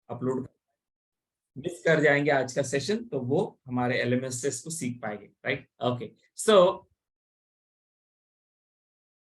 Upload miss कर जाएंगे आज का सेशन, तो वो हमारे एलएमएस को सीख पाएंगे, right? Okay,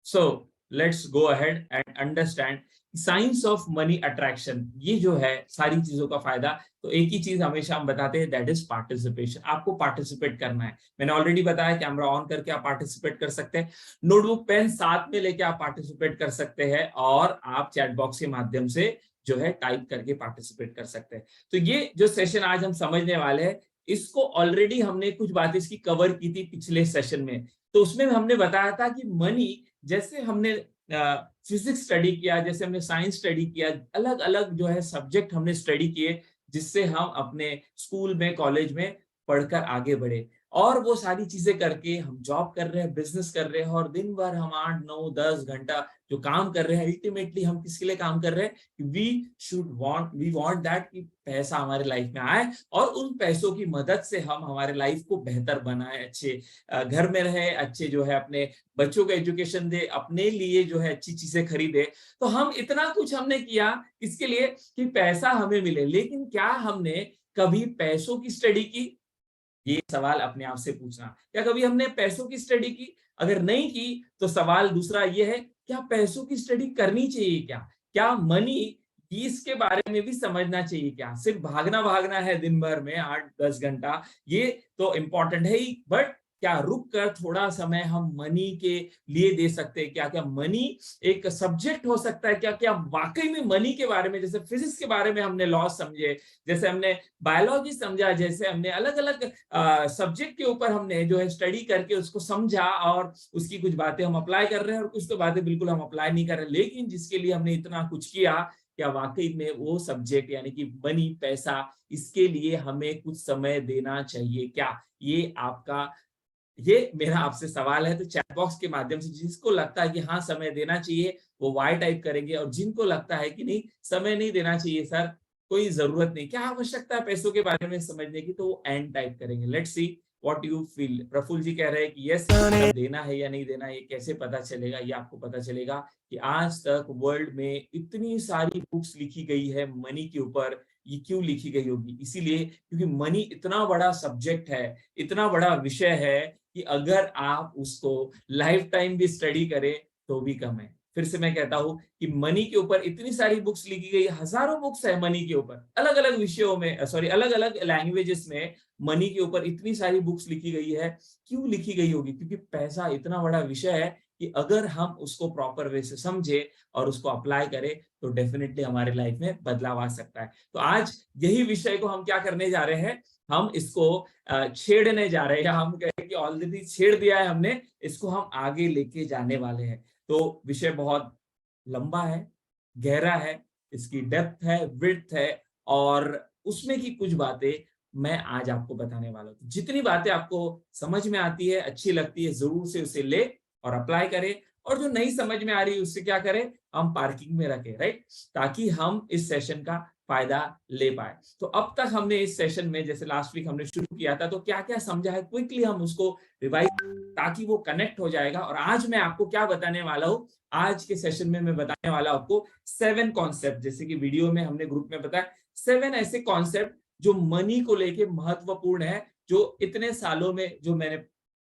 so let's go ahead and understand science of money attraction. ये जो है सारी चीजों का फायदा, तो एक ही चीज हमेशा हम बताते हैं, दैट इज पार्टिसिपेशन। आपको पार्टिसिपेट करना है। मैंने ऑलरेडी बताया, कैमरा ऑन करके आप पार्टिसिपेट कर सकते हैं, नोटबुक पेन साथ में लेके आप पार्टिसिपेट कर सकते हैं, और आप चैट बॉक्स के माध्यम से जो है टाइप करके पार्टिसिपेट कर सकते हैं। तो ये जो सेशन आज हम समझने वाले हैं, इसको ऑलरेडी हमने कुछ बातें इसकी कवर की थी पिछले सेशन में। तो उसमें हमने बताया था कि मनी, जैसे हमने फिजिक्स स्टडी किया, जैसे हमने साइंस स्टडी किया, अलग अलग जो है सब्जेक्ट हमने स्टडी किए, जिससे हम अपने स्कूल में, कॉलेज में पढ़कर आगे बढ़े, और वो सारी चीजें करके हम जॉब कर रहे हैं, बिजनेस कर रहे हैं, और दिन भर हम 8 9 10 घंटा जो काम कर रहे हैं, अल्टीमेटली हम किसके लिए काम कर रहे हैं? वी वांट दैट कि पैसा हमारे लाइफ में आए, और उन पैसों की मदद से हम हमारे लाइफ को बेहतर बनाए, अच्छे घर में रहे, अच्छे जो है अपने बच्चों को एजुकेशन दे, अपने लिए जो है अच्छी चीजें खरीदे। तो हम इतना कुछ हमने किया इसके लिए कि पैसा हमें मिले, लेकिन क्या हमने कभी पैसों की स्टडी की? ये सवाल अपने आप से पूछना, क्या कभी हमने पैसों की स्टडी की? अगर नहीं की, तो सवाल दूसरा ये है, क्या पैसों की स्टडी करनी चाहिए? क्या मनी, इसके बारे में भी समझना चाहिए? क्या सिर्फ भागना भागना है दिन भर में 8 10 घंटा? ये तो इंपॉर्टेंट है ही, बट क्या रुक कर थोड़ा समय हम मनी के लिए दे सकते हैं? क्या क्या मनी एक सब्जेक्ट हो सकता है? क्या क्या वाकई में मनी के बारे में, जैसे फिजिक्स के बारे में हमने लॉ समझे, जैसे हमने बायोलॉजी समझा, जैसे हमने अलग अलग सब्जेक्ट के ऊपर हमने जो है स्टडी करके उसको समझा, और उसकी कुछ बातें हम अप्लाई कर रहे हैं, और कुछ तो बातें बिल्कुल हम अप्लाई नहीं कर रहे, लेकिन जिसके लिए हमने इतना कुछ किया, क्या वाकई में वो सब्जेक्ट यानी कि मनी, पैसा, इसके लिए हमें कुछ समय देना चाहिए क्या? ये मेरा आपसे सवाल है। तो चैट बॉक्स के माध्यम से जिसको लगता है कि हाँ समय देना चाहिए, वो वाई टाइप करेंगे, और जिनको लगता है कि नहीं समय नहीं देना चाहिए सर, कोई जरूरत नहीं, क्या आवश्यकता है पैसों के बारे में समझने की, तो वो एंड टाइप करेंगे। Let's see what you feel. Prafull ji कह रहे हैं कि यस, देना है या नहीं देना, ये कैसे पता चलेगा? ये आपको पता चलेगा कि आज तक वर्ल्ड में इतनी सारी बुक्स लिखी गई है मनी के ऊपर। ये क्यों लिखी गई होगी? इसीलिए क्योंकि मनी इतना बड़ा सब्जेक्ट है, इतना बड़ा विषय है, कि अगर आप उसको लाइफ टाइम भी स्टडी करें तो भी कम है। फिर से मैं कहता हूं कि मनी के ऊपर इतनी सारी बुक्स लिखी गई, हजारों बुक्स है मनी के ऊपर, अलग अलग विषयों में, सॉरी अलग अलग लैंग्वेजेस में मनी के ऊपर इतनी सारी बुक्स लिखी गई है। क्यों लिखी गई होगी? क्योंकि पैसा इतना बड़ा विषय है कि अगर हम उसको प्रॉपर वे से समझे और उसको अप्लाई करें, तो डेफिनेटली हमारे लाइफ में बदलाव आ सकता है। तो आज यही विषय को हम क्या करने जा रहे हैं, हम इसको छेड़ने जा रहे हैं, या हम कहें कि ऑलरेडी छेड़ दिया है हमने, इसको हम आगे लेके जाने वाले हैं। तो विषय बहुत लंबा है, गहरा है, इसकी डेप्थ है, विड्थ है, और उसमें की कुछ बातें मैं आज आपको बताने वाला हूं। जितनी बातें आपको समझ में आती है, अच्छी लगती है, जरूर से उसे ले और अप्लाई करें, और जो नहीं समझ में आ रही है उससे क्या करें, हम पार्किंग में रखें, राइट? ताकि हम इस सेशन का फायदा ले पाए। तो अब तक हमने इस सेशन में, जैसे लास्ट वीक हमने शुरू किया था, तो क्या क्या समझा है, क्विकली हम उसको रिवाइज, ताकि वो कनेक्ट हो जाएगा। और आज मैं आपको क्या बताने वाला हूं, आज के सेशन में मैं बताने वाला आपको 7 कॉन्सेप्ट, जैसे कि वीडियो में हमने ग्रुप में बताया, 7 ऐसे कॉन्सेप्ट जो मनी को लेके महत्वपूर्ण है, जो इतने सालों में जो मैंने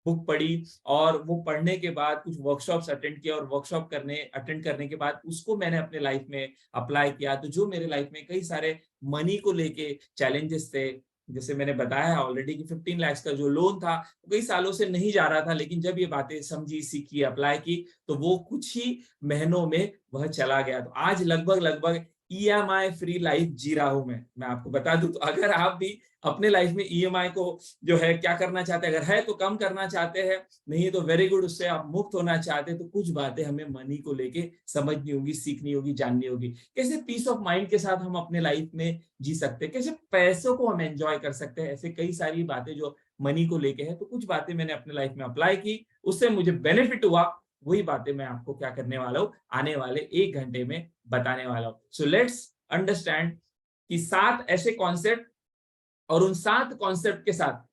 बुक पढ़ी, और वो पढ़ने के बाद कुछ वर्कशॉप्स अटेंड किया, और वर्कशॉप अटेंड करने के बाद उसको मैंने अपने लाइफ में अप्लाई किया। तो जो मेरे लाइफ में कई सारे मनी को लेके चैलेंजेस थे, जैसे मैंने बताया है ऑलरेडी कि 15 लाख का जो लोन था, कई सालों से नहीं जा रहा था, लेकिन जब ये बातें समझी, सीखी, अप्लाई की, तो वो कुछ ही महीनों में वह चला गया। तो आज लगभग लगभग ईएमआई फ्री लाइफ जी रहा हूं मैं आपको बता दूं। तो अगर आप भी अपने लाइफ में ईएमआई को जो है क्या करना चाहते हैं, अगर है तो कम करना चाहते हैं, नहीं तो वेरी गुड, उससे आप मुक्त होना चाहते हैं, तो कुछ बातें हमें मनी को लेके समझनी होगी, सीखनी होगी, जाननी होगी। कैसे पीस ऑफ माइंड के साथ हम अपने लाइफ में जी सकते हैं, कैसे पैसों को हम एंजॉय कर सकते हैं, ऐसे कई सारी बातें जो मनी को लेके है। तो कुछ बातें मैंने अपने लाइफ में अप्लाई की, उससे मुझे बेनिफिट हुआ, वही बातें मैं आपको क्या करने वाला हूँ, आने वाले 1 घंटे में बताने वाला हूँ। सो लेट्स अंडरस्टैंड कि 7 ऐसे कॉन्सेप्ट, और उन 7 कॉन्सेप्ट के साथ,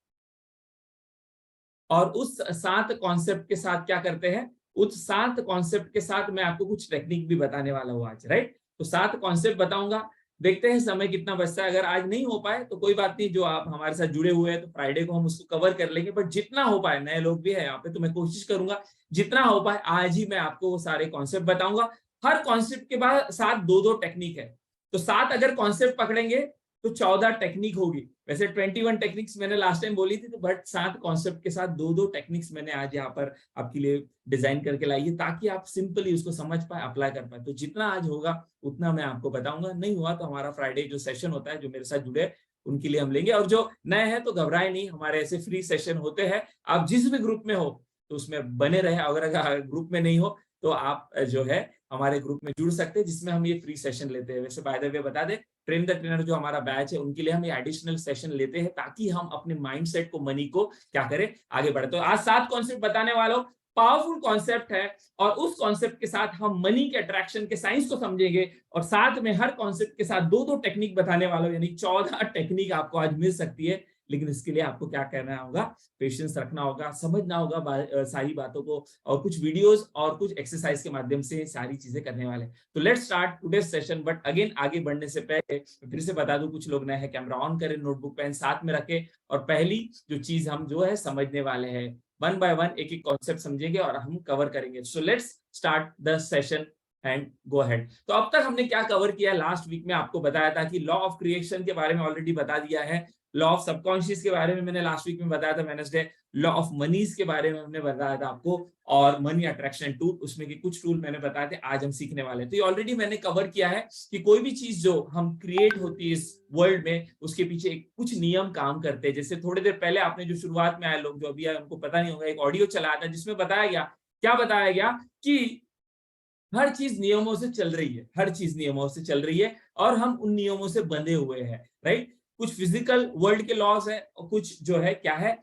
और उस 7 कॉन्सेप्ट के साथ क्या करते हैं, उस 7 कॉन्सेप्ट के साथ मैं आपको कुछ टेक्निक भी बताने वाला हूं आज, राइट? तो 7 कॉन्सेप्ट बताऊंगा, देखते हैं समय कितना बचता है। अगर आज नहीं हो पाए तो कोई बात नहीं, जो आप हमारे साथ जुड़े हुए हैं तो फ्राइडे को हम उसको कवर कर लेंगे, बट जितना हो पाए, नए लोग भी है यहाँ पे तो मैं कोशिश करूंगा जितना हो पाए आज ही मैं आपको वो सारे कॉन्सेप्ट बताऊंगा। हर कॉन्सेप्ट के बाद साथ दो दो टेक्निक है, तो 7 अगर कॉन्सेप्ट पकड़ेंगे तो 14 टेक्निक होगी। वैसे 21 टेक्निक्स मैंने लास्ट टाइम बोली थी, तो बट 7 कॉन्सेप्ट के साथ दो दो टेक्निक्स मैंने आज यहाँ पर आपके लिए डिजाइन करके लाई है, ताकि आप सिंपली उसको समझ पाए, अप्लाई कर पाए। तो जितना आज होगा उतना मैं आपको बताऊंगा, नहीं हुआ तो हमारा फ्राइडे जो सेशन होता है, जो मेरे साथ जुड़े उनके लिए हम लेंगे। और जो नए हैं तो घबराए नहीं, हमारे ऐसे फ्री सेशन होते हैं, आप जिस भी ग्रुप में हो तो उसमें बने रहे। अगर ग्रुप में नहीं हो तो आप जो है हमारे ग्रुप में जुड़ सकते हैं, जिसमें हम ये फ्री सेशन लेते हैं। वैसे बाय द वे बता दे, ट्रेन द ट्रेनर जो हमारा बैच है उनके लिए हम ये एडिशनल सेशन लेते हैं, ताकि हम अपने माइंडसेट को, मनी को क्या करें, आगे बढ़े। तो आज 7 कॉन्सेप्ट बताने वालों, पावरफुल कॉन्सेप्ट है, और उस कॉन्सेप्ट के साथ हम मनी के अट्रैक्शन के साइंस को समझेंगे, और साथ में हर कॉन्सेप्ट के साथ दो दो टेक्निक बताने वालों, यानी 14 टेक्निक आपको आज मिल सकती है। लेकिन इसके लिए आपको क्या करना होगा, पेशेंस रखना होगा, समझना होगा सारी बातों को, और कुछ वीडियोस और कुछ एक्सरसाइज के माध्यम से सारी चीजें करने वाले। तो let's start today's session. But again, आगे बढ़ने से पहले फिर से बता दूं, कुछ लोग नए हैं, कैमरा ऑन करें, नोटबुक पेन साथ में रखें, और पहली जो चीज हम जो है समझने वाले हैं, वन बाय वन एक एक कॉन्सेप्ट समझेंगे और हम कवर करेंगे। So let's start the session and go ahead. तो अब तक हमने क्या कवर किया, लास्ट वीक में आपको बताया था कि लॉ ऑफ क्रिएशन के बारे में ऑलरेडी बता दिया है, लॉ ऑफ सबकॉन्शियस के बारे में मैंने लास्ट वीक में बताया था वेडनेसडे, लॉ ऑफ मनीज के बारे में हमने बताया था आपको, और मनी अट्रैक्शन टूल, उसमें के कुछ टूल मैंने बताए थे, आज हम सीखने वाले। तो ये ऑलरेडी मैंने कवर किया है कि कोई भी चीज जो हम क्रिएट होती है इस वर्ल्ड में, उसके पीछे एक कुछ नियम काम करते हैं। जैसे थोड़ी देर पहले आपने जो शुरुआत में आए लोग जो अभी आए उनको पता नहीं होगा, एक ऑडियो चलाया था जिसमें बताया गया, क्या बताया गया, कि हर चीज नियमों से चल रही है, हर चीज नियमों से चल रही है, और हम उन नियमों से बंधे हुए हैं, राइट। कुछ फिजिकल वर्ल्ड के लॉस है, और कुछ जो है क्या है,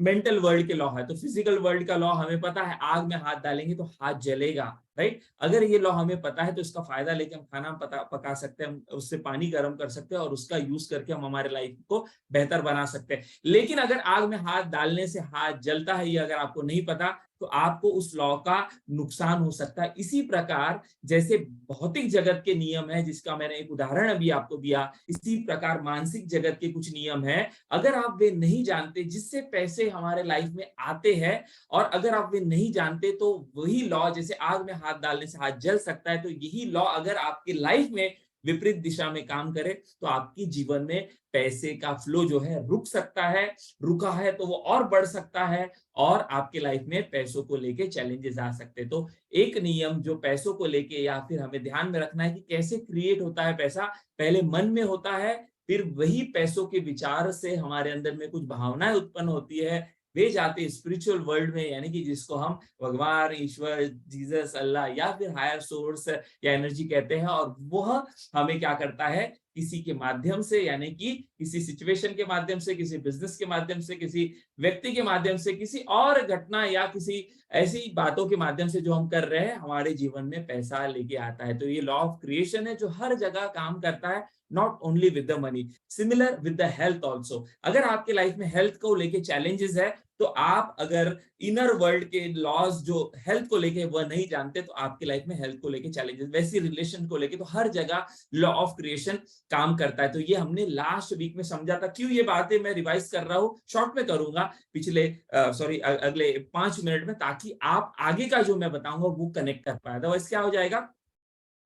मेंटल वर्ल्ड के लॉ है। तो फिजिकल वर्ल्ड का लॉ हमें पता है, आग में हाथ डालेंगे तो हाथ जलेगा, राइट। अगर ये लॉ हमें पता है तो इसका फायदा लेके हम खाना पका सकते हैं, हम उससे पानी गर्म कर सकते हैं, और उसका यूज करके हम हमारे लाइफ को बेहतर बना सकते हैं। लेकिन अगर आग में हाथ डालने से हाथ जलता है, ये अगर आपको नहीं पता, तो आपको उस लॉ का नुकसान हो सकता है। इसी प्रकार जैसे भौतिक जगत के नियम है, जिसका मैंने एक उदाहरण अभी आपको दिया, इसी प्रकार मानसिक जगत के कुछ नियम है, अगर आप वे नहीं जानते, जिससे पैसे हमारे लाइफ में आते हैं, और अगर आप वे नहीं जानते, तो वही लॉ, जैसे आग में हाथ डालने से हाथ जल सकता है, तो यही लॉ अगर आपकी लाइफ में विपरीत दिशा में काम करे, तो आपकी जीवन में पैसे का फ्लो जो है रुक सकता है, रुका है तो वो और बढ़ सकता है, और आपके लाइफ में पैसों को लेके चैलेंजेस आ सकते हैं। तो एक नियम जो पैसों को लेके, या फिर हमें ध्यान में रखना है कि कैसे क्रिएट होता है पैसा, पहले मन में होता है, फिर वही पैसों के विचार से हमारे अंदर में कुछ भावनाएं उत्पन्न होती है, वे जाते स्पिरिचुअल वर्ल्ड में, यानी कि जिसको हम भगवान, ईश्वर, जीसस, अल्लाह, या फिर हायर सोर्स या एनर्जी कहते हैं, और वह हमें क्या करता है, किसी के माध्यम से, यानी कि किसी सिचुएशन के माध्यम से, किसी बिजनेस के माध्यम से, किसी व्यक्ति के माध्यम से, किसी और घटना या किसी ऐसी बातों के माध्यम से जो हम कर रहे हैं, हमारे जीवन में पैसा लेके आता है। तो ये लॉ ऑफ क्रिएशन है जो हर जगह काम करता है, not only with the money, similar with the health also. अगर आपके लाइफ में हेल्थ को लेके चैलेंजेस है, तो आप अगर इनर वर्ल्ड के लॉज जो हेल्थ को लेके वह नहीं जानते, तो आपके लाइफ में हेल्थ को लेके चैलेंजेस, वैसी रिलेशन को लेके, तो हर जगह लॉ ऑफ क्रिएशन काम करता है। तो ये हमने लास्ट वीक में समझा था। क्यों ये बातें मैं रिवाइज कर रहा हूँ, शॉर्ट में करूंगा पिछले अगले 5 मिनट में, ताकि आप आगे का जो मैं बताऊंगा वो कनेक्ट कर पाए। अदरवाइज क्या हो जाएगा,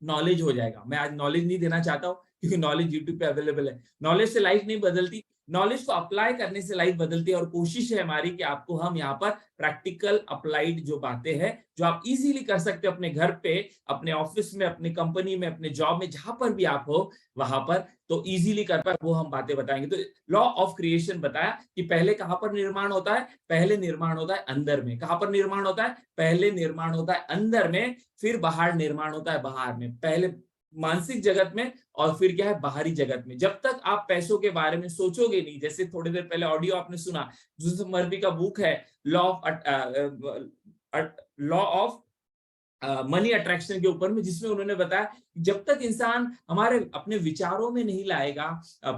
नॉलेज हो जाएगा। मैं आज नॉलेज नहीं देना चाहता हूँ, क्योंकि नॉलेज यूट्यूब पे अवेलेबल है। नॉलेज से लाइफ नहीं बदलती, नॉलेज को अप्लाई करने से लाइफ बदलती है। और कोशिश है हमारी कि आपको हम यहाँ पर प्रैक्टिकल अप्लाइड जो बातें हैं, जो आप इजीली कर सकते हो अपने घर पे, अपने ऑफिस में, अपने कंपनी में, अपने जॉब में, जहां पर भी आप हो वहां पर, तो इजीली कर पाए, वो हम बातें बताएंगे। तो लॉ ऑफ क्रिएशन बताया कि पहले कहां पर निर्माण होता है, पहले निर्माण होता है अंदर में। कहां पर निर्माण होता है, पहले निर्माण होता है अंदर में, फिर बाहर निर्माण होता है बाहर में। पहले मानसिक जगत में, और फिर क्या है, बाहरी जगत में। जब तक आप पैसों के बारे में सोचोगे नहीं, जैसे थोड़ी देर पहले ऑडियो आपने सुना, जोसेफ मर्फी का बुक है लॉ ऑफ मनी अट्रैक्शन के ऊपर में, जिसमें उन्होंने बताया जब तक इंसान हमारे अपने विचारों में नहीं लाएगा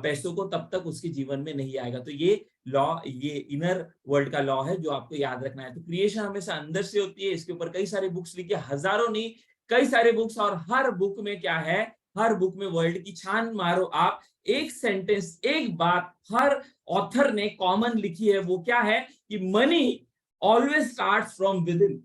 पैसों को, तब तक उसके जीवन में नहीं आएगा। तो ये लॉ, ये इनर वर्ल्ड का लॉ है जो आपको याद रखना है। तो क्रिएशन हमेशा अंदर से होती है। इसके ऊपर कई सारे बुक्स लिखे, हजारों नहीं, कई सारे बुक्स, और हर बुक में क्या है, हर बुक में वर्ल्ड की छान मारो आप, एक सेंटेंस, एक बात हर ऑथर ने कॉमन लिखी है, वो क्या है कि money always starts from with in.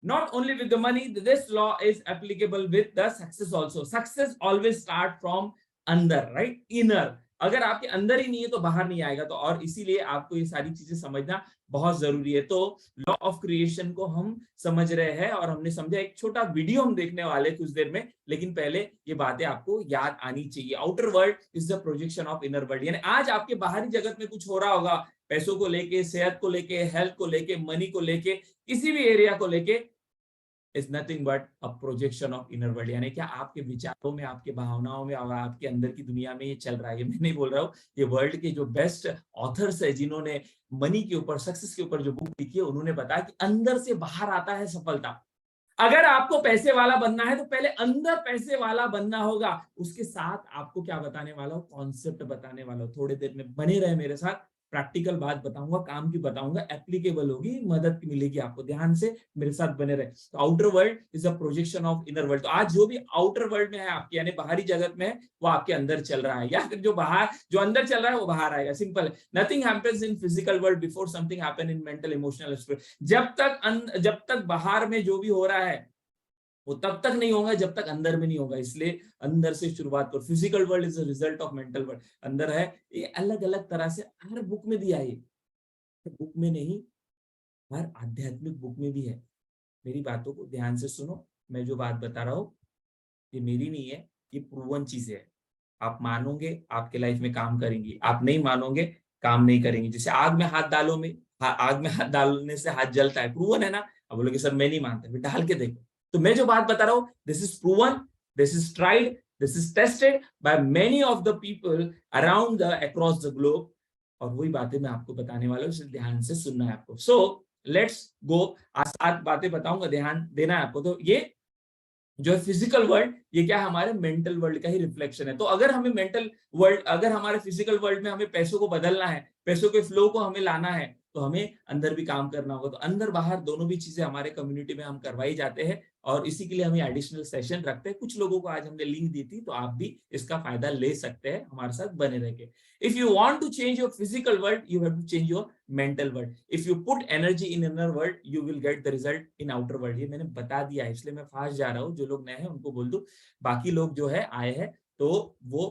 Not only with the money, this law is applicable with the success also. Success always start from अंदर, right? Inner. अगर आपके अंदर ही नहीं है तो बाहर नहीं आएगा. तो और इसीलिए आपको ये सारी चीजें समझना बहुत जरूरी है. तो लॉ ऑफ क्रिएशन को हम समझ रहे हैं और हमने समझा. एक छोटा वीडियो हम देखने वाले कुछ देर में, लेकिन पहले ये बातें आपको याद आनी चाहिए. Outer world is the projection of inner world. यानी आज आपके बाहरी जगत में कुछ हो रहा होगा, पैसों को लेके, सेहत को लेके, हेल्थ को लेके, मनी को लेके, किसी भी एरिया को लेके, is nothing but a projection of inner world. यानी क्या आपके विचारों में, आपके भावनाओं में और आपके अंदर की दुनिया में ये चल रहा है. ये मैं नहीं बोल रहा हूँ, ये वर्ल्ड के जो बेस्ट ऑथर्स है जिन्होंने मनी के ऊपर, सक्सेस के ऊपर जो बुक लिखी है, उन्होंने बताया कि अंदर से बाहर आता है सफलता. अगर आपको पैसे वाला बनना है तो पहले अंदर पैसे वाला बनना होगा. उसके साथ आपको क्या बताने वाला हूँ, कॉन्सेप्ट बताने वाला हूँ. थोड़ी देर में बने रहे मेरे साथ. प्रैक्टिकल बात बताऊंगा, काम की बताऊंगा, एप्लीकेबल होगी, मदद मिलेगी आपको. ध्यान से मेरे साथ बने रहे. तो outer world is a projection of inner world. तो आज जो भी आउटर वर्ल्ड में है आपके, यानी बाहरी जगत में है, वो आपके अंदर चल रहा है, या फिर जो अंदर चल रहा है वो बाहर आएगा. सिंपल है. Nothing happens in physical world before something happen in mental emotional spirit. जब तक बाहर में जो भी हो रहा है वो तब तक नहीं होगा जब तक अंदर में नहीं होगा. इसलिए अंदर से शुरुआत करो. Physical world is a result of mental world. अंदर है. ये अलग अलग तरह से हर बुक में दिया है. बुक में नहीं, हर आध्यात्मिक बुक में भी है. मेरी बातों को ध्यान से सुनो. मैं जो बात बता रहा हूँ ये मेरी नहीं है, ये प्रूवन चीजें है. आप मानोगे आपके लाइफ में काम करेंगी, आप नहीं मानोगे काम नहीं करेंगी. जैसे आग में हाथ डालो में, आग में हाथ डालने से हाथ जलता है, प्रूवन है ना. अब बोलोगे सर मैं नहीं मानता, फिर डाल के देखो. तो मैं जो बात बता रहा हूँ, this is proven, this is tried, this is tested by many of the people around the across the globe. और वही बातें मैं आपको बताने वाला हूँ, इसलिए ध्यान से सुनना है आपको. So let's go. आज 7 बातें बताऊंगा, ध्यान देना है आपको. तो ये जो है फिजिकल वर्ल्ड, ये क्या है, हमारे मेंटल वर्ल्ड का ही रिफ्लेक्शन है. तो अगर हमें मेंटल वर्ल्ड, अगर हमारे फिजिकल वर्ल्ड में हमें पैसों को बदलना है, पैसों के फ्लो को हमें लाना है, तो हमें अंदर भी काम करना होगा. तो अंदर बाहर दोनों भी चीजें हमारे कम्युनिटी में हम करवाई जाते हैं, और इसी के लिए हम एडिशनल सेशन रखते हैं. कुछ लोगों को आज हमने लिंक दी थी, तो आप भी इसका फायदा ले सकते हैं हमारे साथ बने रह के. If you want to change your physical world, you have to change your mental world. If you put energy in inner world, you will get the result in outer world. ये मैंने बता दिया है, इसलिए मैं फास्ट जा रहा हूँ. जो लोग नए हैं उनको बोल दूं, बाकी लोग जो है आए हैं तो वो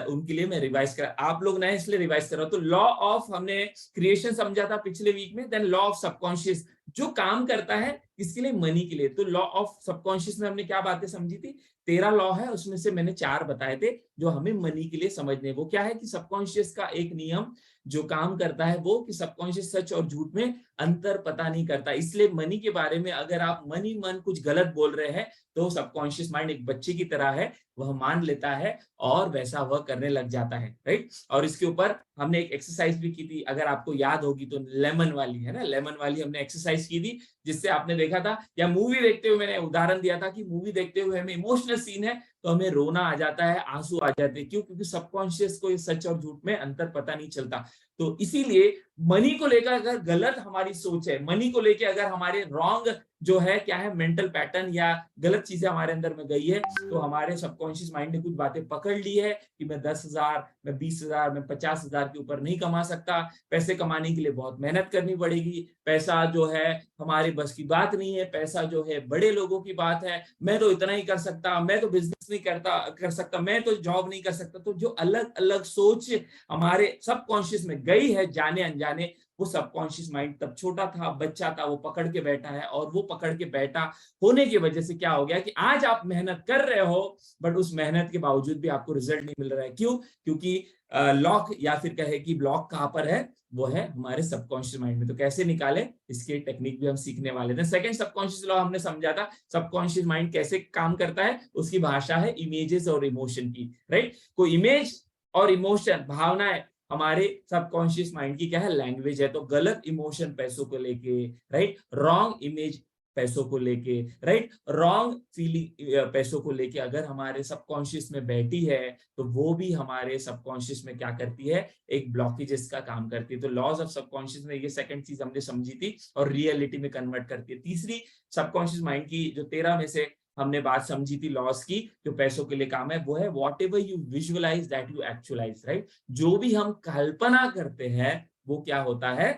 उनके लिए मैं रिवाइज कर, आप लोग नए इसलिए रिवाइज कर रहा हूं. तो लॉ ऑफ, हमने क्रिएशन समझा था पिछले वीक में. देन लॉ ऑफ सबकॉन्शियस, जो काम करता है किसके लिए, मनी के लिए. तो लॉ ऑफ सबकॉन्शियस में हमने क्या बातें समझी थी, 13 लॉ है, उसमें से मैंने 4 बताए थे जो हमें मनी के लिए समझने. वो क्या है कि सबकॉन्शियस का एक नियम जो काम करता है वो कि सबकॉन्शियस सच और झूठ में अंतर पता नहीं करता. इसलिए मनी के बारे में अगर आप मन कुछ गलत बोल रहे हैं, तो सबकॉन्शियस माइंड एक बच्चे की तरह है, वह मान लेता है और वैसा वह करने लग जाता है. राइट. और इसके ऊपर हमने एक एक्सरसाइज भी की थी, अगर आपको याद होगी तो, लेमन वाली है ना, लेमन वाली हमने एक्सरसाइज की थी, जिससे आपने देखा था, या मूवी देखते हुए मैंने उदाहरण दिया था कि मूवी देखते हुए हमें इमोशनल सीन है तो हमें रोना आ जाता है, आंसू आ जाते हैं. क्यों? क्योंकि सबकॉन्शियस को ये सच और झूठ में अंतर पता नहीं चलता. तो इसीलिए मनी को लेकर अगर गलत हमारी सोच है, मनी को लेकर अगर हमारे रॉन्ग जो है क्या है, मेंटल पैटर्न या गलत चीजें हमारे अंदर में गई है, तो हमारे सबकॉन्शियस माइंड ने कुछ बातें पकड़ ली है कि मैं 10,000, मैं 20,000, मैं 50,000 के ऊपर नहीं कमा सकता. पैसे कमाने के लिए बहुत मेहनत करनी पड़ेगी. पैसा जो है हमारे बस की बात नहीं है, पैसा जो है बड़े लोगों की बात है. मैं तो इतना ही कर सकता, मैं तो बिजनेस नहीं कर सकता, मैं तो जॉब नहीं कर सकता. तो जो अलग अलग सोच हमारे सबकॉन्शियस में गई है जाने अनजाने, वो सबकॉन्शियस माइंड तब छोटा था, बच्चा था, वो पकड़ के बैठा है. और वो पकड़ के बैठा होने की वजह से क्या हो गया कि आज आप मेहनत कर रहे हो, बट उस मेहनत के बावजूद भी आपको रिजल्ट नहीं मिल रहा है. क्यों? क्योंकि लॉक, या फिर कहे कि ब्लॉक कहां पर है, वो है हमारे सबकॉन्शियस माइंड में. तो कैसे निकाले, इसके टेक्निक भी हम सीखने वाले थे. सेकंड सबकॉन्शियस लॉ हमने समझा था, सबकॉन्शियस माइंड कैसे काम करता है. उसकी भाषा है इमेजेस और इमोशन की. राइट. कोई इमेज और इमोशन, भावनाएं हमारे सबकॉन्शियस माइंड की क्या है, लैंग्वेज है. तो गलत इमोशन पैसों को लेके, राइट, रॉन्ग इमेज पैसों को लेके, राइट, रॉन्ग फीलिंग पैसों को लेके अगर हमारे सबकॉन्शियस में बैठी है, तो वो भी हमारे सबकॉन्शियस में क्या करती है, एक ब्लॉकेजेस का काम करती है. तो लॉज ऑफ सबकॉन्शियस में ये सेकंड चीज हमने समझी थी, और रियलिटी में कन्वर्ट करती है. तीसरी सबकॉन्शियस माइंड की जो 13 में से हमने बात समझी थी लॉस की जो पैसों के लिए काम है, वो है whatever you visualise that you actualise, right. जो भी हम कल्पना करते हैं वो क्या होता है,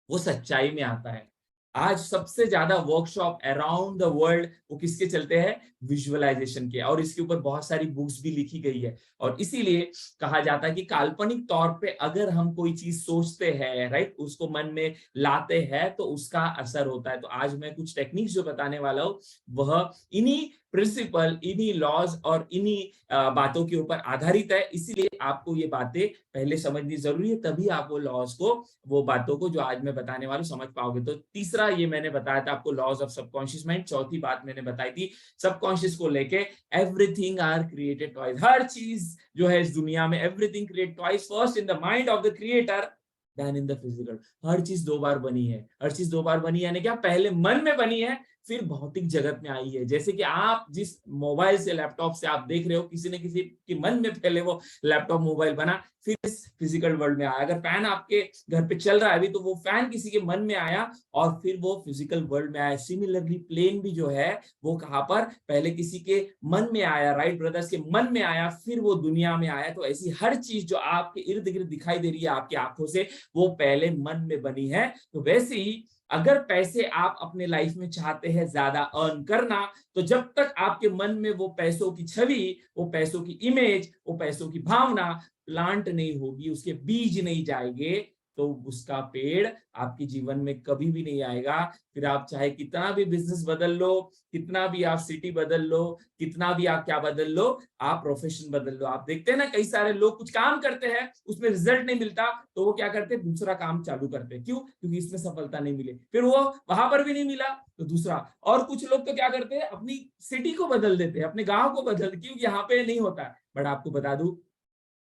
वो सच्चाई में आता है। आज सबसे ज्यादा वर्कशॉप अराउंड द वर्ल्ड वो किसके चलते हैं, विजुअलाइजेशन के, और इसके ऊपर बहुत सारी बुक्स भी लिखी गई है। और इसीलिए कहा जाता है कि काल्पनिक तौर पे अगर हम कोई चीज सोचते हैं, राइट, उसको मन में लाते हैं तो उसका असर होता है। तो आज मैं कुछ टेक्निक्स जो बताने वाला हूँ वह इन्हीं प्रिंसिपल, इन्हीं लॉज और इन्हीं बातों के ऊपर आधारित है। इसीलिए आपको ये बातें पहले समझनी जरूरी है, तभी आप वो लॉज को, वो बातों को जो आज मैं बताने वाला हूं समझ पाओगे। तो तीसरा ये मैंने बताया था आपको लॉज ऑफ सबकॉन्शियस माइंड। चौथी बात मैंने बताई थी सबकॉन्शियस को लेके, एवरीथिंग आर क्रिएटेड ट्वाइस। हर चीज जो है इस दुनिया में, everything create twice, first in the mind of the creator then in the physical. हर चीज दो बार बनी है, हर चीज दो बार बनी है, यानी क्या, पहले मन में बनी है फिर भौतिक जगत में आई है। जैसे कि आप जिस मोबाइल से, लैपटॉप से आप देख रहे हो, किसी न किसी के मन में पहले वो लैपटॉप मोबाइल बना, फिर इस फिजिकल वर्ल्ड में आया। अगर फैन आपके घर पे चल रहा है अभी, तो वो फैन किसी के मन में आया और फिर वो फिजिकल वर्ल्ड में आया। सिमिलरली प्लेन भी जो है वो कहां पर, पहले किसी के मन में आया, राइट ब्रदर्स के मन में आया, फिर वो दुनिया में आया। तो ऐसी हर चीज जो आपके इर्द गिर्द दिखाई दे रही है आपकी आंखों से, वो पहले मन में बनी है। तो वैसे ही अगर पैसे आप अपने लाइफ में चाहते हैं ज्यादा अर्न करना, तो जब तक आपके मन में वो पैसों की छवि, वो पैसों की इमेज, वो पैसों की भावना प्लांट नहीं होगी, उसके बीज नहीं जाएंगे, तो उसका पेड़ आपके जीवन में कभी भी नहीं आएगा। फिर आप चाहे कितना भी बिजनेस बदल लो, कितना भी आप सिटी बदल लो, कितना भी आप क्या बदल लो, आप प्रोफेशन बदल लो, आप देखते हैं ना कई सारे लोग कुछ काम करते हैं, उसमें रिजल्ट नहीं मिलता तो वो क्या करते हैं, दूसरा काम चालू करते हैं। क्यों? क्योंकि इसमें सफलता नहीं मिली, फिर वो वहां पर भी नहीं मिला तो दूसरा। और कुछ लोग तो क्या करते हैं, अपनी सिटी को बदल देते हैं, अपने गांव को बदल, क्योंकि यहाँ पे नहीं होता है। बट आपको बता दूं,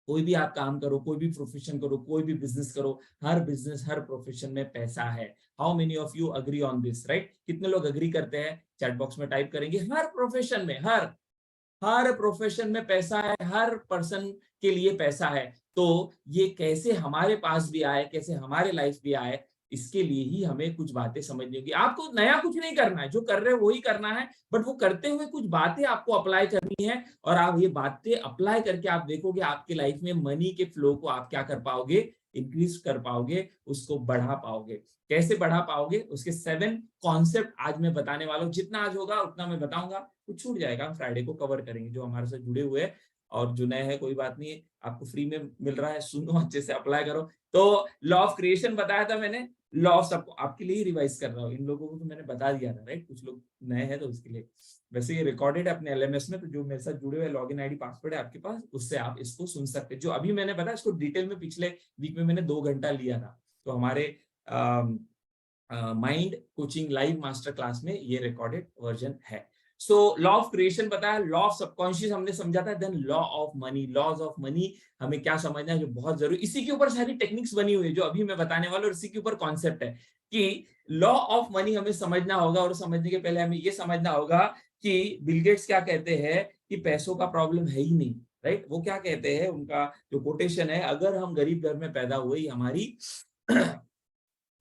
कोई भी आप काम करो, कोई भी प्रोफेशन करो, कोई भी बिजनेस करो, हर बिजनेस, हर प्रोफेशन में पैसा है। How many of you agree on this, right? कितने लोग अग्री करते हैं? चैट बॉक्स में टाइप करेंगे। हर प्रोफेशन में, हर प्रोफेशन में पैसा है, हर पर्सन के लिए पैसा है। तो ये कैसे हमारे पास भी आए, कैसे हमारे लाइफ भी आए, इसके लिए ही हमें कुछ बातें समझनी होगी। आपको नया कुछ नहीं करना है, जो कर रहे हो वही करना है, बट वो करते हुए कुछ बातें आपको अप्लाई करनी है। और आप ये बातें अप्लाई करके आप देखोगे आपके लाइफ में मनी के फ्लो को आप क्या कर पाओगे, इंक्रीज कर पाओगे, उसको बढ़ा पाओगे। कैसे बढ़ा पाओगे, उसके 7 कॉन्सेप्ट आज मैं बताने वाला हूँ। जितना आज होगा उतना मैं बताऊंगा, कुछ छूट जाएगा, हम फ्राइडे को कवर करेंगे। जो हमारे साथ जुड़े हुए हैं और जो नए हैं, कोई बात नहीं, आपको फ्री में मिल रहा है, सुनो, अच्छे से अप्लाई करो। तो लॉ ऑफ क्रिएशन बताया था मैंने, लॉ ऑफ सबको आपके लिए ही रिवाइज कर रहा हूँ। इन लोगों को तो मैंने बता दिया था, राइट? कुछ लोग नए हैं तो उसके लिए। वैसे ये रिकॉर्डेड है अपने एलएमएस में, तो जो मेरे साथ जुड़े हुए लॉगिन आईडी पासवर्ड है आपके पास, उससे आप इसको सुन सकते हैं। जो अभी मैंने बताया इसको डिटेल में पिछले वीक में मैंने 2 घंटा लिया था। तो हमारे mind coaching live master class में ये रिकॉर्डेड वर्जन है। सो लॉ ऑफ क्रिएशन बताया, लॉ ऑफ सबकॉन्शियस हमने समझा था, then law of money. Laws of money हमें क्या समझना है, जो बहुत जरूरी, इसी के ऊपर सारी टेक्निक्स बनी हुई है जो अभी मैं बताने वाला हूं, और इसी के ऊपर कॉन्सेप्ट है कि लॉ ऑफ मनी हमें समझना होगा। और समझने के पहले हमें ये समझना होगा कि बिल गेट्स क्या कहते हैं कि पैसों का प्रॉब्लम है ही नहीं, राइट? वो क्या कहते हैं, उनका जो कोटेशन है, अगर हम गरीब घर में पैदा हुए ही हमारी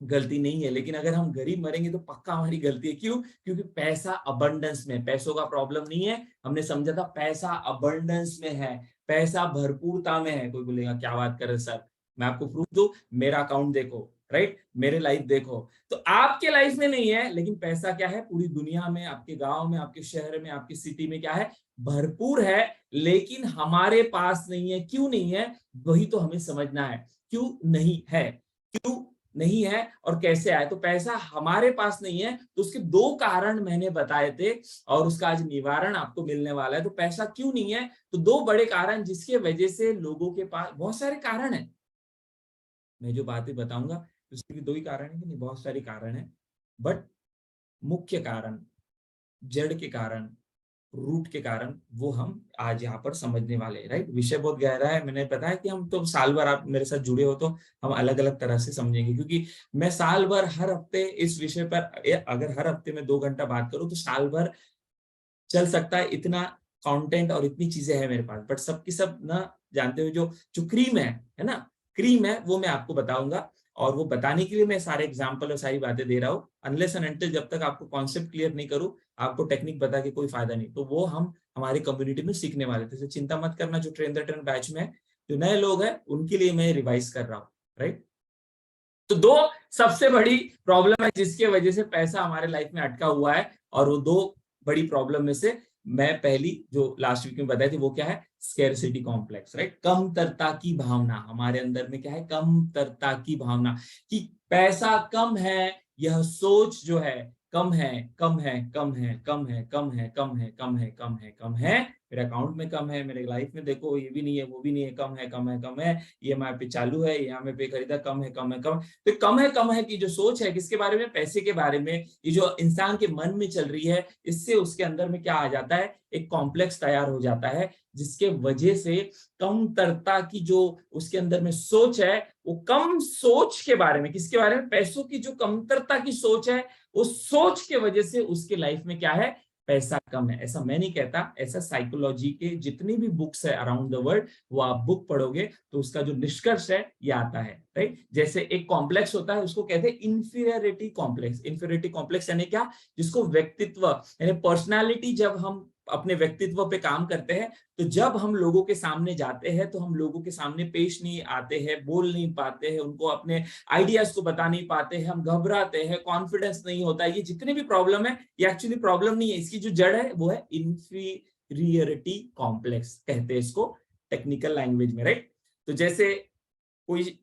गलती नहीं है, लेकिन अगर हम गरीब मरेंगे तो पक्का हमारी गलती है। क्यों? क्योंकि पैसा अबंडेंस में, पैसों का प्रॉब्लम नहीं है। हमने समझा था पैसा अबंडेंस में है, पैसा भरपूरता में है। कोई बोलेगा क्या बात कर रहे सर, मैं आपको प्रूफ दूं, मेरा अकाउंट देखो, राइट? मेरे लाइफ देखो। तो आपके लाइफ में नहीं है, लेकिन पैसा क्या है, पूरी दुनिया में, आपके गांव में, आपके शहर में, आपकी सिटी में क्या है, भरपूर है। लेकिन हमारे पास नहीं है। क्यों नहीं है, वही तो हमें समझना है। क्यों नहीं है, क्यों नहीं है और कैसे आए। तो पैसा हमारे पास नहीं है, तो उसके 2 कारण मैंने बताए थे और उसका आज निवारण आपको मिलने वाला है। तो पैसा क्यों नहीं है, तो 2 बड़े कारण जिसके वजह से लोगों के पास, बहुत सारे कारण है, मैं जो बातें बताऊंगा उसके भी 2 ही कारण है कि नहीं, बहुत सारे कारण है, बट मुख्य कारण, जड़ के कारण, रूट के कारण, वो हम आज यहाँ पर समझने वाले हैं, राइट? विषय बहुत गहरा है, मैंने बताया कि हम तो साल भर, आप मेरे साथ जुड़े हो तो हम अलग अलग तरह से समझेंगे, क्योंकि मैं साल भर हर हफ्ते इस विषय पर, अगर हर हफ्ते में 2 घंटा बात करूं तो साल भर चल सकता है। इतना कंटेंट और इतनी चीजें हैं मेरे पास, बट सबकी सब ना जानते हुए जो जो क्रीम है ना, क्रीम है, वो मैं आपको बताऊंगा। और वो बताने के लिए मैं सारे एग्जाम्पल और सारी बातें दे रहा हूँ। अनलेस एंड अनटिल जब तक आपको कॉन्सेप्ट क्लियर नहीं करूँ, आपको टेक्निक बता के कोई फायदा नहीं। तो वो हम हमारी कम्युनिटी में सीखने वाले थे। चिंता मत करना, जो ट्रेन द ट्रेन बैच में जो नए लोग हैं उनके लिए मैं रिवाइज कर रहा हूँ, राइट। तो दो सबसे बड़ी प्रॉब्लम है जिसके वजह से पैसा हमारे लाइफ में अटका हुआ है, और वो दो बड़ी प्रॉब्लम में से मैं पहली जो लास्ट वीक में बताई थी वो क्या है, स्केर्सिटी कॉम्प्लेक्स, राइट। कमतरता की भावना हमारे अंदर में क्या है, कमतरता की भावना कि पैसा कम है, यह सोच जो है कम है, कम है, कम है, कम है, कम है, कम है, कम है, कम है, कम है, मेरे अकाउंट में कम है, मेरे लाइफ में देखो ये भी नहीं है, वो भी नहीं है, कम है, कम है, कम है, ईएमआई पे चालू है, यहाँ में पे खरीदा, कम है, कम है, कम। तो कम है कि जो सोच है किसके बारे में, पैसे के बारे में, ये जो इंसान के मन में चल रही है, इससे उसके अंदर में क्या आ जाता है, एक कॉम्प्लेक्स तैयार हो जाता है, जिसके वजह से कमतरता की जो उसके अंदर में सोच है, वो कम सोच के बारे में, किसके बारे में, पैसों की जो कमतरता की सोच है, उस सोच के वजह से उसके लाइफ में क्या है, पैसा कम है। ऐसा मैं नहीं कहता, ऐसा साइकोलॉजी के जितनी भी बुक्स है अराउंड द वर्ल्ड, वो आप बुक पढ़ोगे तो उसका जो निष्कर्ष है ये आता है, राइट। जैसे एक कॉम्प्लेक्स होता है, उसको कहते हैं इंफीरियरिटी कॉम्प्लेक्स। इंफीरियरिटी कॉम्प्लेक्स यानी क्या, जिसको व्यक्तित्व यानी पर्सनालिटी, जब हम अपने व्यक्तित्व पे काम करते हैं, तो जब हम लोगों के सामने जाते हैं तो हम लोगों के सामने पेश नहीं आते हैं, बोल नहीं पाते हैं, उनको अपने आइडियाज को बता नहीं पाते हैं, हम घबराते हैं, कॉन्फिडेंस नहीं होता है। ये जितनी भी प्रॉब्लम है, ये एक्चुअली प्रॉब्लम नहीं है, इसकी जो जड़ है वो है इंफीरियरिटी कॉम्प्लेक्स, कहते हैं इसको टेक्निकल लैंग्वेज में, राइट। तो जैसे कोई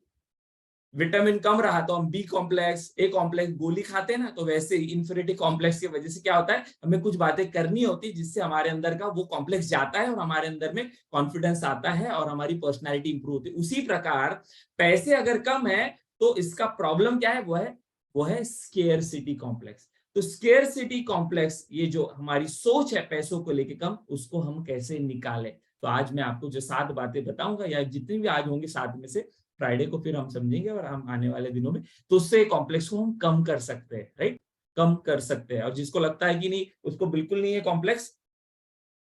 विटामिन कम रहा तो हम बी कॉम्प्लेक्स, ए कॉम्प्लेक्स गोली खाते हैं ना, तो वैसे ही इंफीरियरिटी कॉम्प्लेक्स की वजह से क्या होता है, हमें कुछ बातें करनी होती है जिससे हमारे अंदर का वो कॉम्प्लेक्स जाता है और हमारे अंदर में कॉन्फिडेंस आता है और हमारी पर्सनैलिटी इंप्रूव होती है। उसी प्रकार पैसे अगर कम है तो इसका प्रॉब्लम क्या है, वो है स्केर्सिटी कॉम्प्लेक्स। तो स्केर्सिटी कॉम्प्लेक्स, ये जो हमारी सोच है पैसों को लेके कम, उसको हम कैसे निकालें। तो आज मैं आपको जो 7 बातें बताऊंगा, या जितनी भी आज होंगी 7 में से, फ्राइडे को फिर हम समझेंगे, और हम आने वाले दिनों में तो उससे कॉम्प्लेक्स को हम कम कर सकते हैं, राइट, कम कर सकते हैं। और जिसको लगता है कि नहीं उसको बिल्कुल नहीं है कॉम्प्लेक्स,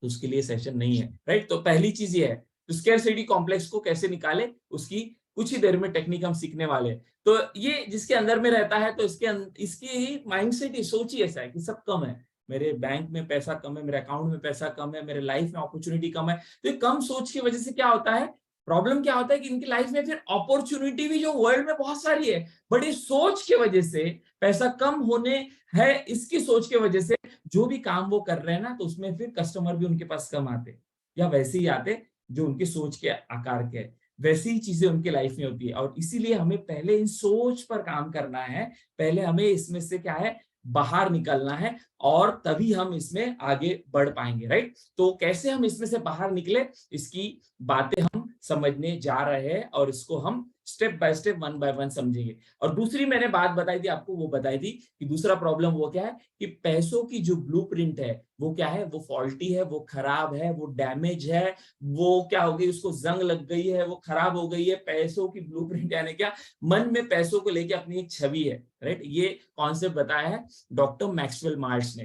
तो उसके लिए सेशन नहीं है, राइट। तो पहली चीज ये है, तो स्केर्सिटी कॉम्प्लेक्स को कैसे निकाले, उसकी कुछ ही देर में टेक्निक हम सीखने वाले हैं। तो ये जिसके अंदर में रहता है, तो इसकी माइंडसेट, सोच ही ऐसा है कि सब कम है, मेरे बैंक में पैसा कम है, मेरे अकाउंट में पैसा कम है, मेरे लाइफ में अपॉर्चुनिटी कम है। तो ये कम सोच की वजह से क्या होता है, प्रॉब्लम क्या होता है कि इनकी लाइफ में फिर अपॉर्चुनिटी भी जो वर्ल्ड में बहुत सारी है, बट इस सोच की वजह से, पैसा कम होने है इसकी सोच की वजह से, जो भी काम वो कर रहे हैं ना, तो उसमें फिर कस्टमर भी उनके पास कम आते, या वैसे ही आते जो उनकी सोच के आकार के, वैसी ही चीजें उनके लाइफ में होती है। और इसीलिए हमें पहले इन सोच पर काम करना है, पहले हमें इसमें से क्या है, बाहर निकलना है, और तभी हम इसमें आगे बढ़ पाएंगे, राइट। तो कैसे हम इसमें से बाहर निकले, इसकी बातें हम समझने जा रहे हैं, और इसको हम step by step, one by one समझेंगे। और दूसरी मैंने बात बताई थी आपको, वो बताई थी कि दूसरा प्रॉब्लम वो क्या है, कि पैसों की जो ब्लूप्रिंट है वो क्या है, वो फॉल्टी है, वो खराब है, वो डैमेज है, वो क्या हो गई, उसको जंग लग गई है, वो खराब हो गई है। पैसों की ब्लूप्रिंट यानी क्या, मन में पैसों को लेके अपनी एक छवि है, राइट। ये कॉन्सेप्ट बताया है डॉक्टर मैक्सवेल मार्श ने,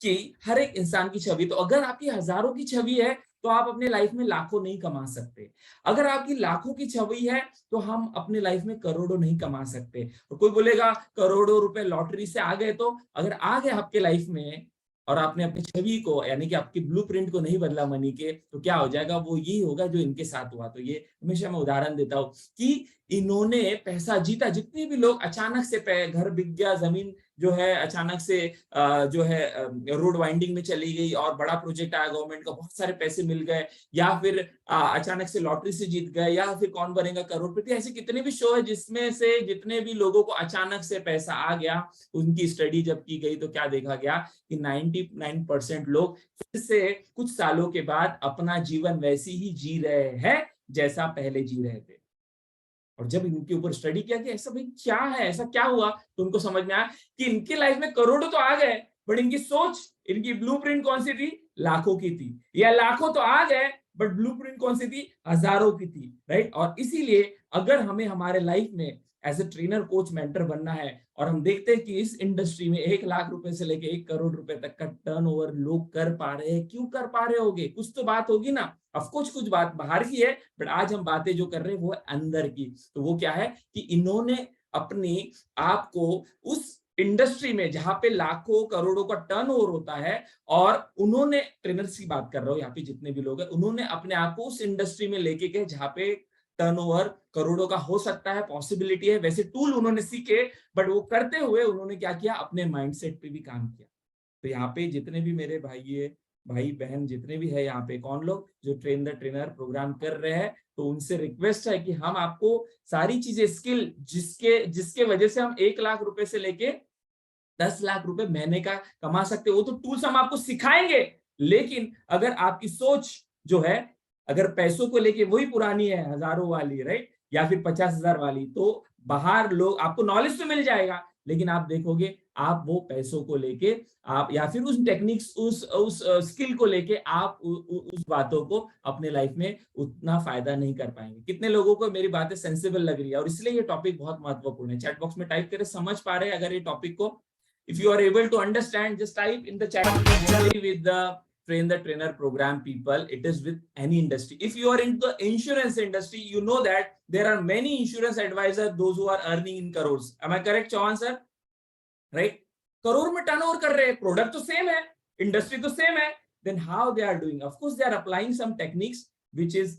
कि हर एक इंसान की छवि, तो अगर आपकी हजारों की छवि है तो आप अपने लाइफ में लाखों नहीं कमा सकते। अगर आपकी लाखों की छवि है तो हम अपने लाइफ में करोड़ों नहीं कमा सकते। और कोई बोलेगा करोड़ों रुपए लॉटरी से आ गए, तो अगर आ गए आपके लाइफ में और आपने अपनी छवि को यानी कि आपकी ब्लूप्रिंट को नहीं बदला मनी के, तो क्या हो जाएगा, वो यही होगा जो इनके साथ हुआ। तो ये हमेशा मैं उदाहरण देता हूँ कि इन्होंने पैसा जीता, जितने भी लोग अचानक से घर बिक गया, जमीन जो है अचानक से जो है रोड वाइंडिंग में चली गई, और बड़ा प्रोजेक्ट आया गवर्नमेंट का, बहुत सारे पैसे मिल गए, या फिर अचानक से लॉटरी से जीत गए, या फिर कौन बनेगा करोड़पति, ऐसे कितने भी शो है जिसमें से जितने भी लोगों को अचानक से पैसा आ गया, उनकी स्टडी जब की गई तो क्या देखा गया कि 99% लोग फिर से कुछ सालों के बाद अपना जीवन वैसे ही जी रहे हैं जैसा पहले जी रहे थे। और जब इनके ऊपर स्टडी किया कि ऐसा भाई क्या है, ऐसा क्या हुआ, तो उनको समझ में आया कि इनके लाइफ में करोड़ों तो आ गए, बट इनकी सोच, इनकी ब्लूप्रिंट कौन सी थी, लाखों की थी। या लाखों तो आ गए बट ब्लूप्रिंट कौन सी थी, हजारों की थी, राइट। और इसीलिए अगर हमें हमारे लाइफ में as a trainer, coach, mentor बनना है, और हम देखते हैं कि इस इंडस्ट्री में 1 लाख रुपए से लेके 1 करोड़ रुपए तक का टर्नओवर लोग कर पा रहे हैं, क्यों कर पा रहे होगे, कुछ तो बात होगी ना। ऑफकोर्स कुछ बात बाहर की है, बट आज हम बातें जो कर रहे हैं वो है अंदर की। तो वो क्या है कि इन्होंने अपनी आप को उस इंडस्ट्री में जहां पे लाखों करोड़ों का टर्नओवर होता है, और उन्होंने, ट्रेनर्स की बात कर रहा हूं यहाँ पे जितने भी लोग हैं, उन्होंने अपने आप को उस इंडस्ट्री में लेके गए जहां पे टर्नओवर करोड़ों का हो सकता है, पॉसिबिलिटी है, वैसे टूल उन्होंने सीखे, बट वो करते हुए उन्होंने क्या किया, अपने माइंडसेट पे भी काम किया। तो यहाँ पे जितने भी मेरे भाई बहन जितने भी है यहाँ पे, कौन लोग जो ट्रेन द ट्रेनर प्रोग्राम कर रहे हैं, तो उनसे रिक्वेस्ट है कि हम आपको सारी चीजें, स्किल जिसके जिसके वजह से हम 1 लाख रुपए से लेके 10 लाख रुपए महीने का कमा सकते हो, वो तो टूल्स हम आपको सिखाएंगे। लेकिन अगर आपकी सोच जो है, अगर पैसों को लेके वही पुरानी है, हजारों वाली, राइट, या फिर 50,000 वाली, तो बाहर लोग आपको नॉलेज तो मिल जाएगा, लेकिन आप देखोगे आप वो पैसों को लेके, आप या फिर उस टेक्निक्स, उस स्किल को लेके आप उस बातों को अपने लाइफ में उतना फायदा नहीं कर पाएंगे। कितने लोगों को मेरी बातें सेंसिबल लग रही है, और इसलिए ये टॉपिक बहुत महत्वपूर्ण है। चैट बॉक्स में टाइप करें, समझ पा रहे हैं अगर ये टॉपिक को? If you are able to understand, just type in the chat with the train the trainer program people. It is with any industry. If you are in the insurance industry, you know that there are many insurance advisors, those who are earning in crores. Am I correct, Chauhan sir? Right? Crore में turnover कर रहे हैं, product तो same है, industry तो same है, then how they are doing? Of course, they are applying some techniques which is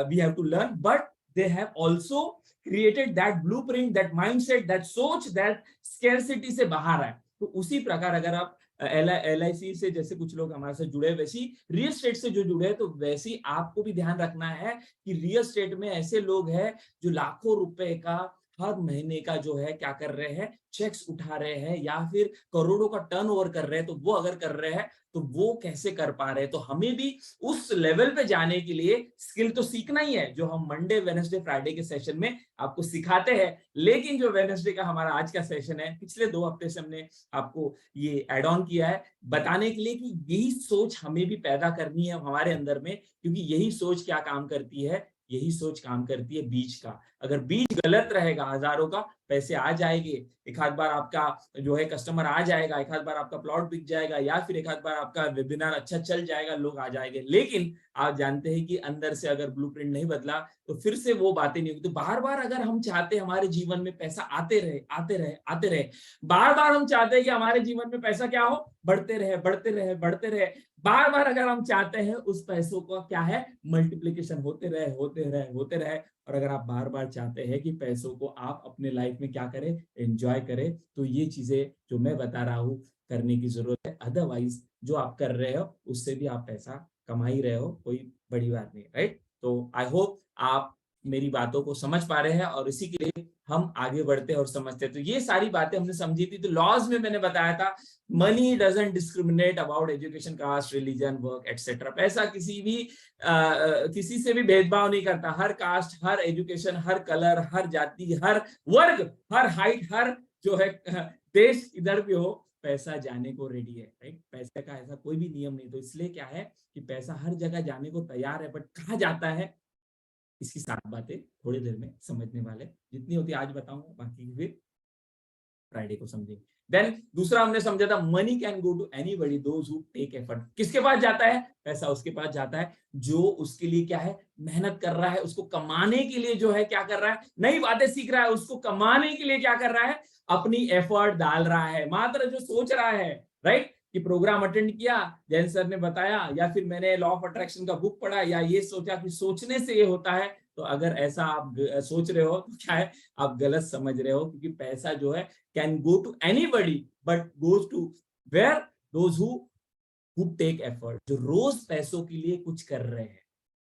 we have to learn, but they have also created that blueprint, that mindset, that सोच, that scarcity से बाहर आए। तो उसी प्रकार अगर आप LIC से जैसे कुछ लोग हमारे साथ जुड़े, वैसी रियल स्टेट से जो जुड़े हैं, तो वैसे आपको भी ध्यान रखना है कि रियल स्टेट में ऐसे लोग हैं जो लाखों रुपए का हर महीने का जो है क्या कर रहे हैं, चेक्स उठा रहे हैं, या फिर करोड़ों का टर्नओवर कर रहे हैं। तो वो अगर कर रहे हैं तो वो कैसे कर पा रहे हैं? तो हमें भी उस लेवल पे जाने के लिए स्किल तो सीखना ही है, जो हम मंडे, वेडनेसडे, फ्राइडे के सेशन में आपको सिखाते हैं। लेकिन जो वेडनेसडे का हमारा आज का सेशन है, पिछले 2 हफ्ते से हमने आपको ये एड ऑन किया है बताने के लिए कि यही सोच हमें भी पैदा करनी है हमारे अंदर में, क्योंकि यही सोच क्या काम करती है, यही सोच काम करती है बीज का। अगर बीज गलत रहेगा, हजारों का पैसे आ जाएंगे, एक आध बार आपका जो है कस्टमर आ जाएगा, एक आध बार आपका प्लॉट बिक जाएगा, या फिर एक आध बार आपका वेबिनार अच्छा चल जाएगा, लोग आ जाएंगे। लेकिन आप जानते हैं कि अंदर से अगर ब्लूप्रिंट नहीं बदला तो फिर से वो बातें नहीं होगी। तो बार बार अगर हम चाहते हैं हमारे जीवन में पैसा आते रहे, आते रहे, आते रहे, बार बार हम चाहते हैं कि हमारे जीवन में पैसा क्या हो, बढ़ते रहे, बढ़ते रहे, बढ़ते रहे, बार बार अगर हम चाहते हैं उस पैसों का क्या है, मल्टीप्लिकेशन होते रहे, होते रहे, होते रहे। और अगर आप बार बार चाहते हैं कि पैसों को आप अपने लाइफ में क्या करें, एंजॉय करें, तो ये चीजें जो मैं बता रहा हूँ करने की जरूरत है। अदरवाइज जो आप कर रहे हो उससे भी आप पैसा कमा ही रहे हो, कोई बड़ी बात नहीं, राइट? तो आई होप आप मेरी बातों को समझ पा रहे हैं, और इसी के लिए हम आगे बढ़ते और समझते। तो ये सारी बातें हमने समझी थी। तो लॉज में मैंने बताया था, money doesn't discriminate about education, caste, religion, work etcetera. पैसा किसी से भी भेदभाव नहीं करता। हर कास्ट, हर एजुकेशन, हर कलर, हर जाति, हर वर्ग, हर हाइट, हर जो है देश, इधर भी हो, पैसा जाने को रेडी है, राइट? पैसे का ऐसा कोई भी नियम नहीं। तो इसलिए क्या है कि पैसा हर जगह जाने को तैयार है, बट कहाँ जाता है, इसकी 7 बातें थोड़ी देर में समझने वाले। जितनी होती आज बताऊंगा, बाकी फिर फ्राइडे को समझेंगे। देन दूसरा हमने समझा था, money can go to anybody those who take effort. किसके पास जाता है पैसा? उसके पास जाता है जो उसके लिए क्या है, मेहनत कर रहा है, उसको कमाने के लिए जो है क्या कर रहा है, नई बातें सीख रहा है, उसको कमाने के लिए क्या कर रहा है, अपनी एफर्ट डाल रहा है। मात्र जो सोच रहा है, राइट, कि प्रोग्राम अटेंड किया, जैन सर ने बताया, या फिर मैंने लॉ ऑफ अट्रैक्शन का बुक पढ़ा, या ये सोचा कि सोचने से ये होता है, तो अगर ऐसा आप सोच रहे हो तो क्या है, आप गलत समझ रहे हो। क्योंकि पैसा जो है can go to anybody but goes to where, those who take effort, जो रोज पैसों के लिए कुछ कर रहे हैं,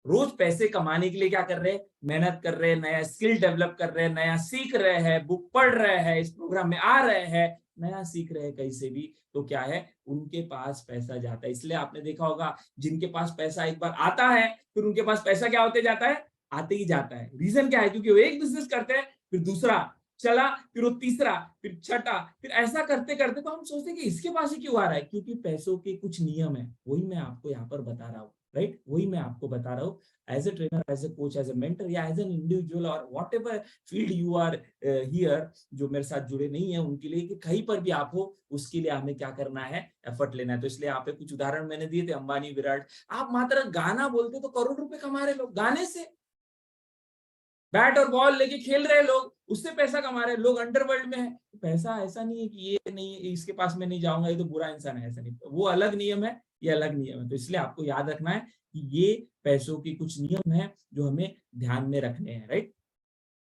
रोज पैसे कमाने के लिए क्या कर रहे हैं, मेहनत कर रहे हैं, नया स्किल डेवलप कर रहे हैं, नया सीख रहे हैं, बुक पढ़ रहे हैं, इस प्रोग्राम में आ रहे हैं, नया सीख रहे हैं कहीं से भी, तो क्या है, उनके पास पैसा जाता है। इसलिए आपने देखा होगा, जिनके पास पैसा एक बार आता है, फिर उनके पास पैसा क्या होते जाता है, आते ही जाता है। रीजन क्या है? क्योंकि वो एक बिजनेस करते हैं, फिर दूसरा चला, फिर वो तीसरा, फिर छठा, फिर ऐसा करते करते तो हम सोचते हैं कि इसके पास ही क्यों आ रहा है। क्योंकि पैसों के कुछ नियम है, वही मैं आपको यहाँ पर बता रहा हूँ, राइट? वही मैं आपको बता रहा हूँ। As a trainer, as a coach, as a mentor, या एज एन इंडिविजुअल, और whatever field you are here, जो मेरे साथ जुड़े नहीं है उनके लिए, कि कहीं पर भी आप हो, उसके लिए हमें क्या करना है, एफर्ट लेना है। तो इसलिए यहाँ पे कुछ उदाहरण मैंने दिए थे, अंबानी, विराट। आप मात्र गाना बोलते तो करोड़ रुपए कमा रहे लोग गाने से, बैट और बॉल लेके खेल रहे हैं लोग, उससे पैसा कमा रहे हैं लोग, अंडरवर्ल्ड में है। पैसा ऐसा नहीं है कि ये नहीं, इसके पास मैं नहीं जाऊंगा, ये तो बुरा इंसान है, ऐसा नहीं। वो अलग नियम है, ये अलग नियम है। तो इसलिए आपको याद रखना है कि ये पैसों के कुछ नियम है जो हमें ध्यान में रखने हैं, right.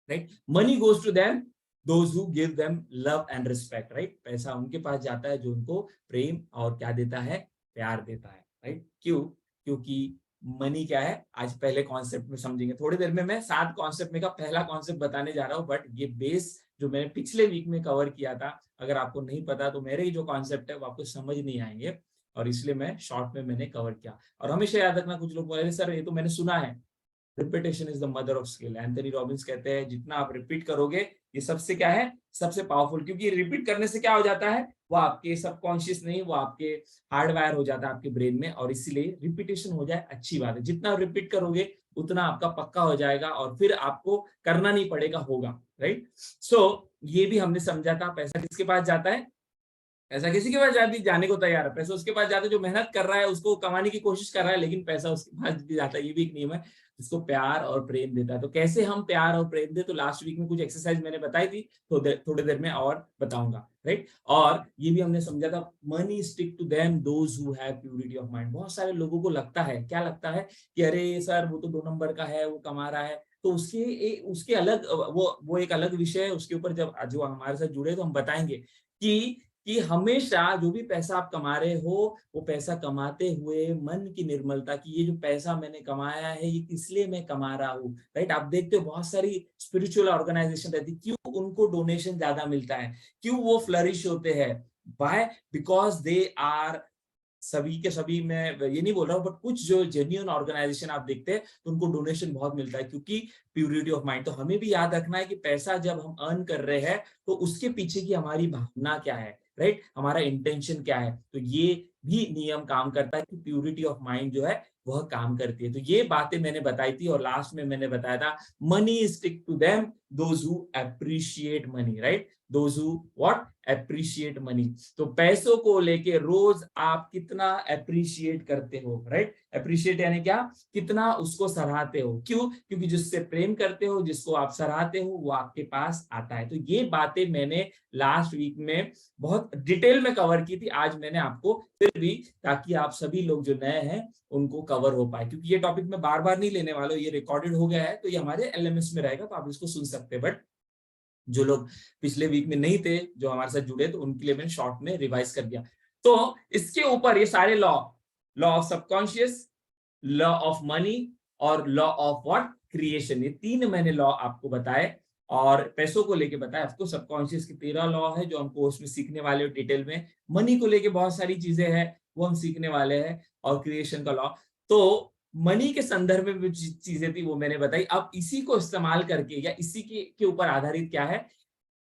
Right, money goes to them those who give them love and respect, right. पैसा उनके पास जाता है जो उनको प्रेम और क्या देता है, प्यार देता है, राइट। क्यों? क्योंकि मनी क्या है, आज पहले कॉन्सेप्ट में समझेंगे। थोड़ी देर में मैं 7 कॉन्सेप्ट में का पहला कॉन्सेप्ट बताने जा रहा हूँ, बट ये बेस जो मैंने पिछले वीक में कवर किया था, अगर आपको नहीं पता तो मेरे ही जो कॉन्सेप्ट है वो आपको समझ नहीं आएंगे, और इसलिए मैं शॉर्ट में मैंने कवर किया। और हमेशा याद रखना, कुछ लोग बोले सर ये तो मैंने सुना है, repetition is the mother of skill. Anthony Robbins कहते हैं जितना आप रिपीट करोगे ये सबसे क्या है, सबसे पावरफुल। क्योंकि रिपीट करने से क्या हो जाता है, वो आपके सबकॉन्शियस नहीं, वो आपके हार्डवायर हो जाता है आपके ब्रेन में, और इसीलिए रिपीटेशन हो जाए अच्छी बात है। जितना रिपीट करोगे उतना आपका पक्का हो जाएगा, और फिर आपको करना नहीं पड़ेगा, होगा, राइट। सो ये भी हमने समझा था। पैसा किसके पास जाता है, ऐसा किसी के पास जाने को तैयार है। पैसा उसके पास जाता है जो मेहनत कर रहा है, उसको कमाने की कोशिश कर रहा है, लेकिन पैसा उसके पास भी जाता है। ये भी एक नियम है, जिसको प्यार और प्रेम देता है। तो कैसे हम प्यार और प्रेम दे, तो लास्ट वीक में कुछ एक्सरसाइज मैंने बताई थी, तो थोड़ी देर में और बताऊंगा, राइट। और ये भी हमने समझा था, money stick to them those who have purity of mind. बहुत सारे लोगों को लगता है, क्या लगता है कि अरे सर वो तो 2 नंबर का है, वो कमा रहा है, तो उसके अलग वो एक अलग विषय है। उसके ऊपर जब जो हमारे साथ जुड़े तो हम बताएंगे कि हमेशा जो भी पैसा आप कमा रहे हो, वो पैसा कमाते हुए मन की निर्मलता, की ये जो पैसा मैंने कमाया है ये किस लिए मैं कमा रहा हूँ, राइट। आप देखते हो बहुत सारी स्पिरिचुअल ऑर्गेनाइजेशन रहती, क्यों उनको डोनेशन ज्यादा मिलता है, क्यों वो फ्लरिश होते हैं, बाय बिकॉज दे आर, सभी के सभी, मैं ये नहीं बोल रहा हूँ, बट कुछ जो जेन्युइन ऑर्गेनाइजेशन आप देखते हैं तो उनको डोनेशन बहुत मिलता है, क्योंकि प्योरिटी ऑफ माइंड। तो हमें भी याद रखना है कि पैसा जब हम अर्न कर रहे हैं तो उसके पीछे की हमारी भावना क्या है, राइट, हमारा इंटेंशन क्या है। तो ये भी नियम काम करता है कि प्योरिटी ऑफ माइंड जो है वह काम करती है। तो ये बातें मैंने बताई थी, और लास्ट में मैंने बताया था money stick to them those who appreciate money, right, those who what appreciate money. तो पैसों को लेके रोज आप कितना अप्रिशिएट करते हो, राइट। अप्रिशिएट यानी क्या, कितना उसको सराहते हो। क्यों? क्योंकि जिससे प्रेम करते हो, जिसको आप सराहते हो, वो आपके पास आता है। तो ये बातें मैंने लास्ट वीक में बहुत डिटेल में कवर की थी। आज मैंने आपको फिर भी, ताकि आप सभी लोग जो नए हैं उनको कवर हो पाए, क्योंकि ये टॉपिक मैं बार बार नहीं लेने वाला हूं, ये रिकॉर्डेड हो गया है, तो ये हमारे एलएमएस में रहेगा, तो आप इसको सुन सकते हैं। बट जो लोग पिछले वीक में नहीं थे, जो हमारे साथ जुड़े, तो उनके लिए मैंने शॉर्ट में रिवाइज कर दिया। तो इसके ऊपर ये सारे law, law of subconscious, law of money, और लॉ ऑफ व्हाट, क्रिएशन, ये 3 मैंने लॉ आपको बताए, और पैसों को लेके बताया। आपको सबकॉन्शियस के 13 लॉ है जो हम कोर्स में सीखने वाले हो डिटेल में। मनी को लेके बहुत सारी चीजें हैं वो हम सीखने वाले हैं, और क्रिएशन का लॉ। तो मनी के संदर्भ में जो चीजें थी वो मैंने बताई। अब इसी को इस्तेमाल करके, या इसी के ऊपर आधारित क्या है,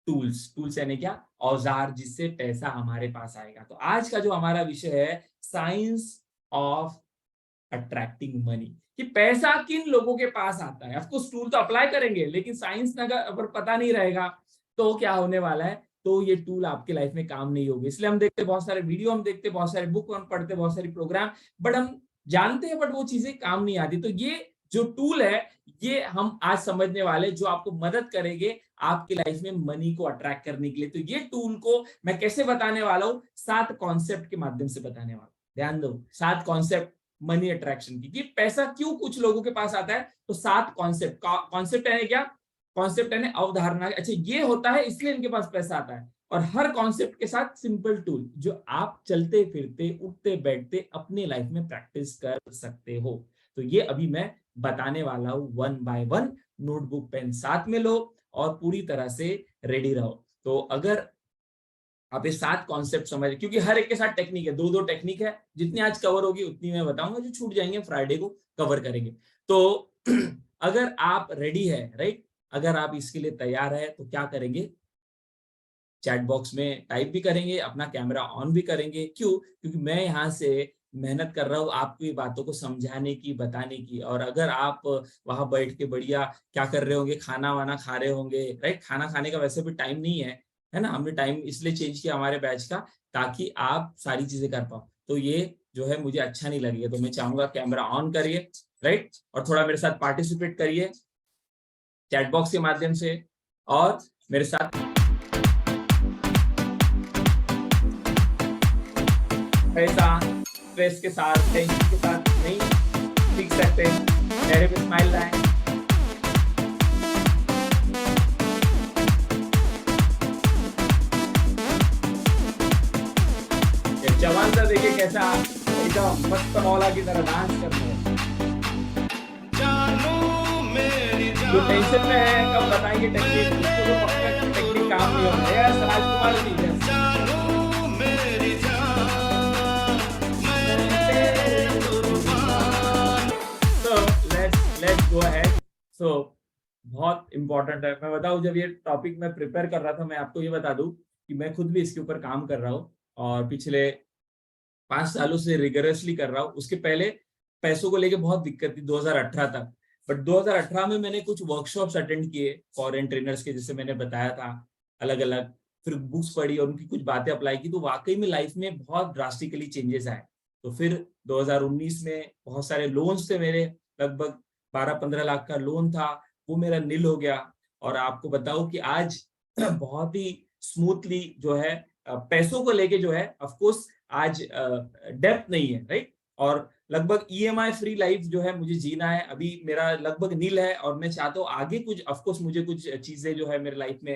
टूल्स। टूल्स यानी क्या, औजार, जिससे पैसा हमारे पास आएगा। तो आज का जो हमारा विषय है, साइंस ऑफ अट्रैक्टिंग मनी, कि पैसा किन लोगों के पास आता है। ऑफकोर्स टूल तो अप्लाई करेंगे, लेकिन साइंस अगर पता नहीं रहेगा तो क्या होने वाला है, तो ये टूल आपके लाइफ में काम नहीं होगी। इसलिए हम देखते बहुत सारे वीडियो, हम देखते बहुत सारे बुक हम पढ़ते, बहुत सारी प्रोग्राम, बट हम जानते हैं, बट वो चीजें काम नहीं आती। तो ये जो टूल है, ये हम आज समझने वाले, जो आपको मदद करेंगे आपकी लाइफ में मनी को अट्रैक्ट करने के लिए। तो ये टूल को मैं कैसे बताने वाला हूँ, 7 कॉन्सेप्ट के माध्यम से बताने वाला हूँ। ध्यान दो, 7 कॉन्सेप्ट मनी अट्रैक्शन की, कि पैसा क्यों कुछ लोगों के पास आता है। तो 7 कॉन्सेप्ट, कॉन्सेप्ट है क्या, कॉन्सेप्ट है अवधारणा, अच्छा ये होता है इसलिए इनके पास पैसा आता है। और हर कॉन्सेप्ट के साथ सिंपल टूल जो आप चलते फिरते, उठते बैठते अपने लाइफ में प्रैक्टिस कर सकते हो। तो ये अभी मैं बताने वाला हूं 1 बाय 1। नोटबुक पेन साथ में लो और पूरी तरह से रेडी रहो। तो अगर आप ये 7 कॉन्सेप्ट समझ, क्योंकि हर एक के साथ टेक्निक है, 2-2 टेक्निक है, जितनी आज कवर होगी उतनी मैं बताऊंगा, जो छूट जाएंगे फ्राइडे को कवर करेंगे। तो अगर आप रेडी है, राइट, अगर आप इसके लिए तैयार है, तो क्या करेंगे, चैट बॉक्स में टाइप भी करेंगे, अपना कैमरा ऑन भी करेंगे। क्यों? क्योंकि मैं यहाँ से मेहनत कर रहा हूँ आपकी बातों को समझाने की, बताने की। और अगर आप वहां बैठ के बढ़िया क्या कर रहे होंगे, खाना वाना खा रहे होंगे, राइट, खाना खाने का वैसे भी टाइम नहीं है ना, हमने टाइम इसलिए चेंज किया हमारे बैच का, ताकि आप सारी चीजें कर पाओ। तो ये जो है मुझे अच्छा नहीं लगेगा, तो मैं चाहूंगा कैमरा ऑन करिए, राइट, और थोड़ा मेरे साथ पार्टिसिपेट करिए। चैट बॉक्स के माध्यम से और मेरे साथ पैसा स्ट्रेस के साथ टेंशन के साथ नहीं सीख सकते। चेहरे पे स्माइल लाएं। जवान सा देखिए कैसा एकदम मस्त मौला की तरह डांस कर रहे हैं। जो टेंशन में है कब बताएंगे टेक्निक, उसको तो पक्का टेक्निक काम नहीं होगा। यस राजकुमार जी है। Let's go ahead. सो बहुत इंपॉर्टेंट है। मैं बताऊं, जब ये टॉपिक मैं प्रिपेयर कर रहा था, मैं आपको ये बता दूं कि मैं खुद भी इसके ऊपर काम कर रहा हूँ और पिछले 5 सालों से रिगरसली कर रहा हूँ। उसके पहले पैसों को लेके बहुत दिक्कत थी 2018 तक, बट 2018 में मैंने कुछ वर्कशॉप्स अटेंड किए फॉरेन ट्रेनर्स के, जैसे मैंने बताया था, अलग अलग, फिर बुक्स पढ़ी और उनकी कुछ बातें अप्लाई की, तो वाकई में लाइफ में बहुत ड्रास्टिकली चेंजेस आए। तो फिर 2019 में बहुत सारे लोन्स थे मेरे, लगभग 12-15 लाख का लोन था, वो मेरा नील हो गया। और आपको बताऊं कि आज बहुत ही स्मूथली जो है पैसों को लेके जो है, ऑफ कोर्स आज डेप्थ नहीं है, राइट। और लगभग ईएमआई फ्री लाइफ जो है मुझे जीना है। अभी मेरा लगभग नील है और मैं चाहता हूँ आगे कुछ, ऑफ कोर्स मुझे कुछ चीजें जो है मेरे लाइफ में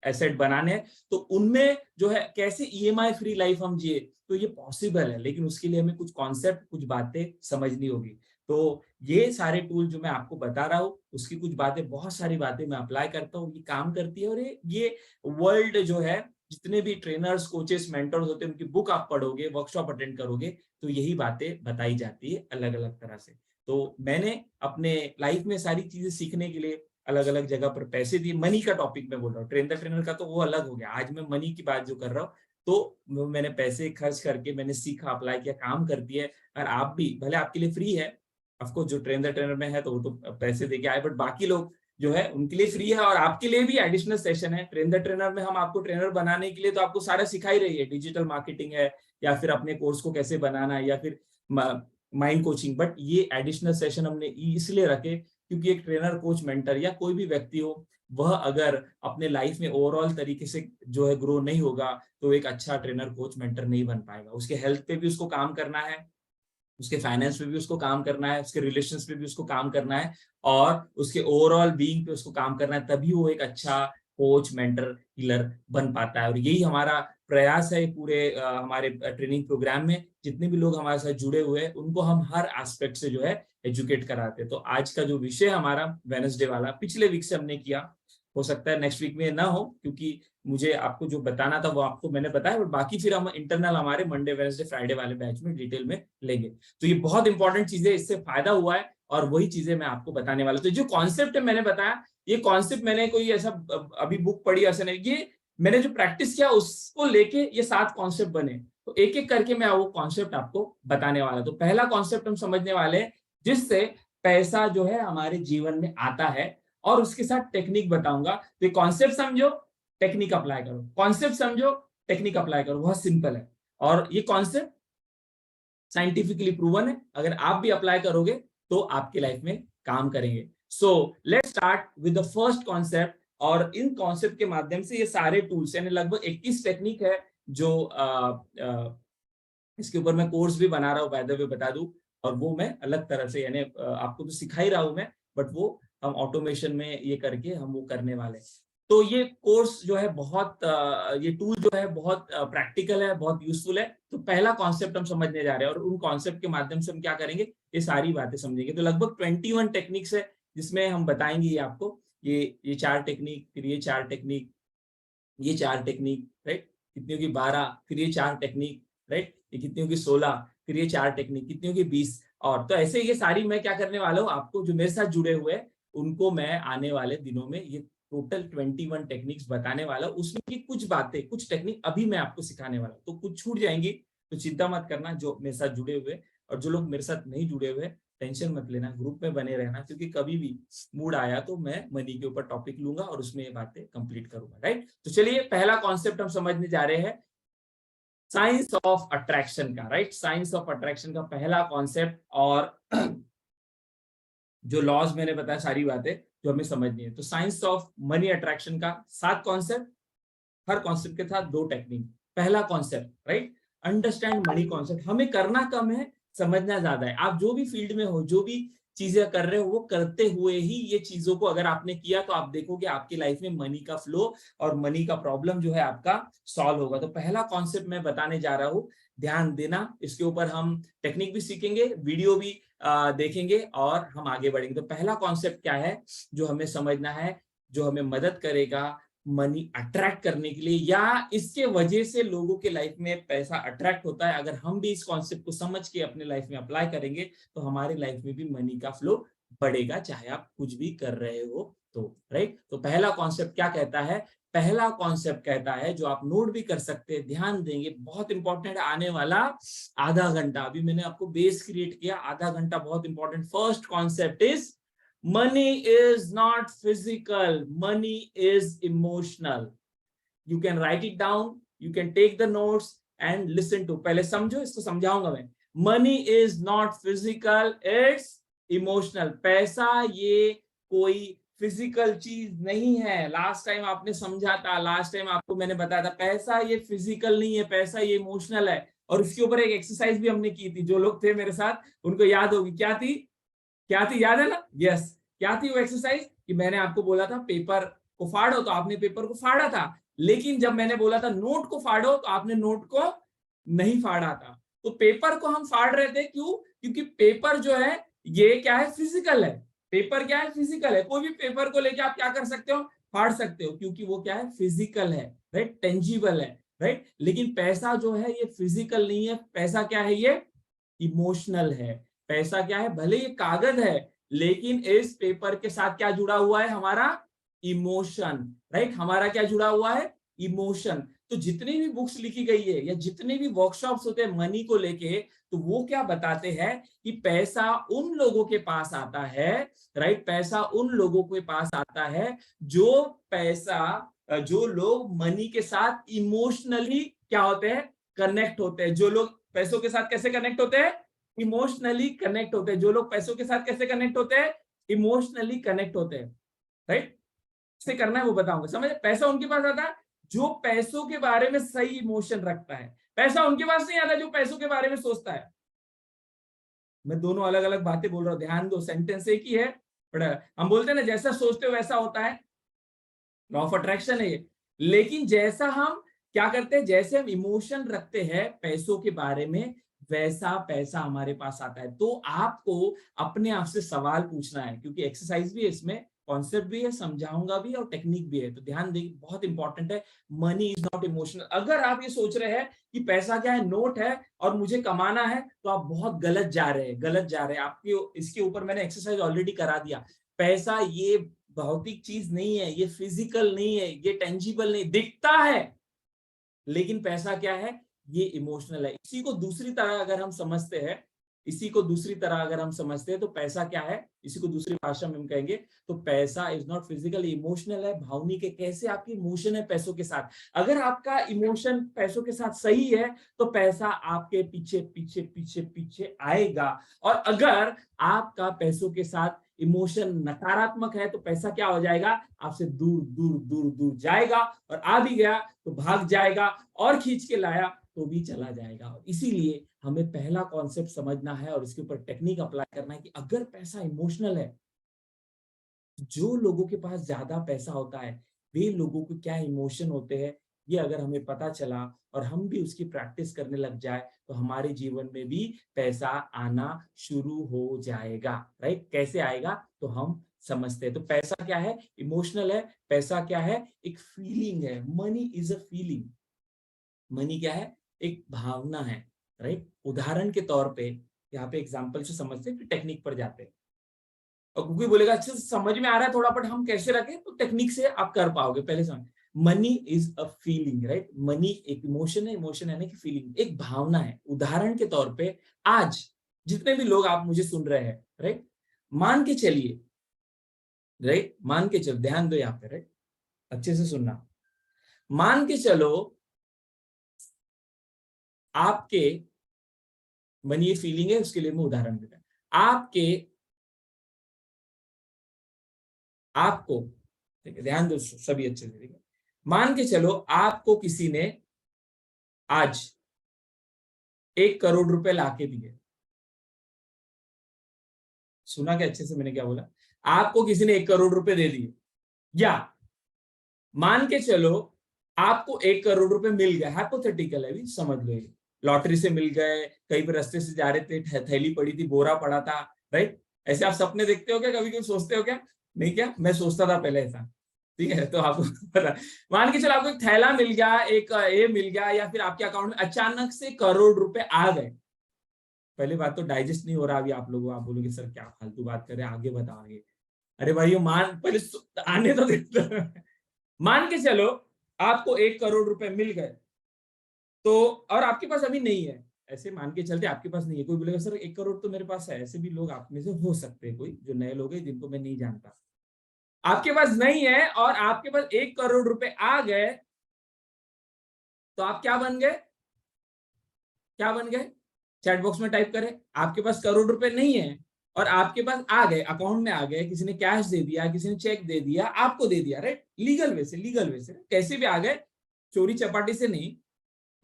एसेट बनाने हैं, तो उनमें जो है कैसे ईएमआई फ्री लाइफ हम जिए, तो ये पॉसिबल है, लेकिन उसके लिए हमें कुछ कॉन्सेप्ट, कुछ बातें समझनी होगी। तो ये सारे टूल जो मैं आपको बता रहा हूँ, उसकी कुछ बातें, बहुत सारी बातें मैं अप्लाई करता हूँ, ये काम करती है। और ये वर्ल्ड जो है, जितने भी ट्रेनर्स, कोचेस, मेंटर्स होते हैं, उनकी बुक आप पढ़ोगे, वर्कशॉप अटेंड करोगे, तो यही बातें बताई जाती है अलग अलग तरह से। तो मैंने अपने लाइफ में सारी चीजें सीखने के लिए अलग अलग जगह पर पैसे दिए। मनी का टॉपिक मैं बोल रहा हूँ, ट्रेन द ट्रेनर का तो वो अलग हो गया, आज मैं मनी की बात जो कर रहा हूँ, तो मैंने पैसे खर्च करके मैंने सीखा, अप्लाई किया, काम कर दिया। और आप भी, भले आपके लिए फ्री है, ऑफकोर्स जो ट्रेन द ट्रेनर में है तो वो तो पैसे देके आए, बट बाकी लोग जो है उनके लिए फ्री है और आपके लिए भी एडिशनल सेशन है। ट्रेन द ट्रेनर में हम आपको ट्रेनर बनाने के लिए तो आपको सारा सिखा ही रही है, डिजिटल मार्केटिंग है, या फिर अपने कोर्स को कैसे बनाना है, या फिर माइंड कोचिंग। बट ये एडिशनल सेशन हमने इसलिए रखे क्योंकि एक ट्रेनर, कोच, मेंटर या कोई भी व्यक्ति हो, वह अगर अपने लाइफ में ओवरऑल तरीके से जो है ग्रो नहीं होगा, तो एक अच्छा ट्रेनर, कोच, मेंटर नहीं बन पाएगा। उसके हेल्थ पे भी उसको काम करना है, उसके फाइनेंस पे भी उसको काम करना है, उसके रिलेशंस पे भी उसको काम करना है, और उसके ओवरऑल बीइंग पे उसको काम करना है, तभी वो एक अच्छा कोच, मेंटर, हीलर बन पाता है। और यही हमारा प्रयास है पूरे हमारे ट्रेनिंग प्रोग्राम में। जितने भी लोग हमारे साथ जुड़े हुए हैं, उनको हम हर एस्पेक्ट से जो है एजुकेट कराते हैं। तो आज का जो विषय हमारा वेडनेसडे वाला, पिछले वीक से हमने किया, हो सकता है नेक्स्ट वीक में ना हो, क्योंकि मुझे आपको जो बताना था वो आपको मैंने बताया, और बाकी फिर हम इंटरनल हमारे मंडे, वेडनेसडे, फ्राइडे वाले बैच में डिटेल में लेंगे। तो ये बहुत इंपॉर्टेंट चीजें, इससे फायदा हुआ है और वही चीजें मैं आपको बताने वाला हूं। तो जो कॉन्सेप्ट है मैंने बताया, ये कॉन्सेप्ट मैंने कोई ऐसा अभी बुक पढ़ी ऐसा नहीं, ये मैंने जो प्रैक्टिस किया उसको लेके ये 7 कॉन्सेप्ट बने। तो एक एक करके मैं वो कॉन्सेप्ट आपको बताने वाला। तो पहला कॉन्सेप्ट हम समझने वाले हैं, जिससे पैसा जो है हमारे जीवन में आता है, और उसके साथ टेक्निक बताऊंगा। तो कॉन्सेप्ट समझो, टेक्निक अप्लाई करो, कॉन्सेप्ट समझो, टेक्निक अप्लाई करो, बहुत सिंपल है। और ये कॉन्सेप्ट साइंटिफिकली प्रूवन है, अगर आप भी अप्लाई करोगे तो आपके लाइफ में काम करेंगे। So let's start with the first concept. और इन कॉन्सेप्ट के माध्यम से ये सारे टूल्स, यानी लगभग 21 टेक्निक है जो इसके ऊपर मैं कोर्स भी बना रहा हूँ, बाय द वे बता दूं। और वो मैं अलग तरह से, यानी आपको तो सिखा ही रहा हूं मैं, बट वो हम ऑटोमेशन में ये करके हम वो करने वाले हैं। तो ये कोर्स जो है बहुत ये टूल जो है बहुत प्रैक्टिकल है, बहुत यूजफुल है। तो पहला कॉन्सेप्ट हम समझने जा रहे हैं, और उन कॉन्सेप्ट के माध्यम से हम क्या करेंगे, ये सारी बातें समझेंगे। तो लगभग 21 टेक्निक्स है, जिसमें हम बताएंगे ये आपको, ये 4 टेक्निक, फिर ये 4 टेक्निक, ये 4 टेक्निक, राइट, कितनी होगी 12, फिर ये 4 टेक्निक, राइट, ये कितनी होगी 16, फिर ये 4 टेक्निक कितनी होगी 20। और तो ऐसे ये सारी मैं क्या करने वाला हूँ, आपको जो मेरे साथ जुड़े हुए हैं उनको मैं आने वाले दिनों में ये टोटल 21 टेक्निक्स बताने वाला हूँ। उसमें की कुछ बातें, कुछ टेक्निक अभी मैं आपको सिखाने वाला हूँ, तो कुछ छूट जाएंगी, तो चिंता मत करना जो मेरे साथ जुड़े हुए। और जो लोग मेरे साथ नहीं जुड़े हुए, टेंशन मत लेना, ग्रुप में बने रहना, क्योंकि कभी भी मूड आया तो मैं मनी के ऊपर टॉपिक लूंगा और उसमें ये बातें कंप्लीट करूंगा, राइट। तो चलिए पहला कॉन्सेप्ट हम समझने जा रहे हैं, साइंस ऑफ अट्रैक्शन का, राइट। साइंस ऑफ अट्रैक्शन का पहला कॉन्सेप्ट। और जो लॉज मैंने बताया, सारी बातें जो हमें समझनी है। तो साइंस ऑफ मनी अट्रैक्शन का 7 कॉन्सेप्ट, हर कॉन्सेप्ट के साथ 2 टेक्निक। पहला concept, right, understand money concept. हमें करना कम है, समझना ज्यादा है। आप जो भी फील्ड में हो, जो भी चीजें कर रहे हो, वो करते हुए ही ये चीजों को अगर आपने किया तो आप देखोगे आपकी लाइफ में मनी का फ्लो और मनी का प्रॉब्लम जो है आपका सॉल्व होगा। तो पहला कॉन्सेप्ट मैं बताने जा रहा हूँ, ध्यान देना। इसके ऊपर हम टेक्निक भी सीखेंगे, वीडियो भी देखेंगे और हम आगे बढ़ेंगे। तो पहला कॉन्सेप्ट क्या है जो हमें समझना है, जो हमें मदद करेगा मनी अट्रैक्ट करने के लिए, या इसके वजह से लोगों के लाइफ में पैसा अट्रैक्ट होता है। अगर हम भी इस कॉन्सेप्ट को समझ के अपने लाइफ में अप्लाई करेंगे तो हमारी लाइफ में भी मनी का फ्लो बढ़ेगा, चाहे आप कुछ भी कर रहे हो तो, राइट। तो पहला कॉन्सेप्ट क्या कहता है? पहला कॉन्सेप्ट कहता है, जो आप नोट भी कर सकते हैं, ध्यान देंगे, बहुत इंपॉर्टेंट है, आने वाला आधा घंटा। अभी मैंने आपको बेस क्रिएट किया, आधा घंटा बहुत important. First concept is money is not physical, money is emotional. You can write it down, you can take the notes and listen to। पहले समझो, इसको समझाऊंगा मैं। money is not physical, it's emotional। पैसा ये कोई फिजिकल चीज नहीं है। लास्ट टाइम आपने समझा था, लास्ट टाइम आपको मैंने बताया था, पैसा ये फिजिकल नहीं है, पैसा ये इमोशनल है। और इसके ऊपर एक एक्सरसाइज भी हमने की थी, जो लोग थे मेरे साथ उनको याद होगी। क्या थी? क्या थी, याद है ना? यस। क्या थी वो एक्सरसाइज? कि मैंने आपको बोला था पेपर को फाड़ो, तो आपने पेपर को फाड़ा था। लेकिन जब मैंने बोला था नोट को फाड़ो, तो आपने नोट को नहीं फाड़ा था। तो पेपर को हम फाड़ रहे थे, क्यों? क्योंकि पेपर जो है ये क्या है? फिजिकल है। पेपर क्या है? फिजिकल है। कोई भी पेपर को लेके आप क्या कर सकते हो? फाड़ सकते हो, क्योंकि वो क्या है? फिजिकल है, राइट, टेंजिबल है, राइट। लेकिन पैसा जो है ये फिजिकल नहीं है। पैसा क्या है? ये इमोशनल है। पैसा क्या है? भले ये कागज है, लेकिन इस पेपर के साथ क्या जुड़ा हुआ है? हमारा इमोशन, राइट। हमारा क्या जुड़ा हुआ है? इमोशन। तो जितनी भी बुक्स लिखी गई है या जितने भी वर्कशॉप्स होते हैं मनी को लेके, तो वो क्या बताते हैं कि पैसा उन लोगों के पास आता है, राइट, पैसा उन लोगों के पास आता है जो जो लोग मनी के साथ इमोशनली क्या होते हैं? कनेक्ट होते हैं। जो लोग पैसों के साथ कैसे कनेक्ट होते हैं? इमोशनली कनेक्ट होते हैं। जो लोग पैसों के साथ कैसे कनेक्ट होते हैं? इमोशनली कनेक्ट होते हैं, राइट। कैसे करना है वो बताऊंगा, समझ? पैसा उनके पास आता है जो पैसों के बारे में सही इमोशन रखता है। पैसा उनके पास नहीं आता जो पैसों के बारे में सोचता है। मैं दोनों अलग अलग बातें बोल रहा हूं, ध्यान दो। सेंटेंस एक ही है, बट हम बोलते हैं ना, जैसा सोचते हो वैसा होता है, लॉ ऑफ अट्रैक्शन है ये। लेकिन जैसा हम क्या करते हैं, जैसे हम इमोशन रखते हैं पैसों के बारे में, वैसा पैसा हमारे पास आता है। तो आपको अपने आप से सवाल पूछना है, क्योंकि एक्सरसाइज भी है इसमें, कॉन्सेप्ट भी है, समझाऊंगा भी और टेक्निक भी है। तो ध्यान दें, बहुत इंपॉर्टेंट है। Money is not emotional. अगर आप ये सोच रहे हैं कि पैसा क्या है? नोट है और मुझे कमाना है, तो आप बहुत गलत जा रहे हैं, गलत जा रहे हैं। आपके इसके ऊपर मैंने एक्सरसाइज ऑलरेडी करा दिया। पैसा ये भौतिक चीज नहीं है, ये फिजिकल नहीं है, ये टेंजिबल नहीं, दिखता है, लेकिन पैसा क्या है? ये इमोशनल है। इसी को दूसरी तरह अगर हम समझते हैं, इसी को दूसरी तरह अगर हम समझते हैं, तो पैसा क्या है? इसी को दूसरी भाषा में हम कहेंगे तो पैसा इज नॉट फिजिकल, इमोशनल है, भावनिक है। कैसे आपकी इमोशन है पैसों के साथ? अगर आपका इमोशन पैसों के साथ सही है, तो पैसा आपके पीछे पीछे पीछे पीछे आएगा। और अगर आपका पैसों के साथ इमोशन नकारात्मक है, तो पैसा क्या हो जाएगा? आपसे दूर दूर दूर दूर जाएगा, और आ भी गया तो भाग जाएगा, और खींच के लाया तो भी चला जाएगा। इसीलिए हमें पहला कॉन्सेप्ट समझना है और इसके ऊपर टेक्निक अप्लाई करना है कि अगर पैसा इमोशनल है, जो लोगों के पास ज्यादा पैसा होता है वे लोगों को क्या इमोशन होते हैं, ये अगर हमें पता चला और हम भी उसकी प्रैक्टिस करने लग जाए, तो हमारे जीवन में भी पैसा आना शुरू हो जाएगा, राइट। कैसे आएगा? तो हम समझते हैं। तो पैसा क्या है? इमोशनल है। पैसा क्या है? एक फीलिंग है। Money is a feeling. Money क्या है? एक भावना है, राइट। उदाहरण के तौर पे यहाँ पे एग्जांपल से समझते हैं, फिर टेक्निक पर जाते हैं। और कोई बोलेगा अच्छा समझ में आ रहा है थोड़ा, बट हम कैसे रखें? तो टेक्निक से आप कर पाओगे। पहले समझ, money is a feeling, right. Money एक इमोशन है, इमोशन है ना कि फीलिंग, एक भावना है। उदाहरण के तौर पे आज जितने भी लोग आप मुझे सुन रहे हैं, राइट, मान के चलिए, राइट, मान के चलो, ध्यान दो यहाँ पे, राइट, अच्छे से सुनना। मान के चलो आपके, मनी ये फीलिंग है, उसके लिए मैं उदाहरण देता हूं। आपके आपको, ठीक है, ध्यान दो सभी अच्छे से, ठीक है। मान के चलो आपको किसी ने आज 1 करोड़ रुपए लाके दिए। सुना क्या अच्छे से मैंने क्या बोला? आपको किसी ने 1 करोड़ रुपए दे दिए, या मान के चलो आपको 1 करोड़ रुपए मिल गए, हाइपोथेटिकल है, भी समझ लो, ये लॉटरी से मिल गए, कहीं पे रास्ते से जा रहे थे, थैली पड़ी थी, बोरा पड़ा था, राइट? ऐसे आप सपने देखते हो क्या? कभी कभी सोचते हो क्या? नहीं क्या? मैं सोचता था पहले ऐसा, ठीक है, तो आपको पता। मान के चलो आपको एक थैला मिल गया, एक ये मिल गया, या फिर आपके अकाउंट में अचानक से करोड़ रुपए आ गए। पहली बात तो डाइजेस्ट नहीं हो रहा अभी आप लोगों, आप बोलोगे सर क्या फालतू बात कर रहे हैं, आगे बताओ आगे। अरे भाई ये मान पहले आने तो देते। मान के चलो आपको 1 करोड़ रुपए मिल गए, तो और आपके पास अभी नहीं है, ऐसे मान के चलते आपके पास नहीं है, कोई बोलेगा सर 1 करोड़ तो मेरे पास है, ऐसे भी लोग आप में से हो सकते हैं, कोई जो नए लोग हैं जिनको मैं नहीं जानता, आपके पास नहीं है और आपके पास 1 करोड़ रुपए आ गए, तो आप क्या बन गए? क्या बन गए? चैट बॉक्स में टाइप करें। आपके पास करोड़ रुपए नहीं है और आपके पास आ गए, अकाउंट में आ गए, किसी ने कैश दे दिया, किसी ने चेक दे दिया, आपको दे दिया, राइट? लीगल वे से, लीगल वे से कैसे भी आ गए, चोरी चपाटी से नहीं,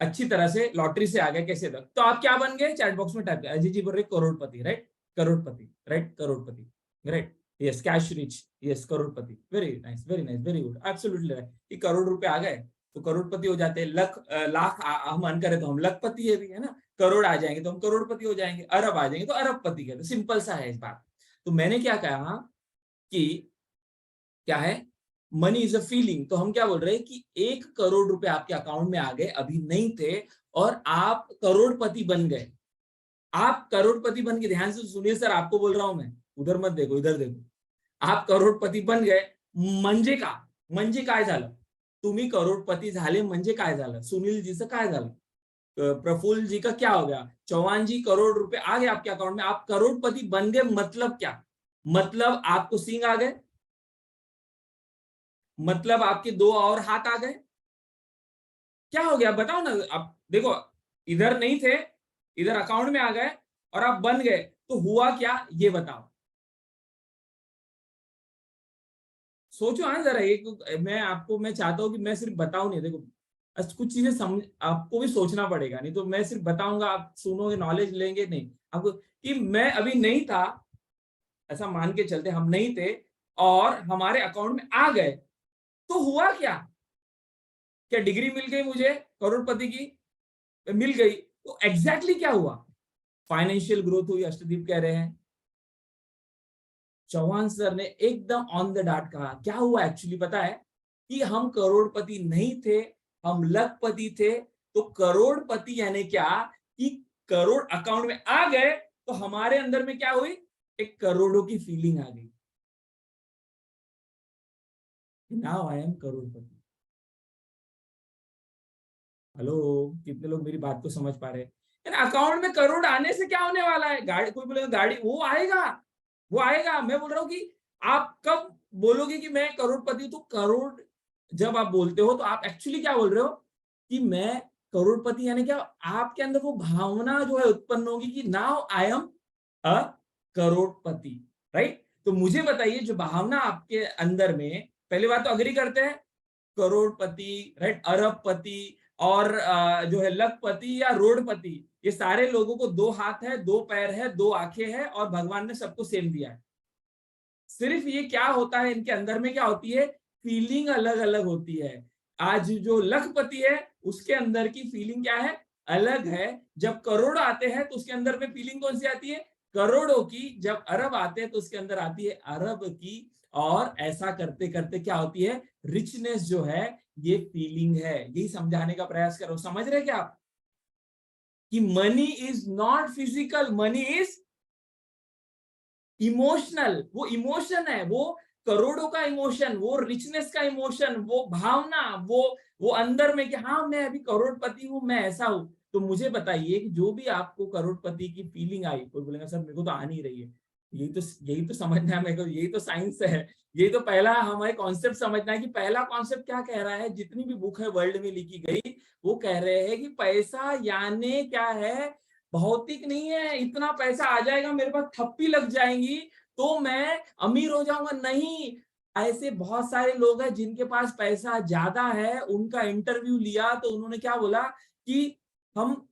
अच्छी तरह से लॉटरी से आ गए, कैसे तक, तो आप क्या बन गए? चैट बॉक्स में टाइप करें, अजय जी बोल रहे crorepati, right? Crorepati, right? Crorepati, right? Yes, cash rich, yes, crorepati, very nice, very nice, very good, absolutely right. कि करोड़ रुपए आ गए तो करोड़पति हो जाते हैं, लाख हम अन करें तो हम लखपति है भी, है ना? करोड़ आ जाएंगे तो हम करोड़पति हो जाएंगे, अरब आ जाएंगे तो अरबपति कहते, सिंपल सा है इस बात। तो मैंने क्या कहा कि क्या है, मनी इज अ फीलिंग, तो हम क्या बोल रहे हैं कि 1 करोड़ रुपए आपके अकाउंट में आ गए, अभी नहीं थे, और आप करोड़पति बन गए। आप करोड़पति बन के, ध्यान से सुनिए सर, आपको बोल रहा हूं मैं, उधर मत देखो, इधर देखो। आप करोड़पती बन गए, म्हणजे का, म्हणजे काय झालं? तुम्ही करोड़पती झाले म्हणजे काय झालं? सुनील जी से काय झालं? प्रफुल्ल जी का क्या हो गया? चौहान जी करोड़ रुपए आ गए आपके अकाउंट में, आप करोड़पति बन गए, मतलब क्या? मतलब आपको सिंह आ गए, मतलब आपके 2 और हाथ आ गए, क्या हो गया बताओ ना? आप देखो, इधर नहीं थे, इधर अकाउंट में आ गए और आप बन गए, तो हुआ क्या ये बताओ। सोचो हाँ जरा, एक मैं चाहता हूं कि मैं सिर्फ बताऊं नहीं, देखो कुछ चीजें समझ आपको भी सोचना पड़ेगा, नहीं तो मैं सिर्फ बताऊंगा, आप सुनोगे, नॉलेज लेंगे नहीं आपको, कि मैं अभी नहीं था, ऐसा मान के चलते हम नहीं थे और हमारे अकाउंट में आ गए, तो हुआ क्या? क्या डिग्री मिल गई मुझे करोड़पति की? मिल गई, तो एग्जैक्टली क्या हुआ? फाइनेंशियल ग्रोथ हुई, अष्टदीप कह रहे हैं। चौहान सर ने एकदम ऑन द डॉट कहा, क्या हुआ एक्चुअली पता है? कि हम करोड़पति नहीं थे, हम लखपति थे। तो करोड़पति यानी क्या? कि करोड़ अकाउंट में आ गए, तो हमारे अंदर में क्या हुई? एक करोड़ों की फीलिंग आ गई, now I am Crorepati. Hello, कितने लोग मेरी बात को समझ पा रहे हैं? अकाउंट में करोड़ आने से क्या होने वाला है? गाड़ी, कोई बोलेगा गाड़ी, वो आएगा, वो आएगा। मैं बोल रहा हूँ कि आप कब बोलोगे कि मैं करोड़पति हूं, तो करोड़ जब आप बोलते हो तो आप एक्चुअली क्या बोल रहे हो? कि मैं करोड़पति, यानी क्या? आपके अंदर वो भावना जो है उत्पन्न होगी कि now I am a Crorepati, right? तो मुझे बताइए, जो भावना आपके अंदर में, पहली बात तो अग्री करते हैं, करोड़पति, राइट, अरबपति, और जो है लखपति या रोडपति, ये सारे लोगों को 2 हाथ है, 2 पैर है, 2 आंखें है, और भगवान ने सबको सेम दिया है। सिर्फ ये क्या होता है, इनके अंदर में क्या होती है? फीलिंग अलग अलग होती है। आज जो लखपति है उसके अंदर की फीलिंग क्या है? अलग है। जब करोड़ आते हैं तो उसके अंदर में फीलिंग कौन सी आती है? करोड़ों की। जब अरब आते हैं तो उसके अंदर आती है अरब की। और ऐसा करते करते क्या होती है? रिचनेस जो है, ये फीलिंग है। यही समझाने का प्रयास करो। समझ रहे क्या आप? कि money is not physical, money is emotional. वो इमोशन है, वो करोड़ों का इमोशन, वो रिचनेस का इमोशन, वो भावना, वो अंदर में कि हाँ मैं अभी करोड़पति हूं, मैं ऐसा हूं। तो मुझे बताइए कि जो भी आपको करोड़पति की फीलिंग आई, कोई बोलेगा सर मेरे को तो आ नहीं रही है। यही तो समझना है मेरे को, यही तो साइंस है। यही तो पहला हमें कॉन्सेप्ट समझना है कि पहला कॉन्सेप्ट क्या कह रहा है। जितनी भी बुक है वर्ल्ड में लिखी गई, वो कह रहे हैं कि पैसा यानी क्या है? भौतिक नहीं है, इतना पैसा आ जाएगा मेरे पास, थप्पी लग जाएंगी तो मैं अमीर हो जाऊंगा, नहीं। ऐसे बहुत सारे लोग हैं जिनके पास पैसा ज्यादा है, उनका इंटरव्यू लिया तो उन्होंने क्या बोला कि हम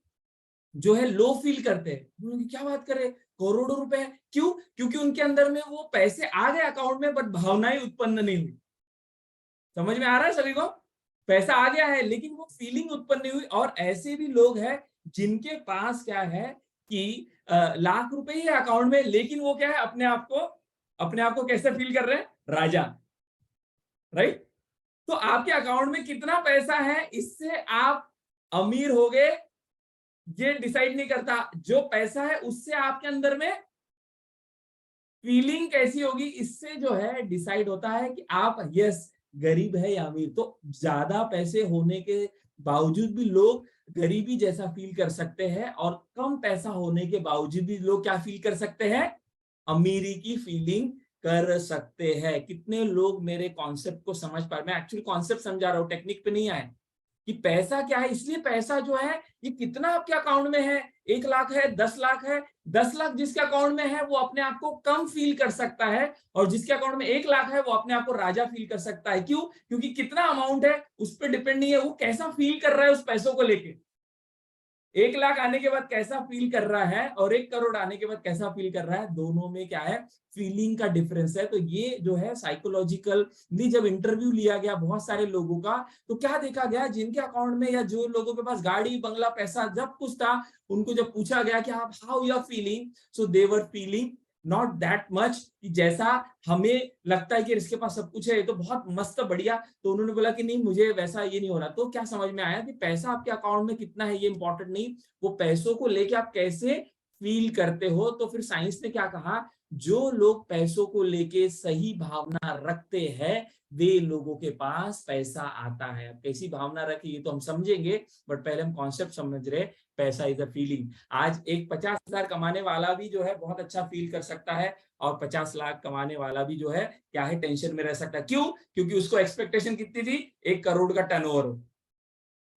जो है लो फील करते हैं। उन्होंने क्या बात कर रहे हैं, करोड़ों रुपए, क्यों? क्योंकि उनके अंदर में वो पैसे आ गए अकाउंट में, बट भावनाएं उत्पन्न नहीं हुई। समझ में आ रहा है सभी को? पैसा आ गया है लेकिन वो फीलिंग उत्पन्न नहीं हुई। और ऐसे भी लोग हैं जिनके पास क्या है कि लाख रुपए ही है अकाउंट में, लेकिन वो क्या है, अपने आप को कैसे फील कर रहे हैं, राजा। राइट? तो आपके अकाउंट में कितना पैसा है इससे आप अमीर हो गए, ये डिसाइड नहीं करता। जो पैसा है उससे आपके अंदर में फीलिंग कैसी होगी, इससे जो है डिसाइड होता है कि आप यस गरीब है या अमीर। तो ज्यादा पैसे होने के बावजूद भी लोग गरीबी जैसा फील कर सकते हैं, और कम पैसा होने के बावजूद भी लोग क्या फील कर सकते हैं, अमीरी की फीलिंग कर सकते हैं। कितने लोग मेरे कॉन्सेप्ट को समझ पा रहे? मैं एक्चुअली कॉन्सेप्ट समझा रहा हूँ, टेक्निक पे नहीं आए कि पैसा क्या है। इसलिए पैसा जो है ये कितना आपके अकाउंट में है, 1 लाख है, 10 लाख है, 10 लाख जिसके अकाउंट में है वो अपने आप को कम फील कर सकता है, और जिसके अकाउंट में 1 लाख है वो अपने आप को राजा फील कर सकता है। क्यों? क्योंकि कितना अमाउंट है उस पर डिपेंड नहीं है, वो कैसा फील कर रहा है उस पैसों को लेके। 1 लाख आने के बाद कैसा फील कर रहा है और 1 करोड़ आने के बाद कैसा फील कर रहा है, दोनों में क्या है, फीलिंग का डिफरेंस है। तो ये जो है साइकोलॉजिकली जब इंटरव्यू लिया गया बहुत सारे लोगों का, तो क्या देखा गया, जिनके अकाउंट में या जो लोगों के पास गाड़ी बंगला पैसा जब कुछ था, उनको जब पूछा गया कि आप how you are feeling, so they were feeling not that much, कि जैसा हमें लगता है कि इसके पास सब कुछ है, ये तो बहुत मस्त बढ़िया। तो उन्होंने बोला कि नहीं, मुझे वैसा ये नहीं हो रहा। तो क्या समझ में आया कि पैसा आपके अकाउंट में कितना है ये इंपॉर्टेंट नहीं, वो पैसों को लेके आप कैसे फील करते हो। तो फिर साइंस ने क्या कहा, जो लोग पैसों को लेके सही भावना रखते हैं वे लोगों के पास पैसा आता है। अब कैसी भावना रखी ये तो हम समझेंगे, बट पहले हम कॉन्सेप्ट समझ रहे। पैसा इज अ फीलिंग। आज एक 50,000 कमाने वाला भी जो है बहुत अच्छा फील कर सकता है, और 50 लाख कमाने वाला भी जो है क्या है, टेंशन में रह सकता है। क्यों? क्योंकि उसको एक्सपेक्टेशन कितनी थी, 1 करोड़ का टर्नओवर हो,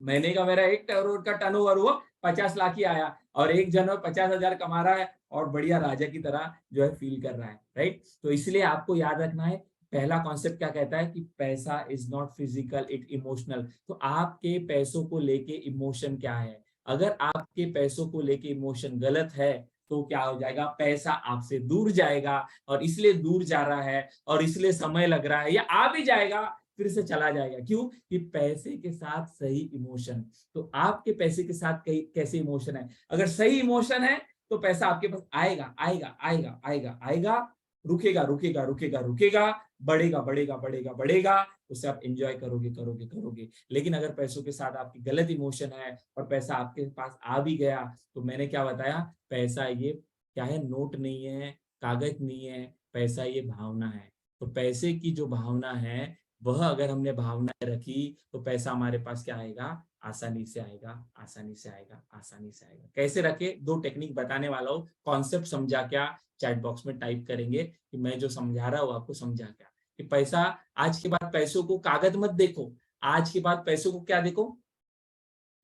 महीने का मेरा 1 करोड़ का टर्नओवर हुआ, 50 लाख ही आया, और एक जन 50,000 कमा रहा है और बढ़िया राजा की तरह जो है फील कर रहा है। राइट? तो इसलिए आपको याद रखना है, पहला कॉन्सेप्ट क्या कहता है कि पैसा is not physical, it emotional. तो आपके पैसों को लेके इमोशन क्या है? अगर आपके पैसों को लेके इमोशन गलत है तो क्या हो जाएगा, पैसा आपसे दूर जाएगा, और इसलिए दूर जा रहा है और इसलिए समय लग रहा है, या आ भी जाएगा फिर से चला जाएगा। क्यों? कि पैसे के साथ सही इमोशन। तो आपके पैसे के साथ कैसे इमोशन है? अगर सही इमोशन है तो पैसा आपके पास आएगा आएगा आएगा आएगा आएगा, रुकेगा रुकेगा रुकेगा रुकेगा, बढ़ेगा बढ़ेगा बढ़ेगा बढ़ेगा, उससे आप एंजॉय करोगे करोगे करोगे। लेकिन अगर पैसों के साथ आपकी गलत इमोशन है और पैसा आपके पास आ भी गया, तो मैंने क्या बताया, पैसा ये क्या है, नोट नहीं है, कागज नहीं है, पैसा ये भावना है। तो पैसे की जो भावना है, वह अगर हमने भावनाएं रखी तो पैसा हमारे पास क्या आएगा, आसानी से आएगा, आसानी से आएगा, आसानी से आएगा। कैसे रखे, दो टेक्निक बताने वाला हूँ। कॉन्सेप्ट समझा क्या, चैट बॉक्स में टाइप करेंगे कि मैं जो समझा रहा हूँ आपको समझा क्या। कि पैसा, आज के बाद पैसों को कागज मत देखो, आज के बाद पैसों को क्या देखो,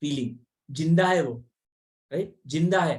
फीलिंग। जिंदा है वो, राइट, जिंदा है।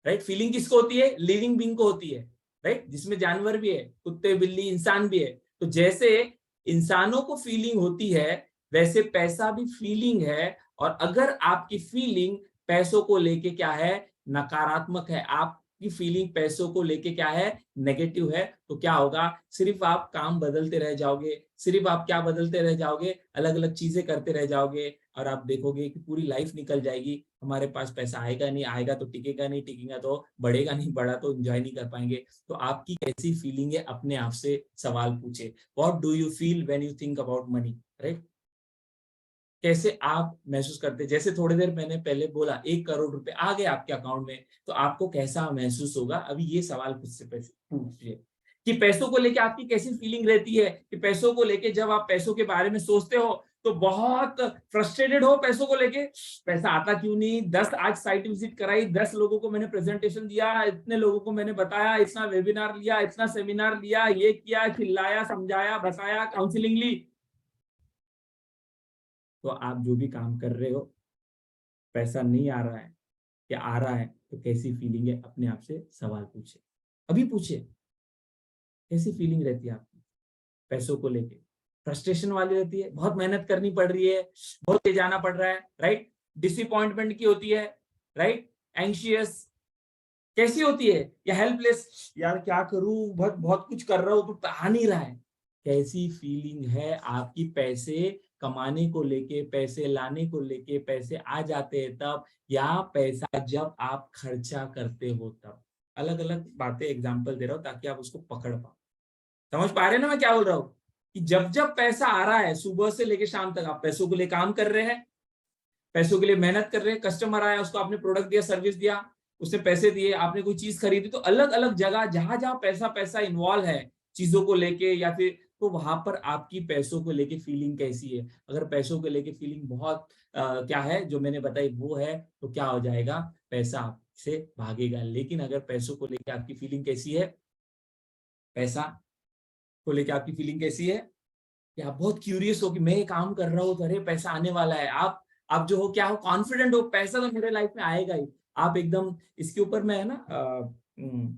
राइट? फीलिंग किसको होती है, लिविंग बीइंग को होती है। राइट? जिसमें जानवर भी है, कुत्ते बिल्ली इंसान भी है। तो जैसे इंसानों को फीलिंग होती है, वैसे पैसा भी फीलिंग है। और अगर आपकी फीलिंग पैसों को लेके क्या है, नकारात्मक है, आपकी फीलिंग पैसों को लेके क्या है, नेगेटिव है, तो क्या होगा, सिर्फ आप काम बदलते रह जाओगे, सिर्फ आप क्या बदलते रह जाओगे, अलग अलग चीजें करते रह जाओगे, और आप देखोगे कि पूरी लाइफ निकल जाएगी, हमारे पास पैसा आएगा नहीं, आएगा तो टिकेगा नहीं, टिकेगा तो बढ़ेगा नहीं, बढ़ा तो एंजॉय नहीं कर पाएंगे। तो आपकी कैसी फीलिंग है, अपने आप से सवाल पूछे, what do you feel when you think about money. Right? कैसे आप महसूस करते, जैसे थोड़ी देर मैंने पहले बोला 1 करोड़ रुपए आ गए आपके अकाउंट में, तो आपको कैसा महसूस होगा, अभी ये सवाल खुद से पूछिए कि पैसों को लेके आपकी कैसी फीलिंग रहती है। कि पैसों को लेके जब आप पैसों के बारे में सोचते हो तो बहुत फ्रस्ट्रेटेड हो पैसों को लेके, पैसा आता क्यों नहीं, 10 आज साइट विजिट कराई, 10 लोगों को मैंने प्रेजेंटेशन दिया, इतने लोगों को मैंने बताया, इतना वेबिनार लिया, इतना सेमिनार लिया, ये किया, चिल्लाया, समझाया, बताया, काउंसलिंग ली, तो आप जो भी काम कर रहे हो, पैसा नहीं आ रहा है या आ रहा है, तो कैसी फीलिंग है, अपने आप से सवाल पूछे, अभी पूछे, कैसी फीलिंग रहती है आपकी। पैसों को लेके, फ्रस्ट्रेशन वाली रहती है, बहुत मेहनत करनी पड़ रही है, बहुत ले जाना पड़ रहा है, राइट, डिसअपॉइंटमेंट की होती है, राइट, एंशियस कैसी होती है, या हेल्पलेस, यार क्या करूं, बहुत बहुत कुछ कर रहा हूं तो आ नहीं रहा है, कैसी फीलिंग है आपकी पैसे कमाने को लेके, पैसे लाने को लेके, पैसे आ जाते हैं तब, या पैसा जब आप खर्चा करते हो तब। अलग अलग बातें एग्जांपल दे रहा हूं ताकि आप उसको पकड़ पाओ। समझ पा रहे हैं ना मैं क्या बोल रहा हूँ, कि जब जब पैसा आ रहा है सुबह से लेके शाम तक आप पैसों के लिए काम कर रहे हैं, पैसों के लिए मेहनत कर रहे हैं, कस्टमर आया उसको आपने प्रोडक्ट दिया, सर्विस दिया, उसने पैसे दिए, आपने कोई चीज खरीदी, तो अलग अलग जगह जहां जहां पैसा पैसा इन्वॉल्व है चीजों को लेके या फिर, तो वहां पर आपकी पैसों को लेके फीलिंग कैसी है। अगर पैसों को लेके फीलिंग बहुत क्या है जो मैंने बताई वो है, तो क्या हो जाएगा, पैसा आपसे भागेगा। लेकिन अगर पैसों को लेके आपकी फीलिंग कैसी है, पैसा को लेके आपकी फीलिंग कैसी है, कि आप बहुत क्यूरियस हो कि मैं ये काम कर रहा हूँ तो अरे पैसा आने वाला है, आप जो हो क्या हो, कॉन्फिडेंट हो, पैसा तो मेरे लाइफ में आएगा ही, आप एकदम, इसके ऊपर मैं है ना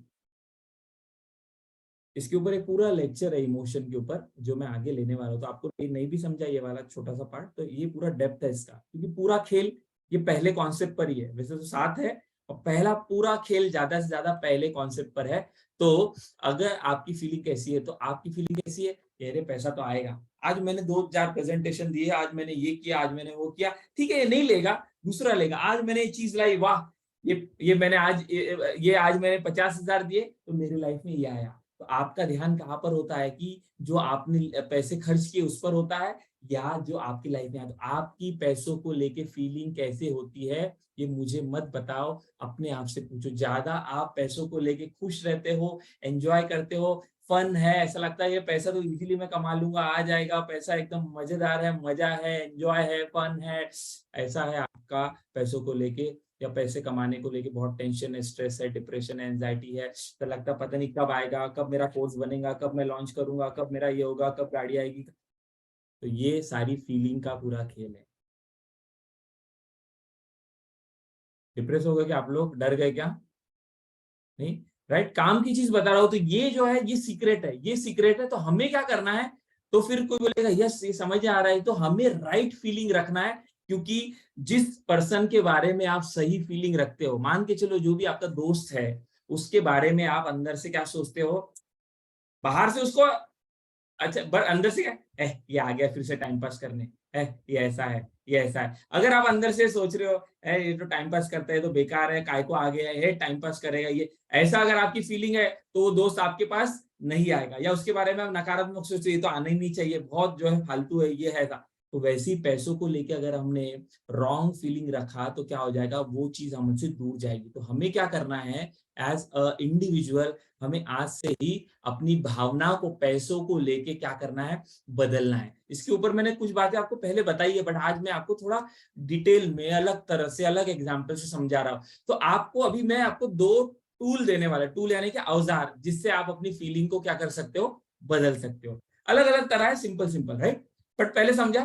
इसके ऊपर एक पूरा लेक्चर है इमोशन के ऊपर जो मैं आगे लेने वाला हूँ, तो आपको नहीं भी समझा ये वाला छोटा सा पार्ट, तो ये पूरा डेप्थ है इसका, क्योंकि पूरा खेल ये पहले कॉन्सेप्ट पर ही है, वैसे तो साथ है, और पहला पूरा खेल ज्यादा से ज्यादा पहले कॉन्सेप्ट पर है। तो अगर आपकी फीलिंग कैसी है, तो आपकी फीलिंग कैसी है, अरे पैसा तो आएगा, आज मैंने 2-4 प्रेजेंटेशन दिए, आज मैंने ये किया, आज मैंने वो किया, ठीक है ये नहीं लेगा, दूसरा लेगा, आज मैंने ये चीज लाई, वाह, ये मैंने आज ये आज मैंने 50,000 दिए तो मेरी लाइफ में ये आया। तो आपका ध्यान कहाँ पर होता है, कि जो आपने पैसे खर्च किए उस पर होता है, या जो आपकी लाइफ में आया। तो आपकी पैसों को लेके फीलिंग कैसे होती है, ये मुझे मत बताओ, अपने आप से पूछो। ज्यादा आप पैसों को लेके खुश रहते हो, एंजॉय करते हो, फन है, ऐसा लगता है ये पैसा तो इजीली मैं कमा लूंगा, आ जाएगा पैसा, एकदम मजेदार है, मजा है, एंजॉय है, फन है, ऐसा है आपका पैसों को लेके, या पैसे कमाने को लेके बहुत टेंशन है, स्ट्रेस है, डिप्रेशन है, एंजाइटी है, तो लगता पता नहीं कब आएगा, कब मेरा कोर्स बनेगा, कब मैं लॉन्च करूंगा, कब मेरा ये होगा, कब गाड़ी आएगी। तो ये सारी फीलिंग का पूरा खेल है। डिप्रेस हो गए क्या आप लोग, डर गए क्या, नहीं, राइट, काम की चीज बता रहा हूं, तो ये जो है ये सीक्रेट है, ये सीक्रेट है, तो हमें क्या करना है, तो फिर कोई बोलेगा यस ये समझ आ रहा है, तो हमें राइट फीलिंग रखना है, क्योंकि जिस पर्सन के बारे में आप सही फीलिंग रखते हो, मान के चलो जो भी आपका दोस्त है, उसके बारे में आप अंदर से क्या सोचते हो, बाहर से उसको, अच्छा पर अंदर से क्या, ये आ गया फिर से टाइम पास करने, ये ऐसा है, ये ऐसा है। अगर आप अंदर से सोच रहे हो ये तो टाइम पास करता है तो बेकार है, काय को आ गया है, टाइम पास करेगा ये, ऐसा अगर आपकी फीलिंग है, तो वो दोस्त आपके पास नहीं आएगा, या उसके बारे में आप नकारात्मक सोचते, ये तो आना ही नहीं चाहिए, बहुत जो है फालतू है, ये है ऐसा। तो वैसे ही पैसों को लेके अगर हमने रॉन्ग फीलिंग रखा, तो क्या हो जाएगा, वो चीज हमसे दूर जाएगी। तो हमें क्या करना है, एज अ इंडिविजुअल, हमें आज से ही अपनी भावना को पैसों को लेके क्या करना है, बदलना है। इसके ऊपर मैंने कुछ बातें आपको पहले बताई है, बट आज मैं आपको थोड़ा डिटेल में अलग तरह से, अलग एग्जांपल से समझा रहा हूं। तो आपको अभी मैं आपको 2 टूल देने वाला, टूल यानी कि औजार, जिससे आप अपनी फीलिंग को क्या कर सकते हो, बदल सकते हो। अलग अलग तरह है, सिंपल सिंपल, राइट, बट पहले समझा,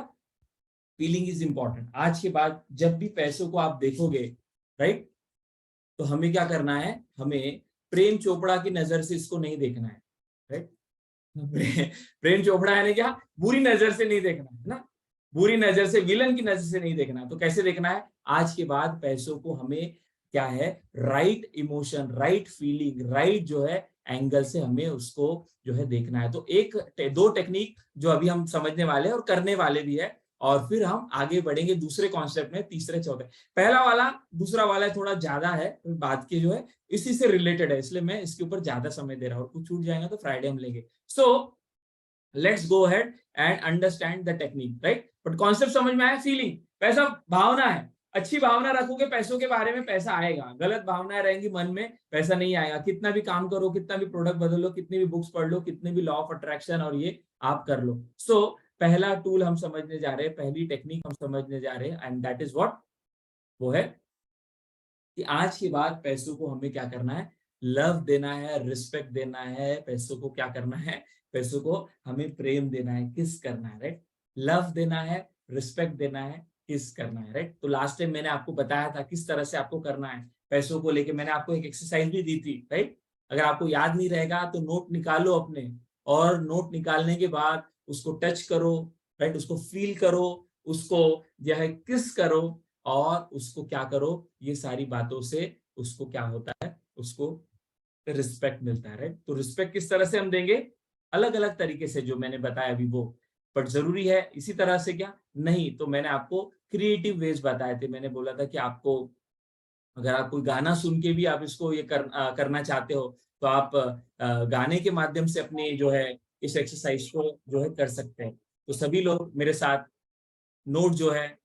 फीलिंग इज इंपॉर्टेंट। आज के बाद जब भी पैसों को आप देखोगे, राइट, तो हमें क्या करना है, हमें प्रेम चोपड़ा की नजर से इसको नहीं देखना है, राइट। प्रेम चोपड़ा यानी क्या, बुरी नजर से नहीं देखना है ना, बुरी नजर से, विलन की नजर से नहीं देखना है। तो कैसे देखना है, आज के बाद पैसों को हमें क्या है, right emotion, right feeling, right जो है एंगल से हमें उसको जो है देखना है। तो एक 2 टेक्निक जो अभी हम समझने वाले हैं और करने वाले भी है, और फिर हम आगे बढ़ेंगे दूसरे कॉन्सेप्ट में, तीसरे चौथे। पहला वाला, दूसरा वाला थोड़ा ज्यादा है, बाद के जो है इसी से रिलेटेड है, इसलिए मैं इसके ऊपर ज्यादा समय दे रहा हूँ, और कुछ छूट जाएगा तो फ्राइडे हम लेंगे। So let's go ahead and understand the technique, right. But concept समझ में आया, फीलिंग, पैसा भावना है, अच्छी भावना रखोगे पैसों के बारे में, पैसा आएगा। गलत भावनाएं रहेंगी मन में, पैसा नहीं आएगा। कितना भी काम करो, कितना भी प्रोडक्ट बदलो, कितनी भी बुक्स पढ़ लो, कितने भी लॉ ऑफ अट्रैक्शन और ये आप कर लो। सो पहला टूल हम समझने जा रहे हैं, पहली टेक्निक हम समझने जा रहे हैं, एंड दैट इज व्हाट, वो है कि आज के बाद पैसों को हमें क्या करना है, लव देना है, रिस्पेक्ट देना है। पैसों को क्या करना है, पैसों को हमें प्रेम देना है, किस करना है, राइट। लव देना है, रिस्पेक्ट देना है, किस करना है, राइट। तो लास्ट टाइम मैंने आपको बताया था किस तरह से आपको करना है पैसों को लेके, मैंने आपको एक एक्सरसाइज भी दी थी, राइट। अगर आपको याद नहीं रहेगा तो नोट निकालो अपने, और नोट निकालने के बाद उसको टच करो, राइट, उसको फील करो, उसको जो है किस करो, और उसको क्या करो, ये सारी बातों से उसको क्या होता है, उसको रिस्पेक्ट मिलता है, राइट। तो रिस्पेक्ट किस तरह से हम देंगे, अलग अलग तरीके से, जो मैंने बताया अभी वो, बट जरूरी है इसी तरह से क्या नहीं। तो मैंने आपको क्रिएटिव वेज बताए थे, मैंने बोला था कि आपको अगर आप कोई गाना सुन के भी आप इसको ये करना चाहते हो, तो आप गाने के माध्यम से अपनी जो है इस एक्सरसाइज को जो है कर सकते हैं। तो सभी लोग मेरे साथ नोट जो है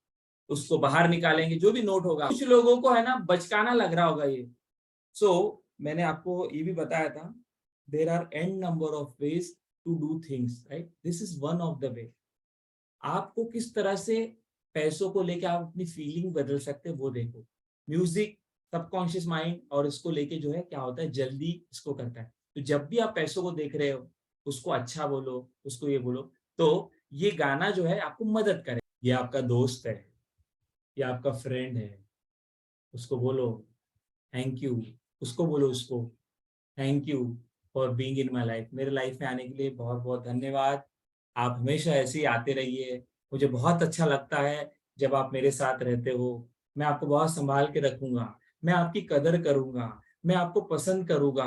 उसको बाहर निकालेंगे, जो भी नोट होगा। कुछ लोगों को है ना बचकाना लग रहा होगा ये, मैंने आपको ये भी बताया था, there are n number of ways to do things, right, this is one of the way. आपको किस तरह से पैसों को लेके आप अपनी फीलिंग बदल सकते हैं वो देखो। म्यूजिक सबकॉन्शियस माइंड और इसको लेके जो है क्या होता है, जल्दी इसको करता है। तो जब भी आप पैसों को देख रहे हो, उसको अच्छा बोलो, उसको ये बोलो, तो ये गाना जो है आपको मदद करे। ये आपका दोस्त है, ये आपका फ्रेंड है, उसको बोलो थैंक यू, उसको बोलो उसको thank you for being in my life, मेरे लाइफ में आने के लिए बहुत बहुत धन्यवाद। आप हमेशा ऐसे ही आते रहिए, मुझे बहुत अच्छा लगता है जब आप मेरे साथ रहते हो। मैं आपको बहुत संभाल के रखूंगा, मैं आपकी कदर करूंगा, मैं आपको पसंद करूंगा,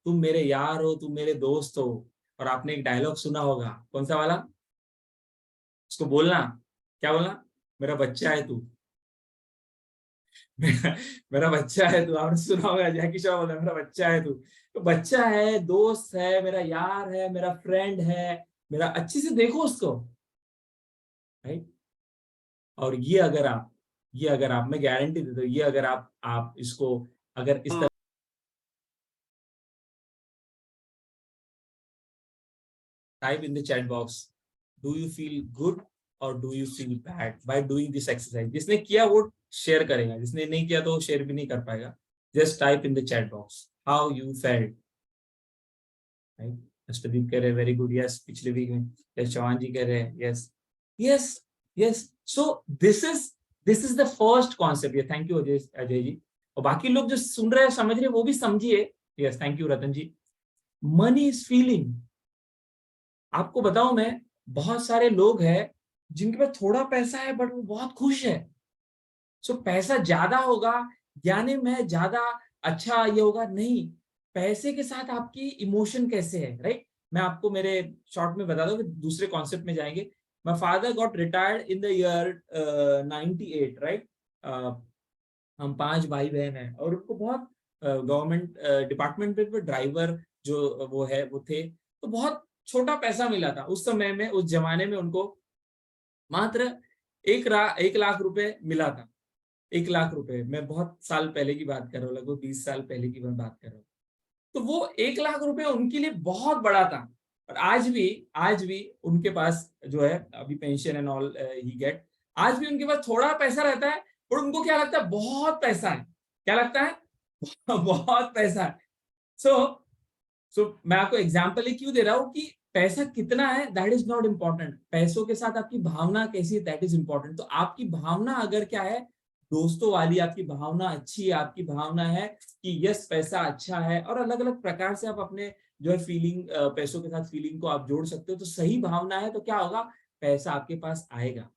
तुम मेरे यार हो, तुम मेरे दोस्त हो। और आपने एक डायलॉग सुना होगा, कौन सा वाला, उसको बोलना, क्या बोलना, मेरा बच्चा है तू। मेरा मेरा बच्चा है तू, आपने सुना होगा, जैकी श्रॉफ बोला मेरा बच्चा है तू। तो बच्चा है, दोस्त है, मेरा यार है, मेरा फ्रेंड है, मेरा, अच्छे से देखो उसको, राइट। और ये अगर आप मैं गारंटी देता हूँ, ये अगर आप इसको अगर इस तरह type in the chat box, do you feel good और do you feel bad by doing this exercise. जिसने किया वो शेयर करेगा, जिसने नहीं किया तो शेयर भी नहीं कर पाएगा। Just type in the chat box how you felt, right. Ashtdeep कह रहे वेरी गुड, यस, पिछले वीक में। यस, चौहान जी कह रहे हैं yes, yes, yes. So this is the first concept. ये थैंक यू अजय जी, और बाकी लोग जो सुन रहे हैं समझ रहे हैं वो भी समझिए। Yes, thank you Ratan ji. Money is feeling. आपको बताऊं मैं, बहुत सारे लोग हैं जिनके पास थोड़ा पैसा है बट वो बहुत खुश है। सो पैसा ज्यादा होगा यानी मैं ज्यादा अच्छा ये होगा नहीं, पैसे के साथ आपकी इमोशन कैसे है, राइट। मैं आपको मेरे शॉर्ट में बता दूं कि दूसरे कॉन्सेप्ट में जाएंगे। My father got retired in the year 98, right. हम 5 भाई बहन हैं और उनको बहुत गवर्नमेंट डिपार्टमेंट में ड्राइवर जो वो है वो थे। तो बहुत छोटा पैसा मिला था उस समय में, उस जमाने में उनको मात्र 1 लाख रुपए मिला था। 1 लाख रुपए, मैं बहुत साल पहले की बात कर रहा हूँ, लगभग 20 साल पहले की मैं बात कर रहा हूँ। तो वो 1 लाख रुपए उनके लिए बहुत बड़ा था। और आज भी उनके पास जो है अभी pension and all he get, आज भी उनके पास थोड़ा पैसा रहता है और उनको क्या लगता है बहुत पैसा है। क्या लगता है बहुत पैसा है। सो मैं आपको एग्जांपल ही क्यों दे रहा हूँ कि पैसा कितना है दैट इज नॉट इम्पोर्टेंट, पैसों के साथ आपकी भावना कैसी है दैट इज इम्पोर्टेंट। तो आपकी भावना अगर क्या है, दोस्तों वाली आपकी भावना अच्छी है, आपकी भावना है कि यस पैसा अच्छा है, और अलग अलग प्रकार से आप अपने जो है फीलिंग, पैसों के साथ फीलिंग को आप जोड़ सकते हो। तो सही भावना है तो क्या होगा, पैसा आपके पास आएगा,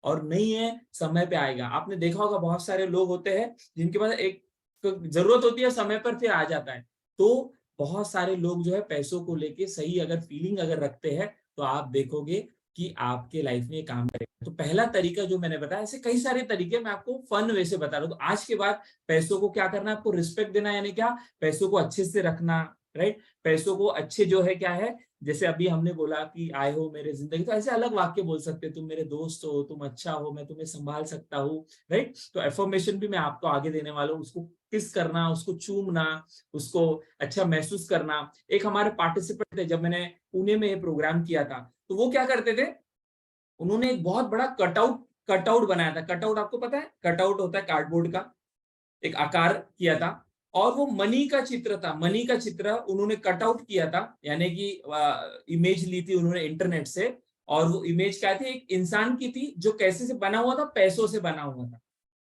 और नहीं है समय पे आएगा। आपने देखा होगा बहुत सारे लोग होते हैं जिनके पास एक जरूरत होती है समय पर फिर आ जाता है। तो बहुत सारे लोग जो है पैसों को लेके सही अगर फीलिंग अगर रखते हैं तो आप देखोगे कि आपके लाइफ में काम करेगा। तो पहला तरीका जो मैंने बताया, ऐसे कई सारे तरीके मैं आपको फन वे से बता रहा हूँ। तो आज के बाद पैसों को क्या करना है, आपको रिस्पेक्ट देना, यानी क्या, पैसों को अच्छे से रखना, राइट। पैसों को अच्छे जो है क्या है, जैसे अभी हमने बोला कि आए हो मेरे जिंदगी, तो ऐसे अलग वाक्य बोल सकते हैं, तुम मेरे दोस्त हो, तुम अच्छा हो, मैं तुम्हें संभाल सकता हूँ, राइट। तो एफर्मेशन भी मैं आपको आगे देने वाला हूँ। उसको किस करना, उसको चूमना, उसको अच्छा महसूस करना। एक हमारे पार्टिसिपेंट थे, जब मैंने पुणे में ये प्रोग्राम किया था, तो वो क्या करते थे, उन्होंने एक बहुत बड़ा कटआउट बनाया था। कटआउट आपको पता है, कटआउट होता है कार्डबोर्ड का, एक आकार किया था, और वो मनी का चित्र था। मनी का चित्र उन्होंने कटआउट किया था, यानी कि इमेज ली थी उन्होंने इंटरनेट से। और वो इमेज क्या थी, एक इंसान की थी जो कैसे से बना हुआ था, पैसों से बना हुआ था।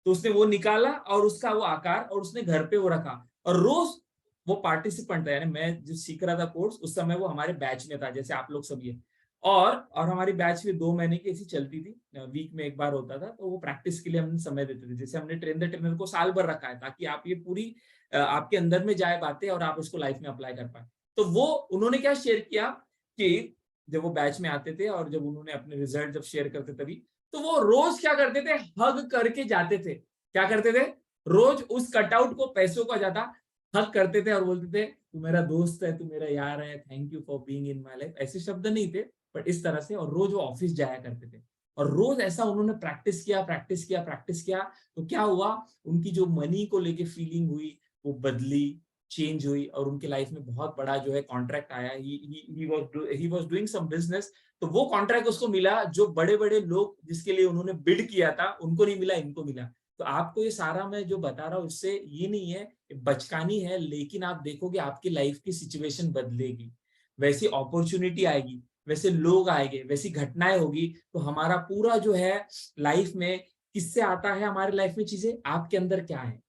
तो उसने वो निकाला और उसका वो आकार, और उसने घर पे वो रखा, और रोज वो पार्टिसिपेंट था, यानी मैं जो सीख रहा था कोर्स उस समय वो हमारे बैच में था, जैसे आप लोग सब ये। और हमारी बैच में 2 महीने की ऐसी चलती थी, वीक में एक बार होता था, तो वो प्रैक्टिस के लिए हम समय देते थे। जैसे हमने ट्रेन द ट्रेनर को साल भर रखा है ताकि आप ये पूरी आपके अंदर में जाए बातें और आप उसको लाइफ में अप्लाई कर पाए। तो वो उन्होंने क्या शेयर किया कि जब वो बैच में आते थे और जब उन्होंने अपने रिजल्ट जब शेयर करते तभी, तो वो रोज क्या करते थे, हग करके जाते थे। क्या करते थे, रोज उस कटआउट को, पैसों का ज्यादा हग करते थे और बोलते थे तू मेरा दोस्त है, तू मेरा यार है, thank you for being in my life. ऐसे शब्द नहीं थे बट इस तरह से। और रोज वो ऑफिस जाया करते थे और रोज ऐसा उन्होंने प्रैक्टिस किया, प्रैक्टिस किया, प्रैक्टिस किया। तो क्या हुआ, उनकी जो मनी को लेके फीलिंग हुई वो बदली, चेंज हुई और उनकी लाइफ में बहुत बड़ा जो है कॉन्ट्रैक्ट आया। He was doing some business, तो वो कॉन्ट्रैक्ट उसको मिला जो बड़े बड़े लोग जिसके लिए उन्होंने बिड किया था उनको नहीं मिला, इनको मिला। तो आपको ये सारा मैं जो बता रहा हूँ इससे ये नहीं है बचकानी है, लेकिन आप देखोगे आपकी लाइफ की सिचुएशन बदलेगी, वैसी अपॉर्चुनिटी आएगी, वैसे लोग आएंगे, वैसी घटनाएं होगी। तो हमारा पूरा जो है लाइफ में किससे आता है, हमारी लाइफ में चीजें आपके अंदर क्या है,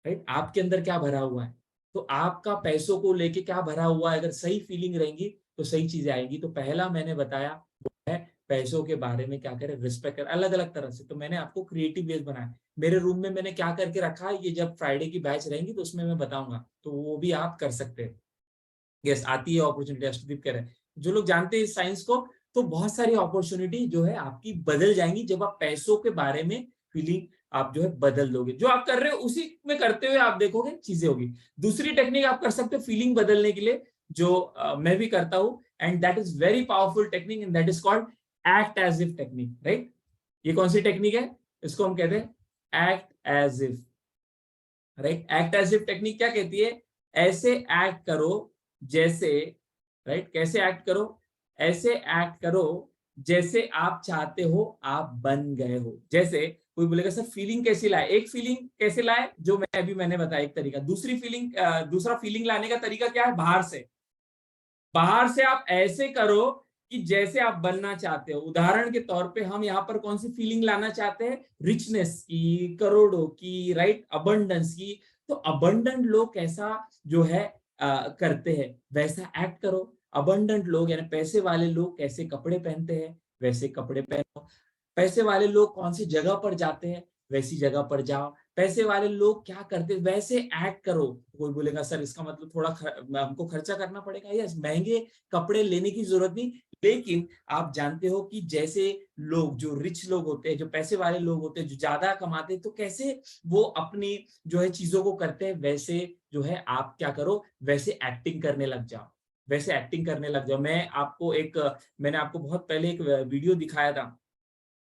राइट, आपके अंदर क्या भरा हुआ है। तो आपका पैसों को लेके क्या भरा हुआ है, अगर सही फीलिंग रहेंगी तो सही चीजें आएंगी। तो पहला मैंने बताया वो है पैसों के बारे में क्या करें, रिस्पेक्ट करें अलग अलग तरह से। तो मैंने आपको क्रिएटिव वेज बनाया। मेरे रूम में मैंने क्या करके रखा है, ये जब फ्राइडे की बैच रहेंगी तो उसमें मैं बताऊंगा, तो वो भी आप कर सकते हैं। यस, आती है अपॉर्चुनिटी, अष्टदीप कह रहे हैं। जो लोग जानते हैं इस साइंस को, तो बहुत सारी अपॉर्चुनिटी जो है आपकी बदल जाएंगी जब आप पैसों के बारे में फीलिंग आप जो है बदल दोगे। जो आप कर रहे हो उसी में करते हुए आप देखोगे चीजें होगी। दूसरी टेक्निक आप कर सकते हो फीलिंग बदलने के लिए, जो मैं भी करता हूं, and that is very powerful technique, and that is called act as if technique, right. ये कौन सी टेक्निक है, इसको हम कहते हैं act as if, right. Act as if technique क्या कहती है, ऐसे एक्ट करो जैसे, राइट, कैसे एक्ट करो, ऐसे एक्ट करो जैसे आप चाहते हो आप बन गए हो। जैसे कोई बोलेगा सर फीलिंग कैसी लाए, एक फीलिंग कैसे लाए, जो मैंने बताया एक तरीका। दूसरी फीलिंग, दूसरा फीलिंग लाने का तरीका क्या है, बाहर से। बाहर से आप ऐसे करो कि जैसे आप बनना चाहते हो। उदाहरण के तौर पे हम यहाँ पर कौन सी फीलिंग लाना चाहते हैं, रिचनेस की, करोड़ों की, राइट, अबंडेंस की। तो अबंडेंट लोग कैसा जो है करते हैं, वैसा एक्ट करो। अबंडेंट लोग यानी पैसे वाले लोग कैसे कपड़े पहनते हैं, वैसे कपड़े पहनो। पैसे वाले लोग कौन सी जगह पर जाते हैं, वैसी जगह पर जाओ। पैसे वाले लोग क्या करते हैं, वैसे एक्ट करो। कोई बोलेगा सर इसका मतलब थोड़ा हमको खर्चा करना पड़ेगा। यस, महंगे कपड़े लेने की जरूरत नहीं, लेकिन आप जानते हो कि जैसे लोग जो रिच लोग होते हैं, जो पैसे वाले लोग होते हैं, जो ज्यादा कमाते हैं, तो कैसे वो अपनी जो है चीजों को करते हैं, वैसे जो है आप क्या करो, वैसे एक्टिंग करने लग जाओ। वैसे एक्टिंग करने लग जाओ। मैंने आपको बहुत पहले एक वीडियो दिखाया था,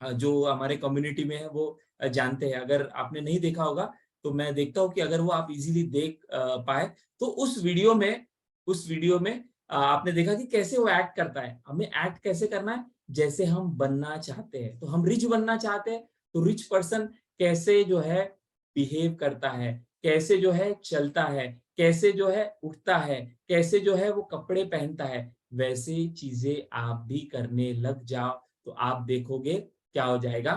जो हमारे कम्युनिटी में है वो जानते हैं। अगर आपने नहीं देखा होगा तो मैं देखता हूँ कि अगर वो आप इजीली देख पाए, तो उस वीडियो में आपने देखा कि कैसे वो एक्ट करता है। हमें एक्ट कैसे करना है, जैसे हम बनना चाहते हैं। तो हम रिच बनना चाहते हैं, तो रिच पर्सन कैसे जो है बिहेव करता है, कैसे जो है चलता है, कैसे जो है उठता है, कैसे जो है वो कपड़े पहनता है, वैसे चीजें आप भी करने लग जाओ। तो आप देखोगे क्या हो जाएगा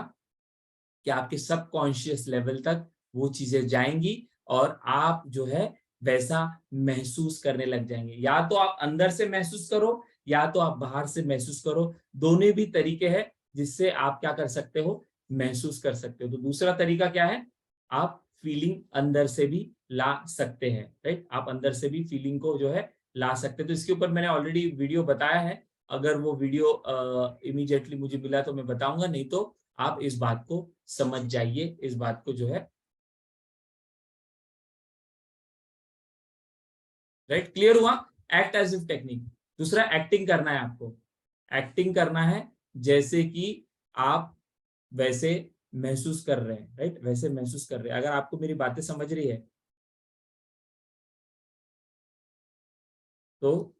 कि आपके सबकॉन्शियस लेवल तक वो चीजें जाएंगी और आप जो है वैसा महसूस करने लग जाएंगे। या तो आप अंदर से महसूस करो या तो आप बाहर से महसूस करो। दोनों भी तरीके हैं जिससे आप क्या कर सकते हो, महसूस कर सकते हो। तो दूसरा तरीका क्या है, आप फीलिंग अंदर से भी ला सकते हैं, राइट। आप अंदर से भी फीलिंग को जो है ला सकते हैं। तो इसके ऊपर मैंने ऑलरेडी वीडियो बताया है। अगर वो वीडियो इमीडिएटली मुझे मिला तो मैं बताऊंगा, नहीं तो आप इस बात को समझ जाइए, इस बात को जो है, राइट, क्लियर हुआ। Act as if technique. दूसरा एक्टिंग करना है आपको। एक्टिंग करना है जैसे कि आप वैसे महसूस कर रहे हैं, राइट, वैसे महसूस कर रहे हैं। अगर आपको मेरी बातें समझ रही है तो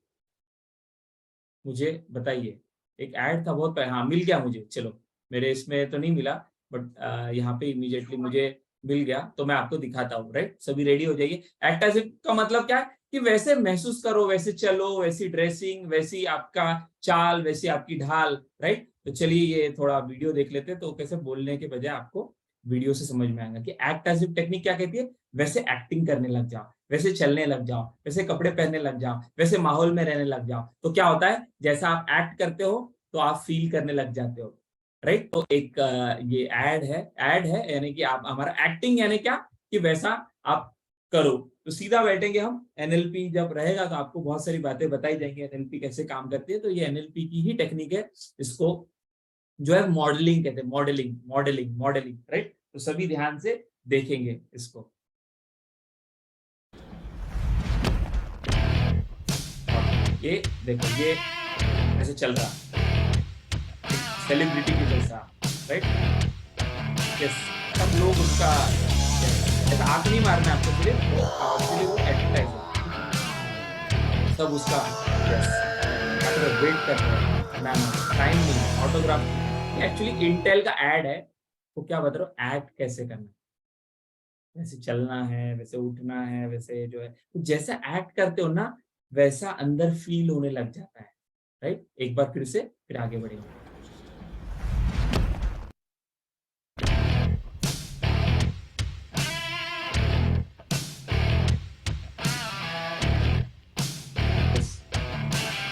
मुझे बताइए। एक ऐड था बहुत हाँ मिल गया मुझे, चलो मेरे इसमें तो नहीं मिला बट यहाँ पे इमीडिएटली मुझे मिल गया, तो मैं आपको दिखाता हूँ, राइट। सभी रेडी हो जाइए। एक्ट एज इफ का मतलब क्या है कि वैसे महसूस करो, वैसे चलो, वैसी ड्रेसिंग, वैसी आपका चाल, वैसी आपकी ढाल, राइट। तो चलिए ये थोड़ा वीडियो देख लेते हैं, तो कैसे बोलने के बजाय आपको वीडियो से समझ में आएगा कि एक्ट एज इफ टेक्निक क्या कहती है, वैसे एक्टिंग करने लग जाओ। वैसे चलने लग जाओ, वैसे कपड़े पहनने लग जाओ, वैसे माहौल में रहने लग जाओ, तो क्या होता है, जैसा आप एक्ट करते हो तो आप फील करने लग जाते हो, राइट। तो एक ये ऐड है यानी कि आप हमारा एक्टिंग यानी क्या, कि वैसा आप करो। तो सीधा बैठेंगे हम, एनएलपी जब रहेगा तो आपको बहुत सारी बातें बताई जाएंगी, एनएलपी कैसे काम करती है। तो ये एनएलपी की ही टेक्निक है, इसको जो है मॉडलिंग कहते हैं, मॉडलिंग, राइट। तो सभी ध्यान से देखेंगे इसको। ये देखो, ये ऐसे चल रहा, सेलिब्रिटी की जैसा, राइट। यस, सब लोग उसका ऐसा आंख नहीं मारना आपको, सिर्फ वो एडवर्टाइज है, सब उसका। यस, वेट कर रहे हैं, मैम टाइम नहीं, ऑटोग्राफ। एक्चुअली इंटेल का एड है, तो क्या बता रहा हूँ, एक्ट कैसे करना है, वैसे चलना है, वैसे उठना है, वैसे जो है, तो जैसा एक्ट करते हो ना, वैसा अंदर फील होने लग जाता है, राइट। एक बार फिर से, फिर आगे बढ़ेंगे।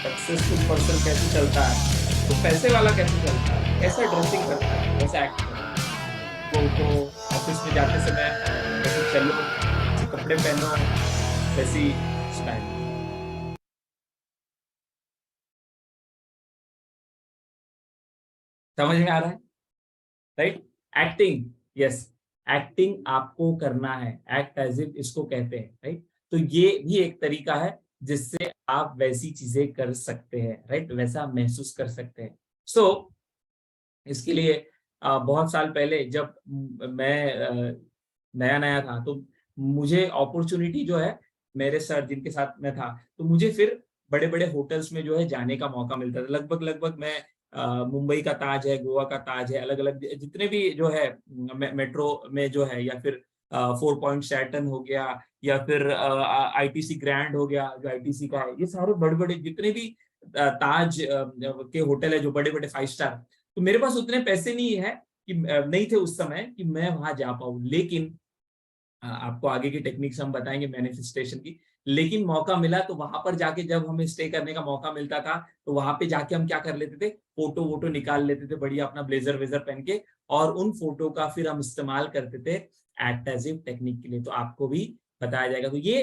सक्सेसफुल पर्सन कैसे चलता है, तो पैसे वाला कैसे चलता है, कैसा ड्रेसिंग करता है, कैसा एक्ट करता है, तो ऑफिस में जाते समय कैसे चलो, कैसे कपड़े पहनो, वैसी स्टाइल। समझ में आ रहा है, राइट। एक्टिंग, यस, एक्टिंग आपको करना है, एक्ट एज इफ इसको कहते हैं, राइट। तो ये भी एक तरीका है जिससे आप वैसी चीजें कर सकते हैं, राइट, वैसा महसूस कर सकते हैं। सो इसके लिए बहुत साल पहले जब मैं नया नया था, तो मुझे अपॉर्चुनिटी जो है, मेरे सर जिनके साथ मैं था, तो मुझे फिर बड़े बड़े होटल्स में जो है जाने का मौका मिलता था। लगभग लगभग मैं मुंबई का ताज है, गोवा का ताज है, अलग अलग जितने भी जो है मेट्रो में जो है, या फिर 4 पॉइंट शैटन हो गया, या फिर आईटीसी ग्रैंड हो गया जो आईटीसी का है, ये सारे बड़े बड़े जितने भी ताज के होटल है, जो बड़े बड़े 5 स्टार, तो मेरे पास उतने पैसे नहीं है कि नहीं थे उस समय कि मैं वहां जा पाऊं। लेकिन आपको आगे की टेक्निक्स हम बताएंगे मैनिफेस्टेशन की। लेकिन मौका मिला तो वहां पर जाके, जब हमें स्टे करने का मौका मिलता था, तो वहां पे जाके हम क्या कर लेते थे, फोटो वोटो निकाल लेते थे बढ़िया, अपना ब्लेजर वेजर पहन के, और उन फोटो का फिर हम इस्तेमाल करते थे एक्ट एज इफ टेक्निक के लिए। तो आपको भी बताया जाएगा। तो ये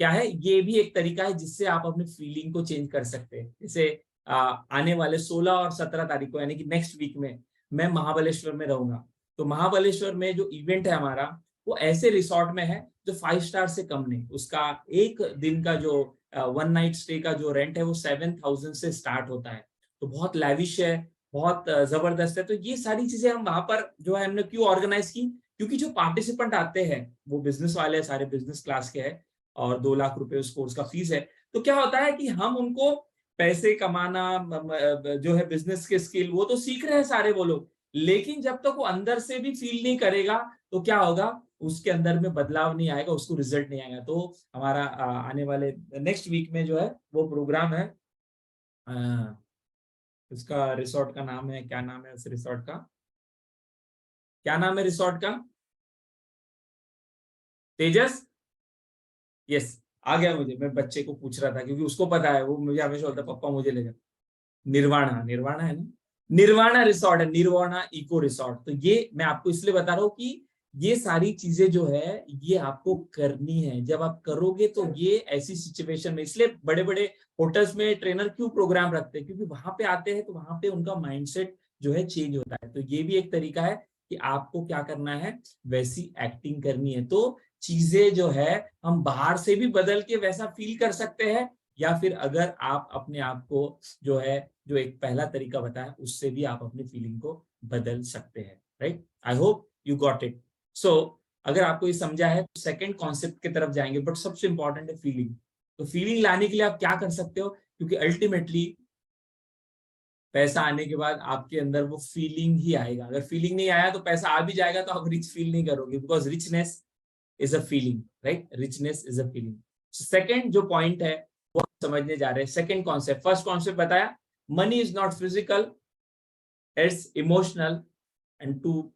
क्या है, ये भी एक तरीका है जिससे आप अपने फीलिंग को चेंज कर सकते हैं। जैसे आने वाले 16 और 17 तारीख को, यानी कि नेक्स्ट वीक में मैं महाबलेश्वर में रहूंगा। तो महाबलेश्वर में जो इवेंट है हमारा, वो ऐसे रिसोर्ट में है जो 5 स्टार से कम नहीं। उसका एक दिन का जो 1 नाइट स्टे का जो रेंट है, वो 7,000 से स्टार्ट होता है। तो बहुत लैविश है, बहुत जबरदस्त है। तो ये सारी चीजें हम वहां पर जो है, हमने क्यों ऑर्गेनाइज की, क्योंकि जो पार्टिसिपेंट आते हैं वो बिजनेस वाले हैं, सारे बिजनेस क्लास के हैं, और 2 लाख रुपए उस कोर्स का फीस है। तो क्या होता है कि हम उनको पैसे कमाना, जो है बिजनेस के स्किल, वो तो सीख रहे हैं सारे वो लोग, लेकिन जब तक वो अंदर से भी फील नहीं करेगा, तो क्या होगा, उसके अंदर में बदलाव नहीं आएगा, उसको रिजल्ट नहीं आएगा। तो हमारा आने वाले नेक्स्ट वीक में जो है वो प्रोग्राम है। उसका रिसोर्ट का नाम है, क्या नाम है उस रिसोर्ट का, क्या नाम है रिसोर्ट का, तेजस। यस, आ गया मुझे, मैं बच्चे को पूछ रहा था क्योंकि उसको पता है, वो मुझे हमेशा बोलता है पापा मुझे ले जाओ। निर्वाणा, निर्वाणा है ना, निर्वाणा रिसोर्ट है, निर्वाणा इको रिसोर्ट। तो ये मैं आपको इसलिए बता रहा हूँ कि ये सारी चीजें जो है, ये आपको करनी है। जब आप करोगे तो ये ऐसी सिचुएशन में, इसलिए बड़े बड़े होटल्स में ट्रेनर क्यों प्रोग्राम रखते हैं, क्योंकि वहां पे आते हैं तो वहां पे उनका माइंडसेट जो है चेंज होता है। तो ये भी एक तरीका है कि आपको क्या करना है, वैसी एक्टिंग करनी है। तो चीजें जो है, हम बाहर से भी बदल के वैसा फील कर सकते हैं, या फिर अगर आप अपने आप को जो है, जो एक पहला तरीका बताया, उससे भी आप अपनी फीलिंग को बदल सकते हैं, right. I hope you got it. So अगर आपको ये समझा है, तो सेकंड कॉन्सेप्ट की तरफ जाएंगे, बट सबसे इंपॉर्टेंट है फीलिंग। तो फीलिंग लाने के लिए आप क्या कर सकते हो, क्योंकि अल्टीमेटली पैसा आने के बाद आपके अंदर वो फीलिंग ही आएगा। अगर फीलिंग नहीं आया तो पैसा आ भी जाएगा तो आप रिच फील नहीं करोगे, because richness is a feeling, right, richness is a feeling. Second जो पॉइंट है वो हम समझने जा रहे हैं, सेकंड कॉन्सेप्ट। फर्स्ट कॉन्सेप्ट बताया, money is not physical, it's emotional, and to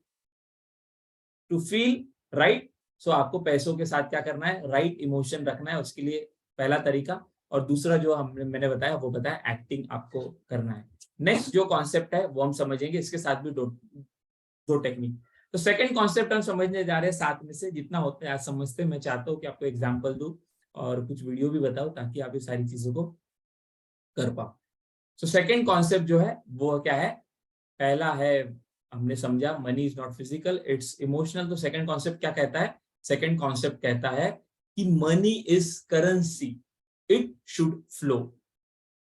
feel right, so आपको पैसों के साथ क्या करना है, राइट इमोशन रखना है, उसके लिए पहला तरीका। और दूसरा जो मैंने बताया वो बताया एक्टिंग आपको करना है। नेक्स्ट जो कॉन्सेप्ट है वो हम समझेंगे, इसके साथ भी दो टेक्निक। तो सेकंड कॉन्सेप्ट हम समझने जा रहे हैं, साथ में से जितना होता है आज समझते हैं। मैं चाहता हूँ कि आपको एग्जांपल दूं और कुछ वीडियो भी बताऊं ताकि आप ये सारी चीजों को कर पाओ। तो सेकंड कॉन्सेप्ट जो है वो क्या है, पहला है हमने समझा money is not physical it's emotional. तो सेकंड कॉन्सेप्ट क्या कहता है, सेकंड कॉन्सेप्ट कहता है कि money is currency, it should flow.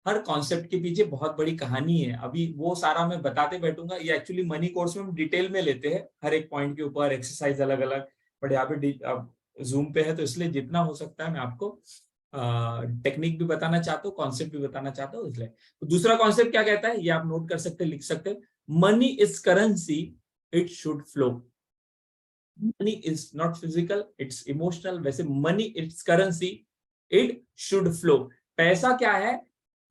Her concept के पीछे बहुत बड़ी कहानी है, अभी वो सारा मैं बताते बैठूंगा। ये एक्चुअली मनी कोर्स में हम डिटेल में लेते हैं, हर एक पॉइंट के ऊपर एक्सरसाइज अलग अलग, बट यहाँ पे जूम पे है तो इसलिए जितना हो सकता है मैं आपको टेक्निक भी बताना चाहता हूँ, कॉन्सेप्ट भी बताना चाहता हूँ इसलिए। तो दूसरा कॉन्सेप्ट क्या कहता है ये आप नोट कर सकते हैं, लिख सकते हैं। Money is currency, it should flow. Money is not physical it's emotional. वैसे money it's currency, it should flow. पैसा क्या है,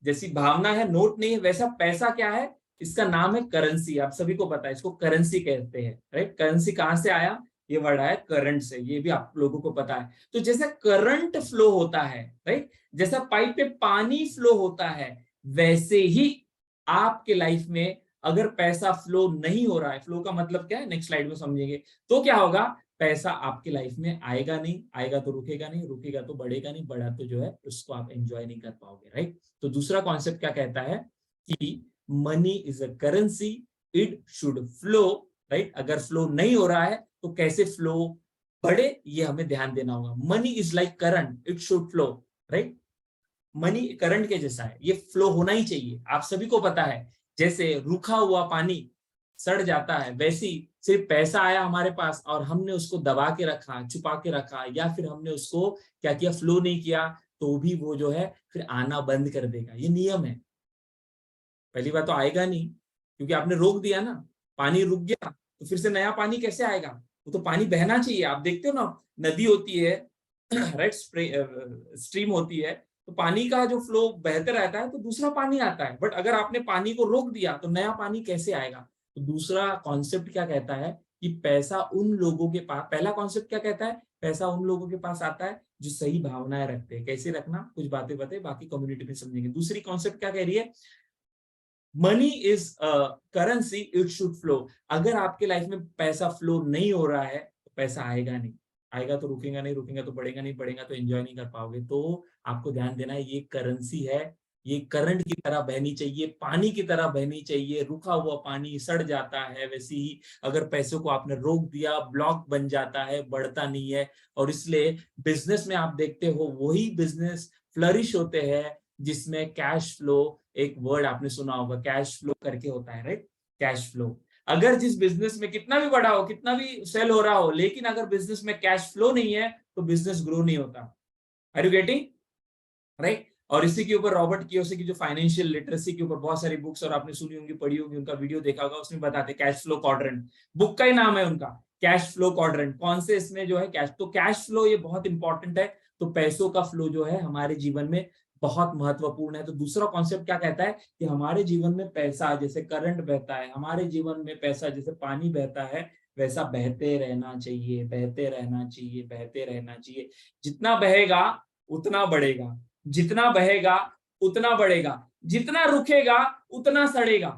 जैसी भावना है, नोट नहीं है, वैसा पैसा क्या है, इसका नाम है करेंसी। आप सभी को पता है इसको करेंसी कहते हैं, राइट। करेंसी कहां से आया, ये वर्ड आया करंट से, ये भी आप लोगों को पता है। तो जैसे करंट फ्लो होता है, राइट, जैसा पाइप पे पानी फ्लो होता है, वैसे ही आपके लाइफ में अगर पैसा फ्लो नहीं हो रहा है, फ्लो का मतलब क्या है नेक्स्ट स्लाइड में समझेंगे, तो क्या होगा, पैसा आपके लाइफ में आएगा नहीं, आएगा तो रुकेगा नहीं, रुकेगा तो बढ़ेगा नहीं, बढ़ा तो जो है उसको आप एंजॉय नहीं कर पाओगे, राइट। तो दूसरा कॉन्सेप्ट क्या कहता है कि money is a currency, it should flow, right. अगर फ्लो नहीं हो रहा है तो कैसे फ्लो बढ़े, ये हमें ध्यान देना होगा। Money is like current, it should flow, right. Money current के जैसा है, ये फ्लो होना ही चाहिए। आप सभी को पता है जैसे रूखा हुआ पानी सड़ जाता है, वैसी सिर्फ पैसा आया हमारे पास और हमने उसको दबा के रखा, छुपा के रखा, या फिर हमने उसको क्या किया, फ्लो नहीं किया, तो भी वो जो है फिर आना बंद कर देगा। ये नियम है। पहली बात तो आएगा नहीं क्योंकि आपने रोक दिया ना, पानी रुक गया तो फिर से नया पानी कैसे आएगा, वो तो पानी बहना चाहिए। आप देखते हो ना, नदी होती है राइट, स्ट्रीम होती है, तो पानी का जो फ्लो बहते रहता है तो दूसरा पानी आता है। बट अगर आपने पानी को रोक दिया तो नया पानी कैसे आएगा। तो दूसरा कॉन्सेप्ट क्या कहता है कि पैसा उन लोगों के पास, पहला कॉन्सेप्ट क्या कहता है, पैसा उन लोगों के पास आता है जो सही भावनाएं रखते हैं। कैसे रखना, कुछ बातें बताए, बाकी कम्युनिटी में समझेंगे। दूसरी कॉन्सेप्ट क्या कह रही है, money is currency, it should flow. अगर आपके लाइफ में पैसा फ्लो नहीं हो रहा है तो पैसा आएगा नहीं, आएगा तो रुकेगा नहीं, रुकेगा तो बढ़ेगा नहीं, बढ़ेगा तो एंजॉय नहीं कर पाओगे। तो आपको ध्यान देना है, ये करेंसी है, ये करंट की तरह बहनी चाहिए, पानी की तरह बहनी चाहिए। रुका हुआ पानी सड़ जाता है, वैसे ही अगर पैसों को आपने रोक दिया, ब्लॉक बन जाता है, बढ़ता नहीं है। और इसलिए बिजनेस में आप देखते हो वही बिजनेस फ्लरिश होते हैं जिसमें कैश फ्लो, एक वर्ड आपने सुना होगा कैश फ्लो करके होता है, राइट। Cash flow. अगर जिस बिजनेस में कितना भी बड़ा हो, कितना भी सेल हो रहा हो, लेकिन अगर बिजनेस में कैश फ्लो नहीं है तो बिजनेस ग्रो नहीं होता। Are you getting, right. और इसी के ऊपर रॉबर्ट कियोसाकी की जो फाइनेंशियल लिटरेसी के ऊपर बहुत सारी बुक्स और आपने सुनी होंगी, पढ़ी होंगी, उनका वीडियो देखा होगा, उसमें बताते कैश फ्लो क्वाड्रेंट, बुक का ही नाम है उनका, कैश फ्लो क्वाड्रेंट। कौन से इसमें जो है कैश, तो कैश फ्लो ये बहुत इंपॉर्टेंट है। तो पैसों का फ्लो जो है हमारे जीवन में बहुत महत्वपूर्ण है। तो दूसरा कॉन्सेप्ट क्या कहता है कि हमारे जीवन में पैसा जैसे करंट बहता है, हमारे जीवन में पैसा जैसे पानी बहता है, वैसा बहते रहना चाहिए, बहते रहना चाहिए, बहते रहना चाहिए। जितना बहेगा उतना बढ़ेगा, जितना बहेगा उतना बढ़ेगा, जितना रुकेगा उतना सड़ेगा,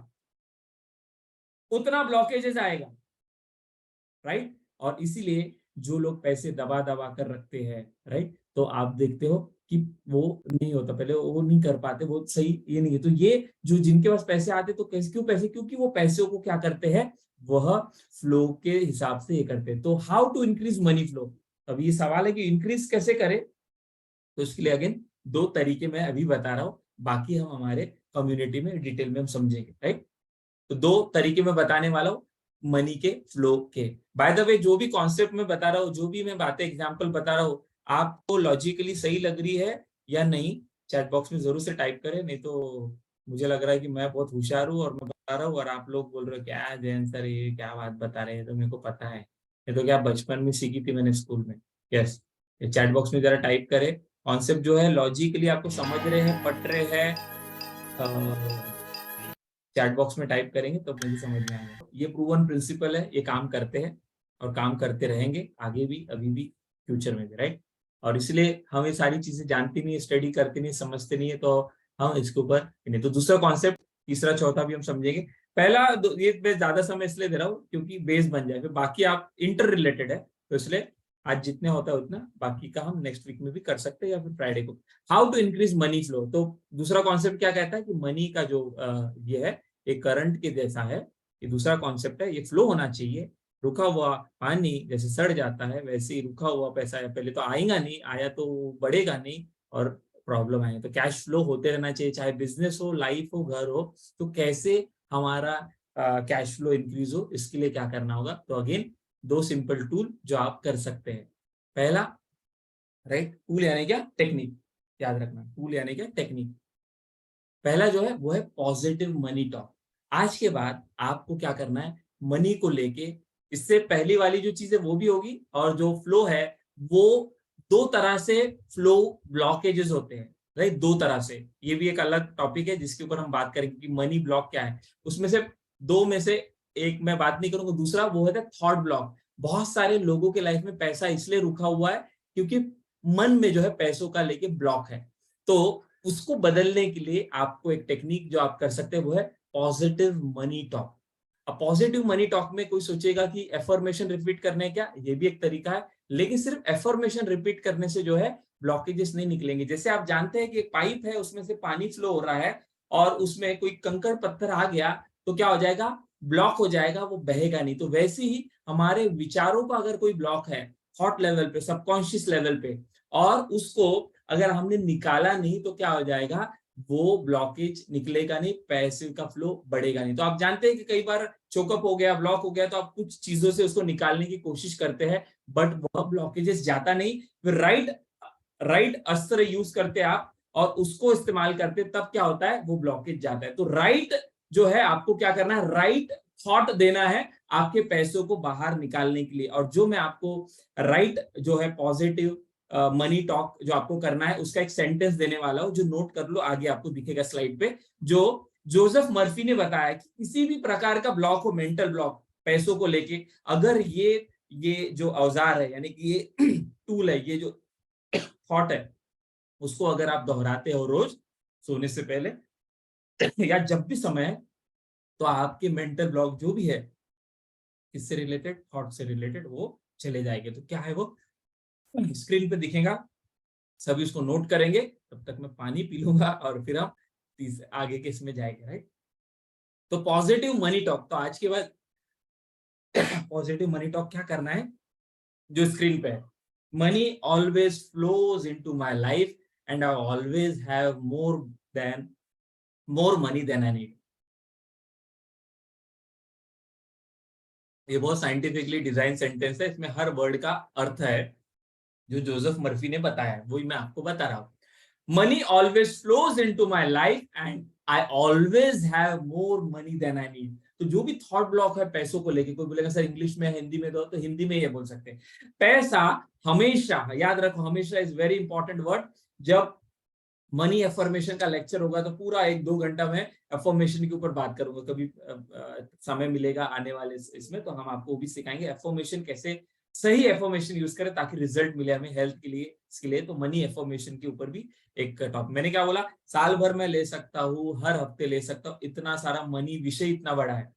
उतना ब्लॉकेजेस आएगा, राइट। और इसीलिए जो लोग पैसे दबा दबा कर रखते हैं, राइट, तो आप देखते हो कि वो नहीं होता, पहले वो नहीं कर पाते, वो सही ये नहीं है। तो ये जो जिनके पास पैसे आते तो कैसे, क्यों पैसे, क्योंकि वो पैसों को क्या करते हैं, वह फ्लो के हिसाब से ये करते हैं। तो how to increase money flow, अब ये सवाल है कि इंक्रीज कैसे करें। तो इसके लिए अगेन दो तरीके मैं अभी बता रहा हूं, बाकी हम हमारे कम्युनिटी में डिटेल में हम समझेंगे, राइट। तो दो तरीके मैं बताने वाला हूँ मनी के फ्लो के। बाय द वे जो भी कॉन्सेप्ट में बता रहा हूँ, जो भी मैं बातें एग्जांपल बता रहा हूँ, आपको लॉजिकली सही लग रही है या नहीं, चैट बॉक्स में जरूर से टाइप करें, नहीं तो मुझे लग रहा है कि मैं बहुत होशियार हूँ और मैं बता रहा हूँ और आप लोग बोल रहे हो क्या जैन सर ये क्या बात बता रहे हैं, तो मेरे को पता है, ये तो क्या बचपन में सीखी थी मैंने स्कूल में। यस, चैट बॉक्स में जरा टाइप करें, कॉन्सेप्ट जो है लॉजिकली आपको समझ रहे हैं, पट रहे हैं, चैट बॉक्स में टाइप करेंगे तो मुझे समझ में आएगा। ये प्रूवन प्रिंसिपल है, ये काम करते हैं और काम करते रहेंगे आगे भी, अभी भी फ्यूचर में भी, राइट। और इसलिए हम ये सारी चीजें जानती नहीं है, स्टडी करते नहीं, समझते नहीं है, तो हम इसके ऊपर नहीं। तो दूसरा कॉन्सेप्ट, तीसरा चौथा भी हम समझेंगे। पहला ये मैं ज्यादा समय इसलिए दे रहा हूँ क्योंकि बेस बन जाए, फिर बाकी आप इंटर रिलेटेड है, तो इसलिए आज जितने होता है उतना, बाकी का हम नेक्स्ट वीक में भी कर सकते हैं या फिर फ्राइडे को। How to increase money flow. तो दूसरा कॉन्सेप्ट क्या कहता है कि मनी का जो ये है, एक करंट के जैसा है। ये दूसरा कॉन्सेप्ट है, ये फ्लो होना चाहिए। रुका हुआ पानी जैसे सड़ जाता है, वैसे ही रुका हुआ पैसा है, पहले तो आएगा नहीं, आया तो बढ़ेगा नहीं और प्रॉब्लम आएगा। तो कैश फ्लो होते रहना चाहिए, चाहे बिजनेस हो, लाइफ हो, घर हो। तो कैसे हमारा कैश फ्लो इंक्रीज हो, इसके लिए क्या करना होगा। तो अगेन दो सिंपल टूल जो आप कर सकते हैं। पहला, राइट, टूल यानी क्या, टेक्निक। याद रखना, टूल यानी क्या, टेक्निक। पहला जो है वो है पॉजिटिव मनी टॉक। आज के बाद आपको क्या करना है, मनी को लेके, इससे पहली वाली जो चीज है वो भी होगी, और जो फ्लो है वो दो तरह से फ्लो ब्लॉकेजेस होते हैं, राइट। दो तरह से, ये भी एक अलग टॉपिक है जिसके ऊपर हम बात करेंगे कि मनी ब्लॉक क्या है। उसमें से दो में से एक मैं बात नहीं करूंगा, दूसरा वो है थॉट ब्लॉक। बहुत सारे लोगों के लाइफ में पैसा इसलिए रुका हुआ है क्योंकि मन में जो है पैसों का लेके ब्लॉक है। तो उसको बदलने के लिए आपको एक टेक्निक जो आप कर सकते हैं वो है पॉजिटिव मनी टॉक। अब पॉजिटिव मनी टॉक में कोई सोचेगा कि एफर्मेशन रिपीट करने क्या, ये भी एक तरीका है, लेकिन सिर्फ एफर्मेशन रिपीट करने से जो है ब्लॉकेजेस नहीं निकलेंगे। जैसे आप जानते हैं कि एक पाइप है, उसमें से पानी फ्लो हो रहा है और उसमें कोई कंकड़ पत्थर आ गया तो क्या हो जाएगा, ब्लॉक हो जाएगा, वो बहेगा नहीं। तो वैसे ही हमारे विचारों का अगर कोई ब्लॉक है थॉट लेवल पे, सबकॉन्शियस लेवल पे, और उसको अगर हमने निकाला नहीं तो क्या हो जाएगा, वो ब्लॉकेज निकलेगा नहीं, पैसे का फ्लो बढ़ेगा नहीं। तो आप जानते हैं कि कई बार चोकअप हो गया, ब्लॉक हो गया, तो आप कुछ चीजों से उसको निकालने की कोशिश करते हैं, बट वह ब्लॉकेजेस जाता नहीं। फिर राइट अस्त्र यूज करते आप और उसको इस्तेमाल करते, तब क्या होता है, वो ब्लॉकेज जाता है। तो राइट जो है, आपको क्या करना है, राइट थॉट देना है आपके पैसों को बाहर निकालने के लिए। और जो मैं आपको राइट जो है पॉजिटिव मनी टॉक जो आपको करना है, उसका एक सेंटेंस देने वाला हूं, जो नोट कर लो, आगे आपको दिखेगा स्लाइड पे। जो जोसेफ मर्फी ने बताया कि किसी भी प्रकार का ब्लॉक हो, मेंटल ब्लॉक पैसों को लेके, अगर ये जो औजार है, यानी कि ये टूल है, ये जो थॉट है, उसको अगर आप दोहराते हो रोज सोने से पहले या जब भी समय है, तो आपके मेंटल ब्लॉक जो भी है, किससे रिलेटेड, थॉट से रिलेटेड, वो चले जाएंगे। तो क्या है वो, स्क्रीन पे दिखेगा, सभी उसको नोट करेंगे। तब तक मैं पानी पी लूंगा और फिर हम आगे के इसमें जाएंगे, राइट। तो पॉजिटिव मनी टॉक, तो आज के बाद पॉजिटिव मनी टॉक क्या करना है, जो स्क्रीन पे है, money always flows into my life and I always have more money than I need. ये बहुत साइंटिफिकली डिजाइन सेंटेंस है, इसमें हर वर्ड का अर्थ है जो जोसेफ मर्फी ने बताया है, वही मैं आपको बता रहा हूं। Money always flows into my life and I always have more money than I need. तो जो भी थॉट ब्लॉक है पैसों को लेके, कोई बोलेगा सर इंग्लिश में, हिंदी में दो, तो हिंदी में ये बोल सकते हैं। पैसा हमेशा, याद रखो, हमेशा इज वेरी इंपॉर्टेंट वर्ड। जब मनी एफर्मेशन का लेक्चर होगा तो पूरा 1-2 घंटा में एफर्मेशन के ऊपर बात करूंगा। कभी समय मिलेगा आने वाले इसमें, तो हम आपको भी सिखाएंगे एफर्मेशन कैसे, सही एफर्मेशन यूज करें ताकि रिजल्ट मिले हमें हेल्थ के लिए, इसके लिए। तो मनी एफर्मेशन के ऊपर भी एक टॉपिक, मैंने क्या बोला, साल भर में ले सकता हूँ, हर हफ्ते ले सकता हूँ, इतना सारा मनी विषय इतना बड़ा है,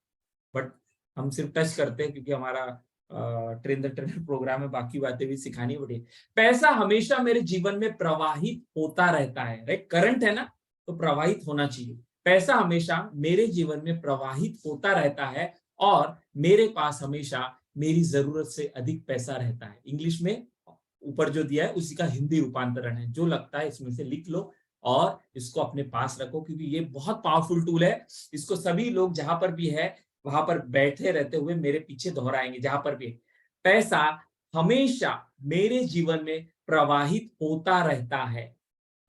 बट हम सिर्फ टच करते हैं क्योंकि हमारा ट्रेन द ट्रेनर प्रोग्राम में बाकी बातें भी सिखानी पड़ी। पैसा हमेशा मेरे जीवन में प्रवाहित होता रहता है, राइट, करंट है ना, तो प्रवाहित होना चाहिए। पैसा हमेशा मेरे जीवन में प्रवाहित होता रहता है और मेरे पास हमेशा मेरी जरूरत से अधिक पैसा रहता है। इंग्लिश में ऊपर जो दिया है उसी का हिंदी रूपांतरण है, जो लगता है इसमें से लिख लो और इसको अपने पास रखो, क्योंकि ये बहुत पावरफुल टूल है। इसको सभी लोग जहां पर भी है वहां पर बैठे रहते हुए मेरे पीछे दोहराएंगे, जहां पर भी पैसा हमेशा मेरे जीवन में प्रवाहित होता रहता है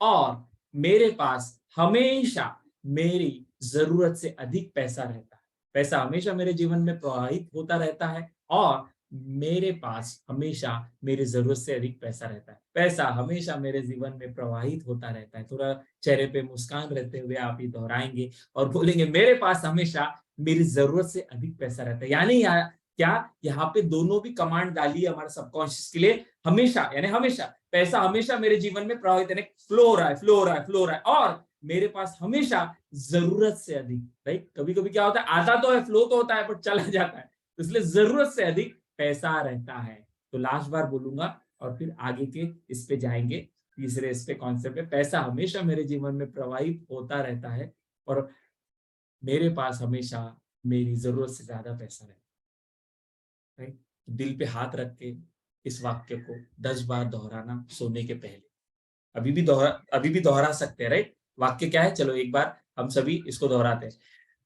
और मेरे पास हमेशा मेरी जरूरत से अधिक पैसा रहता है। पैसा हमेशा मेरे जीवन में प्रवाहित होता रहता है और मेरे पास हमेशा मेरी जरूरत से अधिक पैसा रहता है। पैसा हमेशा मेरे जीवन में प्रवाहित होता रहता है। थोड़ा चेहरे पे मुस्कान रहते हुए आप ये दोहराएंगे और बोलेंगे, मेरे पास हमेशा मेरी जरूरत से अधिक पैसा रहता है। यानी क्या यहाँ पे दोनों भी कमांड डाली है हमारे सबकॉन्शियस के लिए, हमेशा यानी हमेशा पैसा हमेशा मेरे जीवन में प्रवाहित यानी फ्लो हो रहा है, फ्लो हो रहा है, फ्लो हो रहा है, और मेरे पास हमेशा जरूरत से अधिक, राइट। कभी कभी क्या होता है, आता तो है, फ्लो तो होता है, बट चला जाता है, तो इसलिए जरूरत से अधिक पैसा रहता है। तो लास्ट बार बोलूंगा और फिर आगे के इस पे जाएंगे, तीसरे इस पे कॉन्सेप्ट है, पैसा हमेशा मेरे जीवन में प्रवाहित होता रहता है और मेरे पास हमेशा मेरी जरूरत से ज्यादा पैसा रहता है, राइट। दिल पे हाथ रख के इस वाक्य को 10 बार दोहराना सोने के पहले। अभी भी दोहरा सकते हैं, राइट। वाक्य क्या है, चलो एक बार हम सभी इसको दोहराते हैं।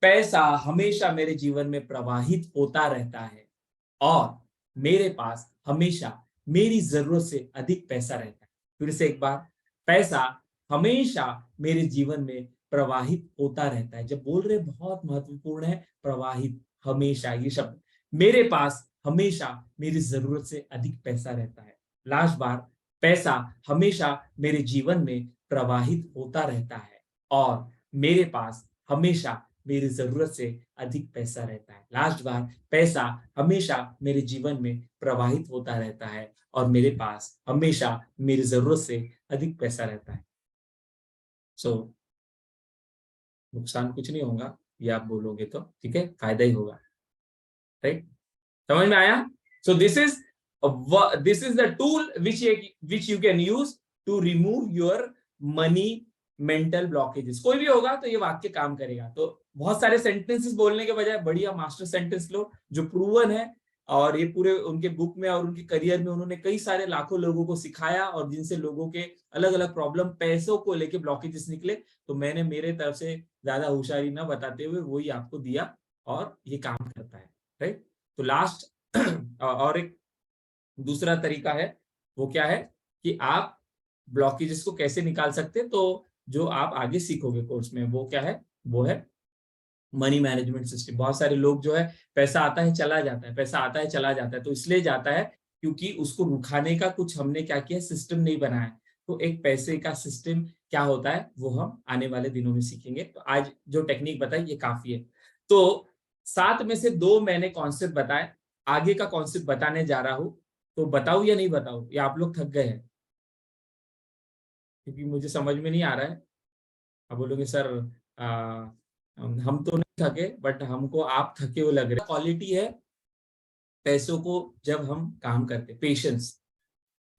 पैसा हमेशा मेरे जीवन में प्रवाहित होता रहता है और मेरे पास हमेशा मेरी जरूरत से अधिक पैसा रहता है। फिर से एक बार, पैसा हमेशा मेरे जीवन में प्रवाहित होता रहता है। जब बोल रहे बहुत महत्वपूर्ण है, प्रवाहित, हमेशा, ये शब्द। मेरे पास हमेशा मेरी जरूरत से अधिक पैसा रहता है। लास्ट बार, पैसा हमेशा मेरे जीवन में प्रवाहित होता रहता है और मेरे पास हमेशा मेरी जरूरत से अधिक पैसा रहता है। लास्ट बार, पैसा हमेशा मेरे जीवन में प्रवाहित होता रहता है और मेरे पास हमेशा मेरी जरूरत से अधिक पैसा रहता है। सो नुकसान कुछ नहीं होगा, ये आप बोलोगे तो ठीक है, फायदा ही होगा, राइट। समझ में आया? So this is the tool which you can use to remove your money mental blockages. कोई भी होगा तो ये वाक्य काम करेगा। तो बहुत सारे सेंटेंसेस बोलने के बजाय बढ़िया मास्टर सेंटेंस लो जो प्रूवन है, और ये पूरे उनके बुक में और उनके करियर में उन्होंने कई सारे लाखों लोगों को सिखाया, और जिनसे लोगों के अलग अलग प्रॉब्लम, पैसों को लेके ब्लॉकेजेस निकले। तो मैंने मेरे तरफ से ज्यादा होशियारी ना बताते हुए वही आपको दिया, और ये काम करता है, राइट। तो लास्ट और एक दूसरा तरीका है, वो क्या है कि आप ब्लॉकेजेस को कैसे निकाल सकते हैं। तो जो आप आगे सीखोगे कोर्स में, वो क्या है, वो है मनी मैनेजमेंट सिस्टम। बहुत सारे लोग जो है, पैसा आता है चला जाता है, पैसा आता है चला जाता है, तो इसलिए जाता है क्योंकि उसको रुकाने का कुछ हमने क्या किया, सिस्टम नहीं बनाया। तो एक पैसे का सिस्टम क्या होता है, वो हम आने वाले दिनों में सीखेंगे। तो आज जो टेक्निक बताई ये काफी है। तो 7 में से 2 मैंने कॉन्सेप्ट बताए, आगे का कॉन्सेप्ट बताने जा रहा हूं। तो बताऊं या नहीं बताऊं, या आप लोग थक गए हैं? क्योंकि मुझे समझ में नहीं आ रहा है। आप बोलोगे सर हम तो नहीं थके, बट हमको आप थके हुए लग रहे। क्वालिटी है पैसों को जब हम काम करते, पेशेंस।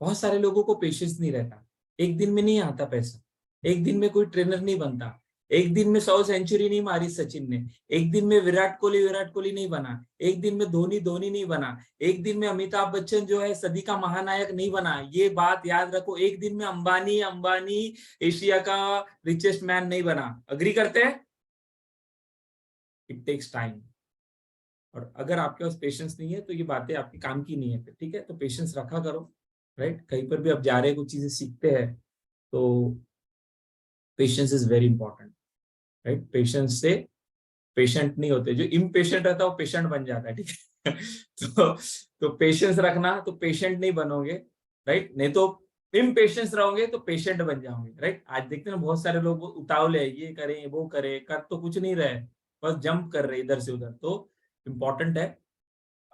बहुत सारे लोगों को पेशेंस नहीं रहता। एक दिन में नहीं आता पैसा, एक दिन में कोई ट्रेनर नहीं बनता, एक दिन में 100 सेंचुरी नहीं मारी सचिन ने, एक दिन में विराट कोहली नहीं बना, एक दिन में धोनी नहीं बना, एक दिन में अमिताभ बच्चन जो है सदी का महानायक नहीं बना। ये बात याद रखो, एक दिन में अंबानी अंबानी एशिया का रिचेस्ट मैन नहीं बना। अग्री करते हैं? It takes time. और अगर आपके पास पेशेंस नहीं है तो ये बातें आपके काम की नहीं है फिर, ठीक है। तो पेशेंस रखा करो, राइट। कहीं पर भी आप जा रहे हैं, कुछ चीजें सीखते हैं, तो patience is very important, right. Patience से पेशेंट नहीं होते, जो इम्पेशेंट रहता है वो पेशेंट बन जाता है, ठीक है। तो पेशेंस रखना, तो पेशेंट नहीं बनोगे, राइट। नहीं तो इम्पेशेंस रहोगे तो पेशेंट बन जाओगे, राइट। आज देखते हैं ना, बहुत सारे लोग उतावले, ये करें वो करें, कर तो कुछ नहीं रहे, बस जंप कर रहे इधर से उधर। तो इम्पोर्टेंट है,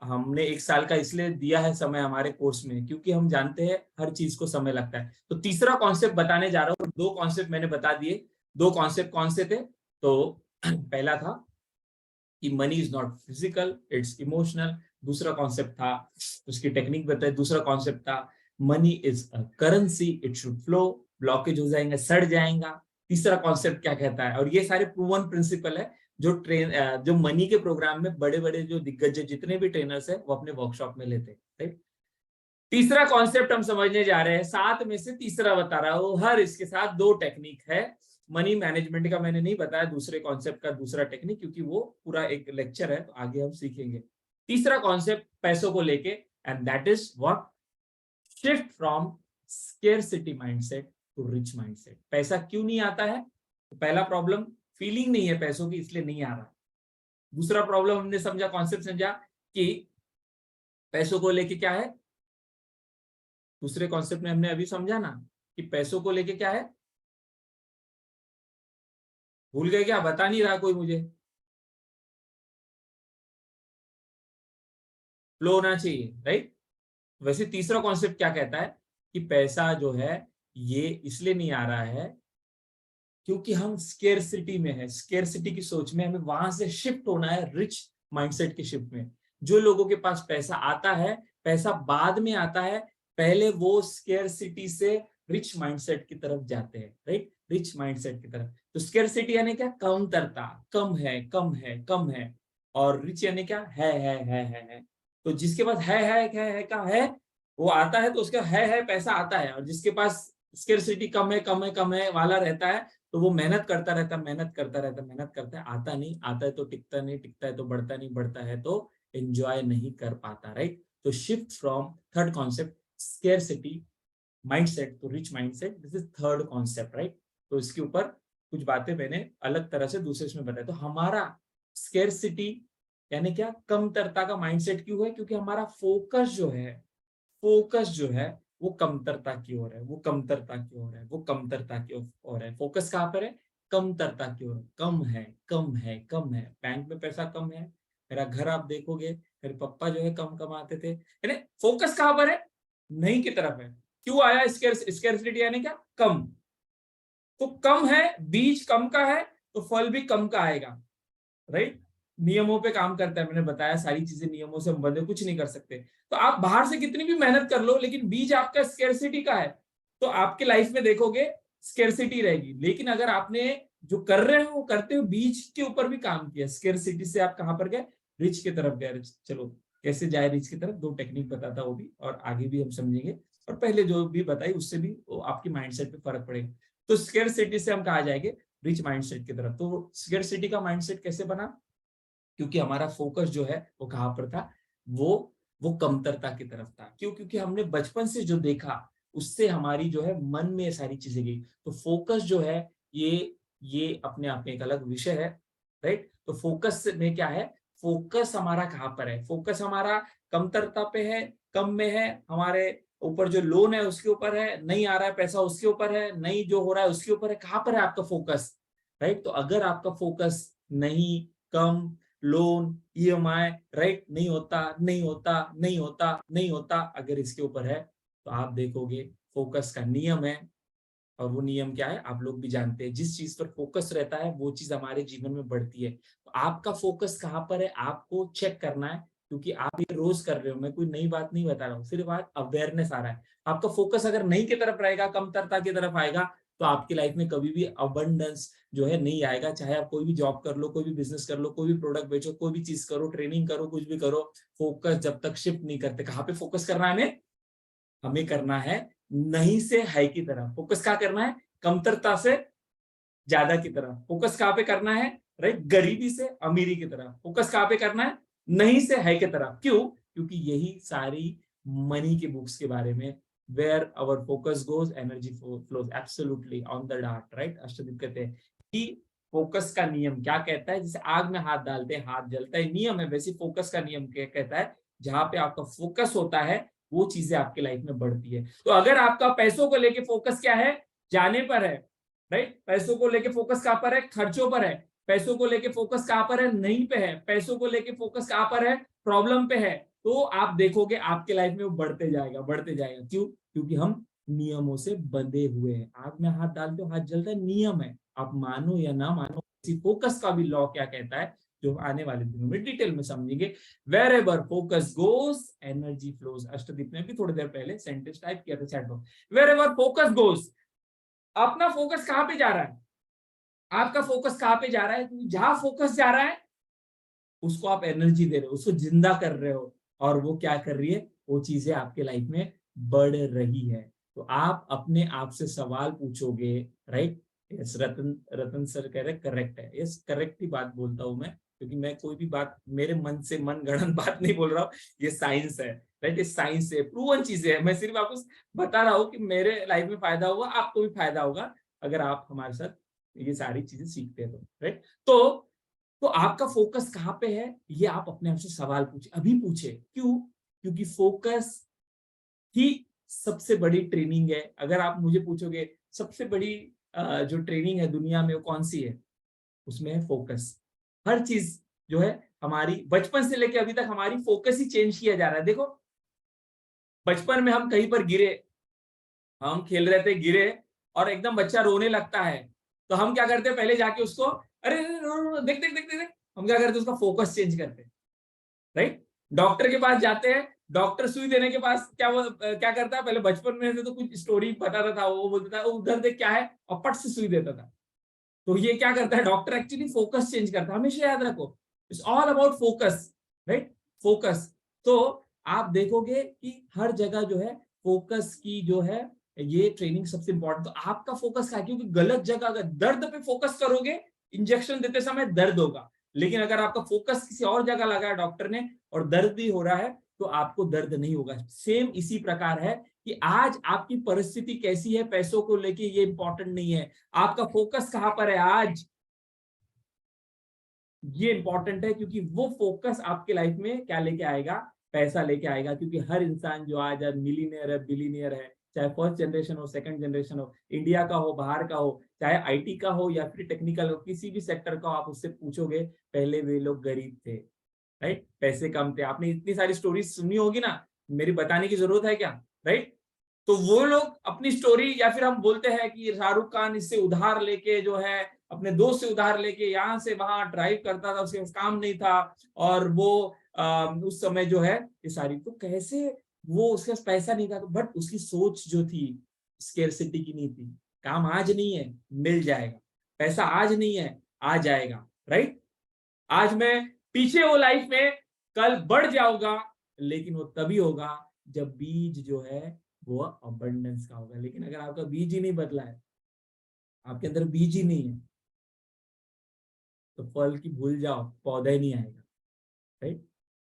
हमने 1 साल का इसलिए दिया है समय हमारे कोर्स में, क्योंकि हम जानते हैं हर चीज को समय लगता है। तो तीसरा कॉन्सेप्ट बताने जा रहा हूँ। 2 कॉन्सेप्ट मैंने बता दिए। 2 कॉन्सेप्ट कौन से थे? तो पहला था कि money is not physical, it's emotional. दूसरा कॉन्सेप्ट था, उसकी टेक्निक बताई। दूसरा कॉन्सेप्ट था money is a currency, it should flow, blockage हो जाएंगे, सड़ जाएगा। तीसरा कॉन्सेप्ट क्या कहता है, और ये सारे प्रूवन प्रिंसिपल है जो मनी के प्रोग्राम में बड़े बड़े जो दिग्गज जितने भी ट्रेनर्स है वो अपने वर्कशॉप में लेते हैं, राइट। तीसरा कॉन्सेप्ट हम समझने जा रहे हैं, 7 में से तीसरा बता रहा हूं। हर इसके साथ 2 टेक्निक है। मनी मैनेजमेंट का मैंने नहीं बताया, दूसरे कॉन्सेप्ट का दूसरा टेक्निक, क्योंकि वो पूरा एक लेक्चर है, तो आगे हम सीखेंगे। तीसरा कॉन्सेप्ट पैसों को लेके, and that is what, shift from scarcity mindset to rich mindset. पैसा क्यों नहीं आता है? तो पहला प्रॉब्लम, फीलिंग नहीं है पैसों की, इसलिए नहीं आ रहा। दूसरा प्रॉब्लम हमने समझा, कॉन्सेप्ट समझा कि पैसों को लेके क्या है। दूसरे कॉन्सेप्ट में हमने अभी समझा ना कि पैसों को लेके क्या है। भूल गए क्या? बता नहीं रहा कोई मुझे। फ्लो होना चाहिए, राइट। वैसे तीसरा कॉन्सेप्ट क्या कहता है कि पैसा जो है ये इसलिए नहीं आ रहा है क्योंकि हम स्केर्सिटी में है, स्केर्सिटी की सोच में, हमें वहां से शिफ्ट होना है रिच माइंडसेट के शिफ्ट में। जो लोगों के पास पैसा आता है, पैसा बाद में आता है, पहले वो स्केर्सिटी से रिच माइंडसेट की तरफ जाते हैं, राइट, रिच माइंडसेट की तरफ। तो स्केर्सिटी यानी क्या, कमतरता, कम है, कम है, कम है। और रिच यानी क्या, है। तो जिसके पास है का है, वो आता है तो उसका है पैसा आता है। और जिसके पास स्केर्सिटी कम है, कम है, कम है वाला रहता है, तो वो मेहनत करता रहता, मेहनत करता रहता, मेहनत करता है, आता नहीं, आता है तो टिकता नहीं, टिकता है तो बढ़ता नहीं, बढ़ता है तो एंजॉय नहीं कर पाता, राइट। तो shift from third concept scarcity mindset to rich mindset, this is third concept, right. तो इसके ऊपर कुछ बातें मैंने अलग तरह से दूसरे इसमें बताया। तो हमारा स्केर्सिटी यानी क्या, कमतरता का माइंडसेट क्यों है, क्योंकि हमारा फोकस जो है, फोकस जो है वो कमतरता की ओर है, वो कमतरता की ओर है, वो कमतरता की ओर है। फोकस कहाँ पर है, कमतरता की ओर। कम है, कम है, कम है। बैंक में पैसा कम है, मेरा घर आप देखोगे, मेरे पापा जो है कम कमाते थे, यानी फोकस कहाँ पर है, नहीं की तरफ है। क्यों आया स्केर्सिटी यानी क्या, कम। तो कम है, बीज कम का है, तो फल भी कम का आएगा, राइट। नियमों पे काम करता है, मैंने बताया सारी चीजें नियमों से हम बंधे, कुछ नहीं कर सकते। तो आप बाहर से कितनी भी मेहनत कर लो, लेकिन बीज आपका स्केर्सिटी का है, तो आपके लाइफ में देखोगे स्केर्सिटी रहेगी। लेकिन अगर आपने जो कर रहे हो वो करते हो बीज के ऊपर भी काम किया, स्केर्सिटी से आप कहां पर गए, रिच की तरफ गए। चलो कैसे जाए रिच की तरफ, दो टेक्निक बताता वो भी, और आगे भी हम समझेंगे। और पहले जो भी बताई उससे भी आपकी माइंडसेट पे फर्क पड़ेगा। तो स्केर्सिटी से हम कहा जाएंगे रिच माइंडसेट की तरफ। तो स्केर्सिटी का माइंडसेट कैसे बना, क्योंकि हमारा फोकस जो है वो कहां पर था, वो कमतरता की तरफ था। क्यों, क्योंकि हमने बचपन से जो देखा उससे हमारी जो है मन में सारी चीजें गई। तो फोकस जो है ये अपने आप में एक अलग विषय है, राइट। तो फोकस में क्या है, फोकस हमारा कहां पर है, फोकस हमारा कमतरता पे है, कम में है, हमारे ऊपर जो लोन है उसके ऊपर है, नहीं आ रहा है पैसा उसके ऊपर है, नहीं जो हो रहा है उसके ऊपर है, कहां पर है आपका फोकस, राइट। तो अगर आपका फोकस नहीं, कम, लोन, ईएमआई, राइट, नहीं होता, नहीं होता, नहीं होता, नहीं होता, अगर इसके ऊपर है, तो आप देखोगे फोकस का नियम है। और वो नियम क्या है आप लोग भी जानते हैं, जिस चीज पर फोकस रहता है वो चीज हमारे जीवन में बढ़ती है। तो आपका फोकस कहाँ पर है आपको चेक करना है, क्योंकि आप ये रोज कर रहे हो, मैं कोई नई बात नहीं बता रहा हूँ, सिर्फ आज अवेयरनेस आ रहा है। आपका फोकस अगर नहीं की तरफ रहेगा, कमतरता की तरफ आएगा, तो आपकी लाइफ में कभी भी अबंडेंस जो है नहीं आएगा। चाहे आप कोई भी जॉब कर लो, कोई भी बिजनेस कर लो, कोई भी प्रोडक्ट बेचो, कोई भी चीज करो, ट्रेनिंग करो, कुछ भी करो, फोकस जब तक शिफ्ट नहीं करते, कहाँ पे फोकस करना है हमें, हमें करना है नहीं से है की तरफ। फोकस क्या करना है, कमतरता से ज्यादा की तरफ। फोकस कहाँ पे करना है, राइट, गरीबी से अमीरी की तरफ। फोकस कहाँ पे करना है, नहीं से है की तरफ। क्यों, क्योंकि यही सारी मनी के बुक्स के बारे में, where our focus goes energy flows, absolutely on the dot, right. Ashtdeep कहते हैं कि फोकस का नियम क्या कहता है, जैसे आग में हाथ डालते हैं हाथ जलता है, नियम है, वैसे फोकस का नियम क्या कहता है, जहां पे आपका फोकस होता है वो चीजें आपके लाइफ में बढ़ती है। तो अगर आपका पैसों को लेके फोकस क्या है, जाने पर है, राइट, पैसों को लेके फोकस कहां पर है, खर्चों पर है। पैसों को लेके फोकस कहां पर है, नहीं पे है। पैसों को लेके फोकस कहां पर है, प्रॉब्लम पे है। तो आप देखोगे आपके लाइफ में वो बढ़ते जाएगा, बढ़ते जाएगा। क्यों, क्योंकि हम नियमों से बंधे हुए हैं। आग में हाथ डालते हो हाथ जलता है, नियम है, आप मानो या ना मानो। फोकस का भी लॉ क्या कहता है, जो आने वाले दिनों में डिटेल में समझेंगे। Wherever focus goes energy flows. Ashtdeep ने भी थोड़ी देर पहले सेंटेंस टाइप किया था chat box, wherever focus goes. अपना फोकस कहां पे जा रहा है, आपका फोकस कहां पे जा रहा है, जहां फोकस जा रहा है उसको आप एनर्जी दे रहे हो, उसको जिंदा कर रहे हो, और वो क्या कर रही है, वो चीजें आपके लाइफ में बढ़ रही है। तो आप अपने आप से सवाल पूछोगे, राइट। यस, रतन रतन सर कह रहे करेक्ट है, यस करेक्ट ही बात बोलता हूं मैं, क्योंकि मैं कोई भी बात मेरे मन से मन गढ़ंत बात नहीं बोल रहा हूँ, ये साइंस है, राइट। ये साइंस है, प्रूवन चीजें है, मैं सिर्फ आपको बता रहा हूँ कि मेरे लाइफ में फायदा होगा, आपको भी फायदा होगा अगर आप हमारे साथ ये सारी चीजें सीखते हैं तो, राइट। तो आपका फोकस कहाँ पे है, ये आप अपने आप से सवाल पूछे, अभी पूछे। क्यों, क्योंकि फोकस ही सबसे बड़ी ट्रेनिंग है। अगर आप मुझे पूछोगे सबसे बड़ी जो ट्रेनिंग है दुनिया में वो कौन सी है, उसमें है फोकस। हर चीज जो है हमारी बचपन से लेके अभी तक हमारी फोकस ही चेंज किया जा रहा है। देखो बचपन में हम कहीं पर गिरे, हम खेल रहे थे, गिरे और एकदम बच्चा रोने लगता है, तो हम क्या करते हैं, पहले जाके उसको अरे देख देख देख देख, हम क्या करते हैं, उसका फोकस चेंज करते हैं, राइट। डॉक्टर के पास जाते हैं, डॉक्टर सुई देने के पास क्या करता है, पहले बचपन में से तो कुछ स्टोरी बताता था, वो बोलता था उधर देख क्या है, और पट से सुई देता था। तो ये क्या करता है, डॉक्टर एक्चुअली फोकस चेंज करता है, हमेशा याद रखो, it's all about focus, right, focus. तो आप देखोगे कि हर जगह जो है फोकस की जो है ये ट्रेनिंग सबसे इंपॉर्टेंट। तो आपका फोकस क्या है, क्योंकि गलत जगह अगर दर्द पे फोकस करोगे, इंजेक्शन देते समय दर्द होगा, लेकिन अगर आपका फोकस किसी और जगह लगा है डॉक्टर ने और दर्द भी हो रहा है, तो आपको दर्द नहीं होगा। सेम इसी प्रकार है कि आज आपकी परिस्थिति कैसी है पैसों को लेके, ये इंपॉर्टेंट नहीं है, आपका फोकस कहां पर है आज, ये इंपॉर्टेंट है। क्योंकि वो फोकस आपके लाइफ में क्या लेके आएगा, पैसा लेके आएगा। क्योंकि हर इंसान जो आज मिलीनियर है, बिलीनियर है, चाहे फर्स्ट जनरेशन हो, सेकंड जनरेशन हो, इंडिया का हो, बाहर का हो, चाहे आईटी का हो या फिर टेक्निकल हो, किसी भी सेक्टर का हो, आप उससे पूछोगे पहले वे लोग गरीब थे, राइट, पैसे कम थे। आपने इतनी सारी स्टोरीज सुनी होगी ना, मेरी बताने की जरूरत है क्या, राइट। तो वो लोग अपनी स्टोरी, या फिर हम बोलते हैं कि शाहरुख खान इससे उधार लेके जो है, अपने दोस्त से उधार लेके यहाँ से वहां ड्राइव करता था, उसके पास काम नहीं था, और वो उस समय जो है ये सारी, तो कैसे वो, उसके पास पैसा नहीं था, तो बट उसकी सोच जो थी स्केर्सिटी की नहीं थी। काम आज नहीं है, मिल जाएगा, पैसा आज नहीं है, आ जाएगा, राइट। आज मैं पीछे हो लाइफ में, कल बढ़ जाऊंगा, लेकिन वो तभी होगा जब बीज जो है वो अबंडेंस का होगा। लेकिन अगर आपका बीज ही नहीं बदला है, आपके अंदर बीज ही नहीं है, तो फल की भूल जाओ, पौधा ही नहीं आएगा, राइट।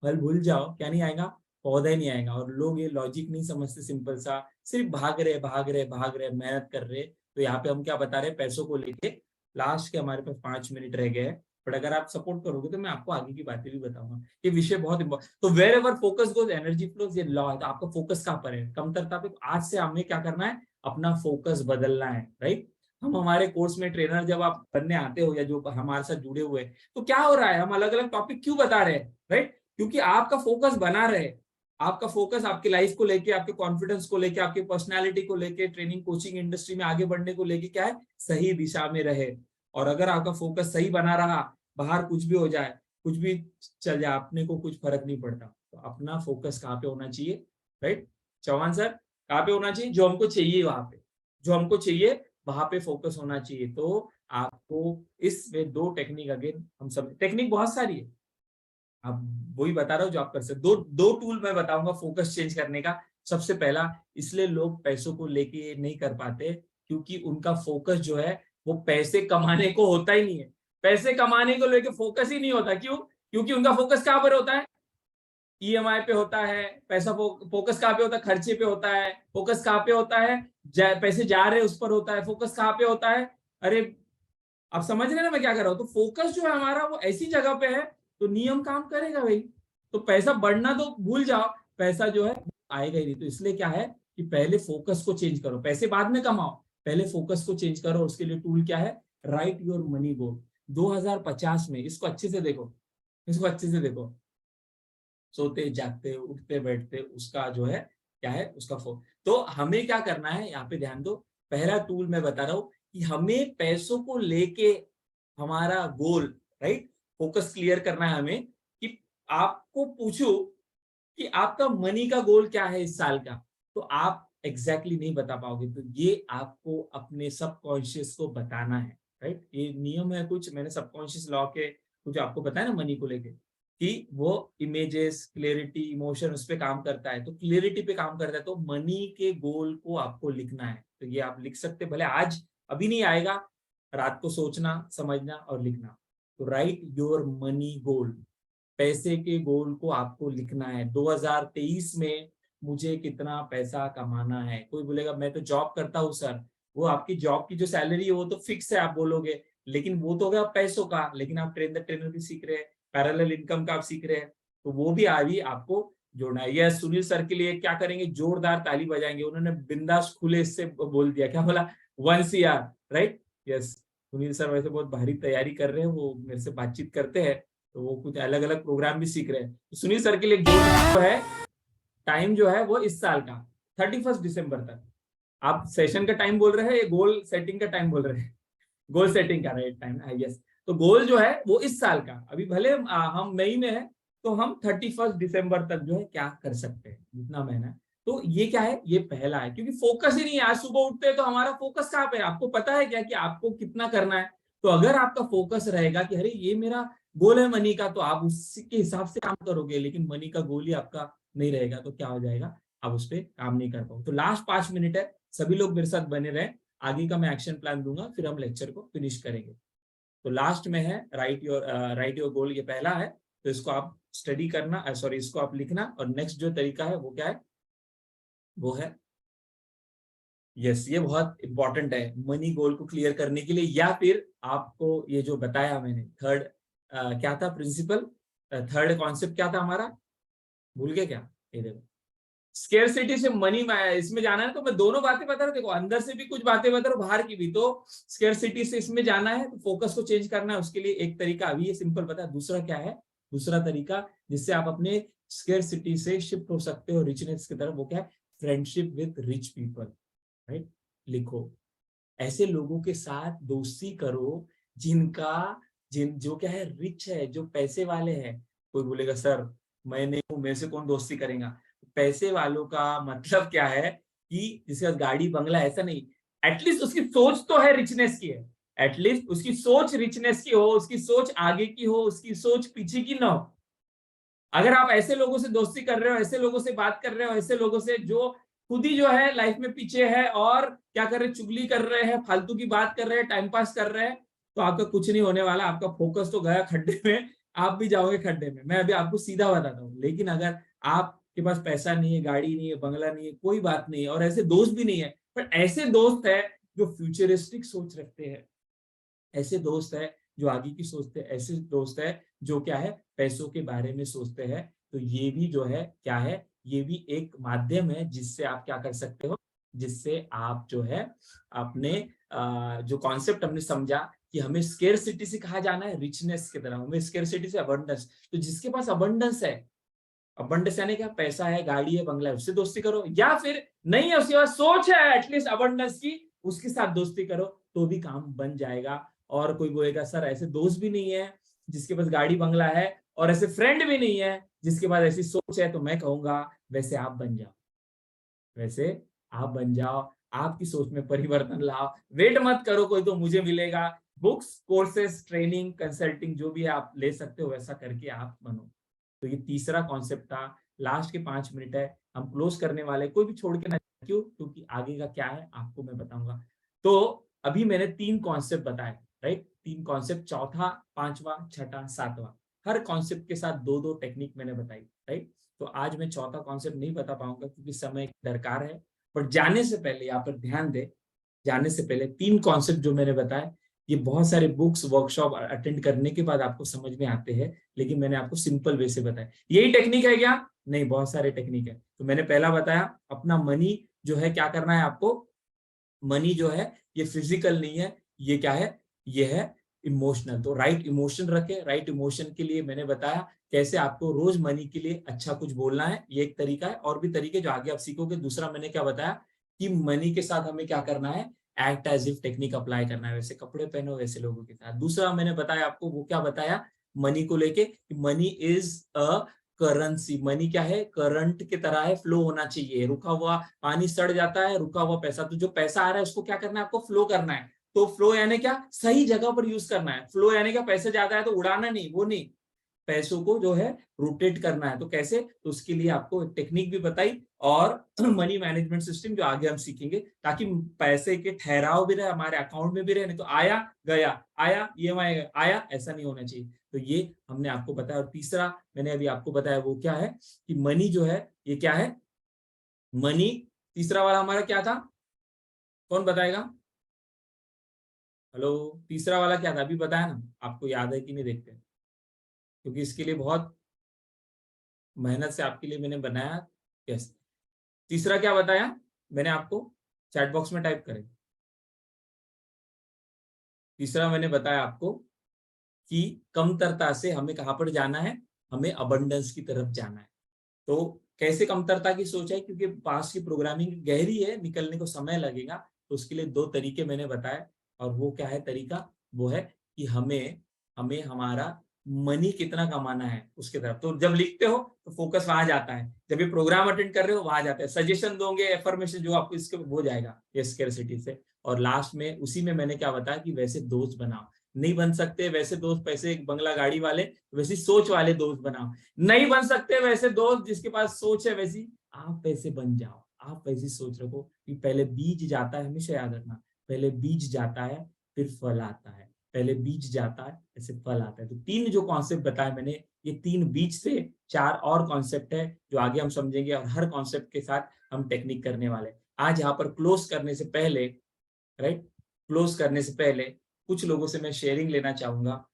फल भूल जाओ, क्या नहीं आएगा, पौधा ही नहीं आएगा। और लोग ये लॉजिक नहीं समझते, सिंपल सा, सिर्फ भाग रहे भाग रहे भाग रहे, मेहनत कर रहे। तो यहाँ पे हम क्या बता रहे हैं, पैसों को लेके लास्ट के हमारे पास 5 मिनट रह गए हैं, बट अगर आप सपोर्ट करोगे तो मैं आपको आगे की बातें भी बताऊंगा। ये विषय बहुत इंपॉर्टेंट। तो wherever focus goes energy flows, ये लॉ है। तो आपका फोकस कहाँ पर है, कमतरता पे। तो आज से हमें क्या करना है, अपना फोकस बदलना है, राइट। हम हमारे कोर्स में ट्रेनर जब आप बनने आते हो, या जो हमारे साथ जुड़े हुए हैं, तो क्या हो रहा है, हम अलग अलग टॉपिक क्यों बता रहे हैं, राइट। क्योंकि आपका फोकस बना रहे, आपका फोकस आपकी लाइफ को लेके, आपके कॉन्फिडेंस को लेके, आपकी पर्सनालिटी को लेके, ट्रेनिंग कोचिंग इंडस्ट्री में आगे बढ़ने को लेके क्या है, सही दिशा में रहे। और अगर आपका फोकस सही बना रहा, बाहर कुछ भी हो जाए, कुछ भी चल जाए, अपने को कुछ फर्क नहीं पड़ता। तो अपना फोकस कहाँ पे होना चाहिए, राइट। चौहान सर, कहाँ पे होना चाहिए, जो हमको चाहिए वहां पे, जो हमको चाहिए वहां पे फोकस होना चाहिए। तो आपको इसमें दो टेक्निक, अगेन हम सब टेक्निक बहुत सारी है, अब वही बता रहा हूँ जो आप कर सकते। दो दो टूल मैं बताऊंगा फोकस चेंज करने का। सबसे पहला, इसलिए लोग पैसों को लेके नहीं कर पाते, क्योंकि उनका फोकस जो है वो पैसे कमाने को होता ही नहीं है। पैसे कमाने को लेके फोकस ही नहीं होता, क्यों, क्योंकि उनका फोकस कहाँ पर होता है, ईएमआई पे होता है। पैसा फोकस कहाँ पे होता है, खर्चे पे होता है। फोकस कहाँ पे होता है, पैसे जा रहे हैं उस पर होता है। फोकस कहाँ पे होता है, अरे आप समझ रहे हैं ना मैं क्या कर रहा हूँ। तो फोकस जो है हमारा वो ऐसी जगह पे है, तो नियम काम करेगा भाई। तो पैसा बढ़ना तो भूल जाओ, पैसा जो है आएगा ही नहीं। तो इसलिए क्या है कि पहले फोकस को चेंज करो, पैसे बाद में कमाओ, पहले फोकस को चेंज करो। उसके लिए टूल क्या है, राइट योर मनी गोल 2050 में। इसको अच्छे से देखो, इसको अच्छे से देखो, सोते जागते उठते बैठते उसका जो है क्या है, उसका तो हमें क्या करना है, यहाँ पे ध्यान दो। पहला टूल मैं बता रहा हूँ कि हमें पैसों को लेके हमारा गोल, राइट, फोकस क्लियर करना है हमें। कि आपको पूछो कि आपका मनी का गोल क्या है इस साल का, तो आप एग्जैक्टली नहीं बता पाओगे। तो ये आपको अपने सबकॉन्शियस को बताना है, राइट। ये नियम है कुछ, मैंने सबकॉन्शियस लॉ के कुछ आपको बताया ना मनी को लेके, कि वो इमेजेस, क्लियरिटी, इमोशन उस पे काम करता है। तो क्लियरिटी पे काम करता है, तो मनी के गोल को आपको लिखना है। तो ये आप लिख सकते, भले आज अभी नहीं आएगा, रात को सोचना, समझना और लिखना। तो राइट योर मनी गोल, पैसे के गोल को आपको लिखना है। 2023 में मुझे कितना पैसा कमाना है। कोई बोलेगा मैं तो जॉब करता हूँ सर, वो आपकी जॉब की जो सैलरी है वो तो फिक्स है, आप बोलोगे, लेकिन वो तो हो गया पैसों का। लेकिन आप ट्रेनर भी सीख रहे हैं, पैरेलल इनकम का आप सीख रहे हैं, तो वो भी अभी आपको जोड़ना है। यह सुनील सर के लिए क्या करेंगे, जोरदार ताली बजाएंगे। उन्होंने बिंदास खुले से बोल दिया, क्या बोला, 1 CR, right. Yes, Sunil sir वैसे बहुत भारी तैयारी कर रहे हैं, वो मेरे से बातचीत करते हैं, तो वो कुछ अलग अलग प्रोग्राम भी सीख रहे हैं। तो सुनील सर के लिए गोल है, टाइम जो है वो इस साल का 31 दिसंबर तक। आप सेशन का टाइम बोल रहे हैं, ये गोल सेटिंग का टाइम बोल रहे हैं? गोल सेटिंग का राइट टाइम, यस। तो गोल जो है वो इस साल का, अभी भले हम मई में है, तो हम 31 दिसंबर तक जो है क्या कर सकते हैं, जितना महीना। तो ये क्या है, ये पहला है, क्योंकि फोकस ही नहीं है। आज सुबह उठते हैं तो हमारा फोकस कहाँ पे है, आपको पता है क्या कि आपको कितना करना है? तो अगर आपका फोकस रहेगा कि अरे ये मेरा गोल है मनी का, तो आप उसके हिसाब से काम करोगे। लेकिन मनी का गोल ही आपका नहीं रहेगा तो क्या हो जाएगा, आप उस पर काम नहीं कर पाओ। तो लास्ट 5 मिनट है, सभी लोग मेरे साथ बने रहे। आगे का मैं एक्शन प्लान दूंगा, फिर हम लेक्चर को फिनिश करेंगे। तो लास्ट में है राइट योर गोल, ये पहला है। तो इसको आप स्टडी करना, सॉरी इसको आप लिखना। और नेक्स्ट जो तरीका है वो क्या है, वो है यस, ये बहुत इंपॉर्टेंट है मनी गोल को क्लियर करने के लिए। या फिर आपको ये जो बताया मैंने थर्ड, क्या था प्रिंसिपल, थर्ड कॉन्सेप्ट क्या था हमारा, भूल गए क्या? ये देखो, स्केर्सिटी से मनी, इसमें जाना है। तो मैं दोनों बातें बता रहा हूँ, देखो अंदर से भी कुछ बातें बता रहा हूँ, बाहर की भी। तो स्केर्सिटी से इसमें जाना है, तो फोकस को चेंज करना है। उसके लिए एक तरीका अभी ये सिंपल बता, दूसरा क्या है, दूसरा तरीका जिससे आप अपने स्केर्सिटी से शिफ्ट हो सकते हो रिचनेस की तरफ, वो क्या है, friendship with rich people, right. लिखो, ऐसे लोगों के साथ दोस्ती करो जिन जो क्या है, रिच है, जो पैसे वाले हैं। कोई बोलेगा सर मैं नहीं हूं, मेरे से कौन दोस्ती करेगा? पैसे वालों का मतलब क्या है कि जिसके पास गाड़ी बंगला, ऐसा नहीं, एटलीस्ट उसकी सोच तो है रिचनेस की है। एटलीस्ट उसकी सोच रिचनेस की हो, उसकी सोच आगे की हो, उसकी सोच पीछे की ना हो। अगर आप ऐसे लोगों से दोस्ती कर रहे हो, ऐसे लोगों से बात कर रहे हो, ऐसे लोगों से जो खुद ही जो है लाइफ में पीछे है, और क्या कर रहे, चुगली कर रहे हैं, फालतू की बात कर रहे हैं, टाइम पास कर रहे हैं, तो आपका कुछ नहीं होने वाला। आपका फोकस तो गया खड्डे में, आप भी जाओगे खड्डे में। मैं अभी आपको सीधा बताता हूँ। लेकिन अगर आपके पास पैसा नहीं है, गाड़ी नहीं है, बंगला नहीं है, कोई बात नहीं है, और ऐसे दोस्त भी नहीं है, पर ऐसे दोस्त है जो फ्यूचरिस्टिक सोच रखते हैं, ऐसे दोस्त है जो आगे की सोचते हैं, ऐसे दोस्त है जो क्या है, पैसों के बारे में सोचते हैं। तो ये भी जो है क्या है, ये भी एक माध्यम है जिससे आप क्या कर सकते हो, जिससे आप जो है अपने जो कॉन्सेप्ट हमने समझा कि हमें स्केर्सिटी से कहा जाना है रिचनेस की तरफ, हमें स्केर्सिटी से अबंडेंस। तो जिसके पास अबंडेंस है, अबंडेंस यानी क्या, पैसा है, गाड़ी है, बंगला है, उससे दोस्ती करो। या फिर नहीं है, उसके पास सोच है एटलीस्ट अबंडेंस की, उसके साथ दोस्ती करो, तो भी काम बन जाएगा। और कोई बोलेगा सर ऐसे दोस्त भी नहीं है जिसके पास गाड़ी बंगला है, और ऐसे फ्रेंड भी नहीं है जिसके पास ऐसी सोच है, तो मैं कहूंगा वैसे आप बन जाओ, वैसे आप बन जाओ, आपकी सोच में परिवर्तन लाओ। वेट मत करो कोई तो मुझे मिलेगा। बुक्स, कोर्सेस, ट्रेनिंग, कंसल्टिंग जो भी है आप ले सकते हो, वैसा करके आप बनो। तो ये तीसरा कॉन्सेप्ट था। लास्ट के 5 मिनट है, हम क्लोज करने वाले, कोई भी छोड़ के ना, क्यों, क्योंकि आगे का क्या है आपको मैं बताऊंगा। तो अभी मैंने 3 कॉन्सेप्ट बताए, राइट, 3 कॉन्सेप्ट, चौथा, पांचवा, छठा, सातवां। हर कॉन्सेप्ट के साथ 2-2 टेक्निक मैंने बताई, राइट। तो आज मैं चौथा कॉन्सेप्ट नहीं बता पाऊंगा क्योंकि समय दरकार है। पर जाने से पहले यहाँ पर ध्यान दे, जाने से पहले 3 कॉन्सेप्ट जो मैंने बताए, ये बहुत सारे बुक्स, वर्कशॉप अटेंड करने के बाद आपको समझ में आते हैं, लेकिन मैंने आपको सिंपल वे से बताया। यही टेक्निक है क्या? नहीं, बहुत सारे टेक्निक है। तो मैंने पहला बताया, अपना मनी जो है क्या करना है आपको, मनी जो है ये फिजिकल नहीं है, ये क्या है, ये है इमोशनल। तो राइट इमोशन रखे। राइट इमोशन के लिए मैंने बताया कैसे आपको रोज मनी के लिए अच्छा कुछ बोलना है, ये एक तरीका है। और भी तरीके जो आगे आप सीखोगे। दूसरा मैंने क्या बताया कि मनी के साथ हमें क्या करना है, act as if technique apply करना है, वैसे कपड़े पहनो वैसे लोगों के साथ। दूसरा मैंने बताया आपको, वो क्या बताया मनी को लेके, कि money is a currency. Money क्या है, करंट की तरह है, फ्लो होना चाहिए। रुका हुआ पानी सड़ जाता है, रुका हुआ पैसा। तो जो पैसा आ रहा है उसको क्या करना है, आपको फ्लो करना है। तो फ्लो यानी क्या, सही जगह पर यूज करना है। फ्लो यानी क्या, पैसे ज्यादा है तो उड़ाना नहीं, वो नहीं, पैसों को जो है रोटेट करना है। तो कैसे, तो उसके लिए आपको टेक्निक भी बताई, और मनी मैनेजमेंट सिस्टम जो आगे हम सीखेंगे, ताकि पैसे के ठहराव भी रहे, हमारे अकाउंट में भी रहे। नहीं तो आया गया, आया ईएमआई आया, ऐसा नहीं होना चाहिए। तो ये हमने आपको बताया। और तीसरा मैंने अभी आपको बताया वो क्या है, कि मनी जो है ये क्या है, मनी, तीसरा वाला हमारा क्या था, कौन बताएगा? हेलो, तीसरा वाला क्या था, अभी बताया ना, आपको याद है कि नहीं देखते, क्योंकि इसके लिए बहुत मेहनत से आपके लिए मैंने बनाया। यस, तीसरा क्या बताया मैंने आपको, चैट बॉक्स में टाइप करें। तीसरा मैंने बताया आपको कि कमतरता से हमें कहाँ पर जाना है, हमें अबंडेंस की तरफ जाना है। तो कैसे कमतरता की सोच है, क्योंकि पास्ट की प्रोग्रामिंग गहरी है, निकलने को समय लगेगा। तो उसके लिए 2 तरीके मैंने बताए, और वो क्या है तरीका? वो है कि हमें हमें हमारा मनी कितना कमाना है उसकी तरफ। तो जब लिखते हो तो फोकस वहाँ जाता है, जब ये प्रोग्राम अटेंड कर रहे हो वहाँ जाता है। सजेशन दोगे, अफर्मेशन जो आपको इसके हो जाएगा ये स्कैरसिटी से। और लास्ट में उसी में मैंने क्या बताया कि वैसे दोस्त बनाओ। नहीं बन सकते वैसे दोस्त पैसे बंगला गाड़ी वाले, वैसी सोच वाले दोस्त बनाओ। नहीं बन सकते वैसे दोस्त जिसके पास सोच है वैसी, आप वैसे बन जाओ। आप वैसी सोच रखो कि पहले बीज जाता है, हमेशा याद रखना, पहले बीज जाता है फिर फल आता है। पहले बीज जाता है ऐसे फल आता है। तो 3 जो कॉन्सेप्ट बताए मैंने, ये 3 बीज से 4 और कॉन्सेप्ट है जो आगे हम समझेंगे, और हर कॉन्सेप्ट के साथ हम टेक्निक करने वाले हैं। आज यहाँ पर क्लोज करने से पहले, राइट, क्लोज करने से पहले कुछ लोगों से मैं शेयरिंग लेना चाहूंगा।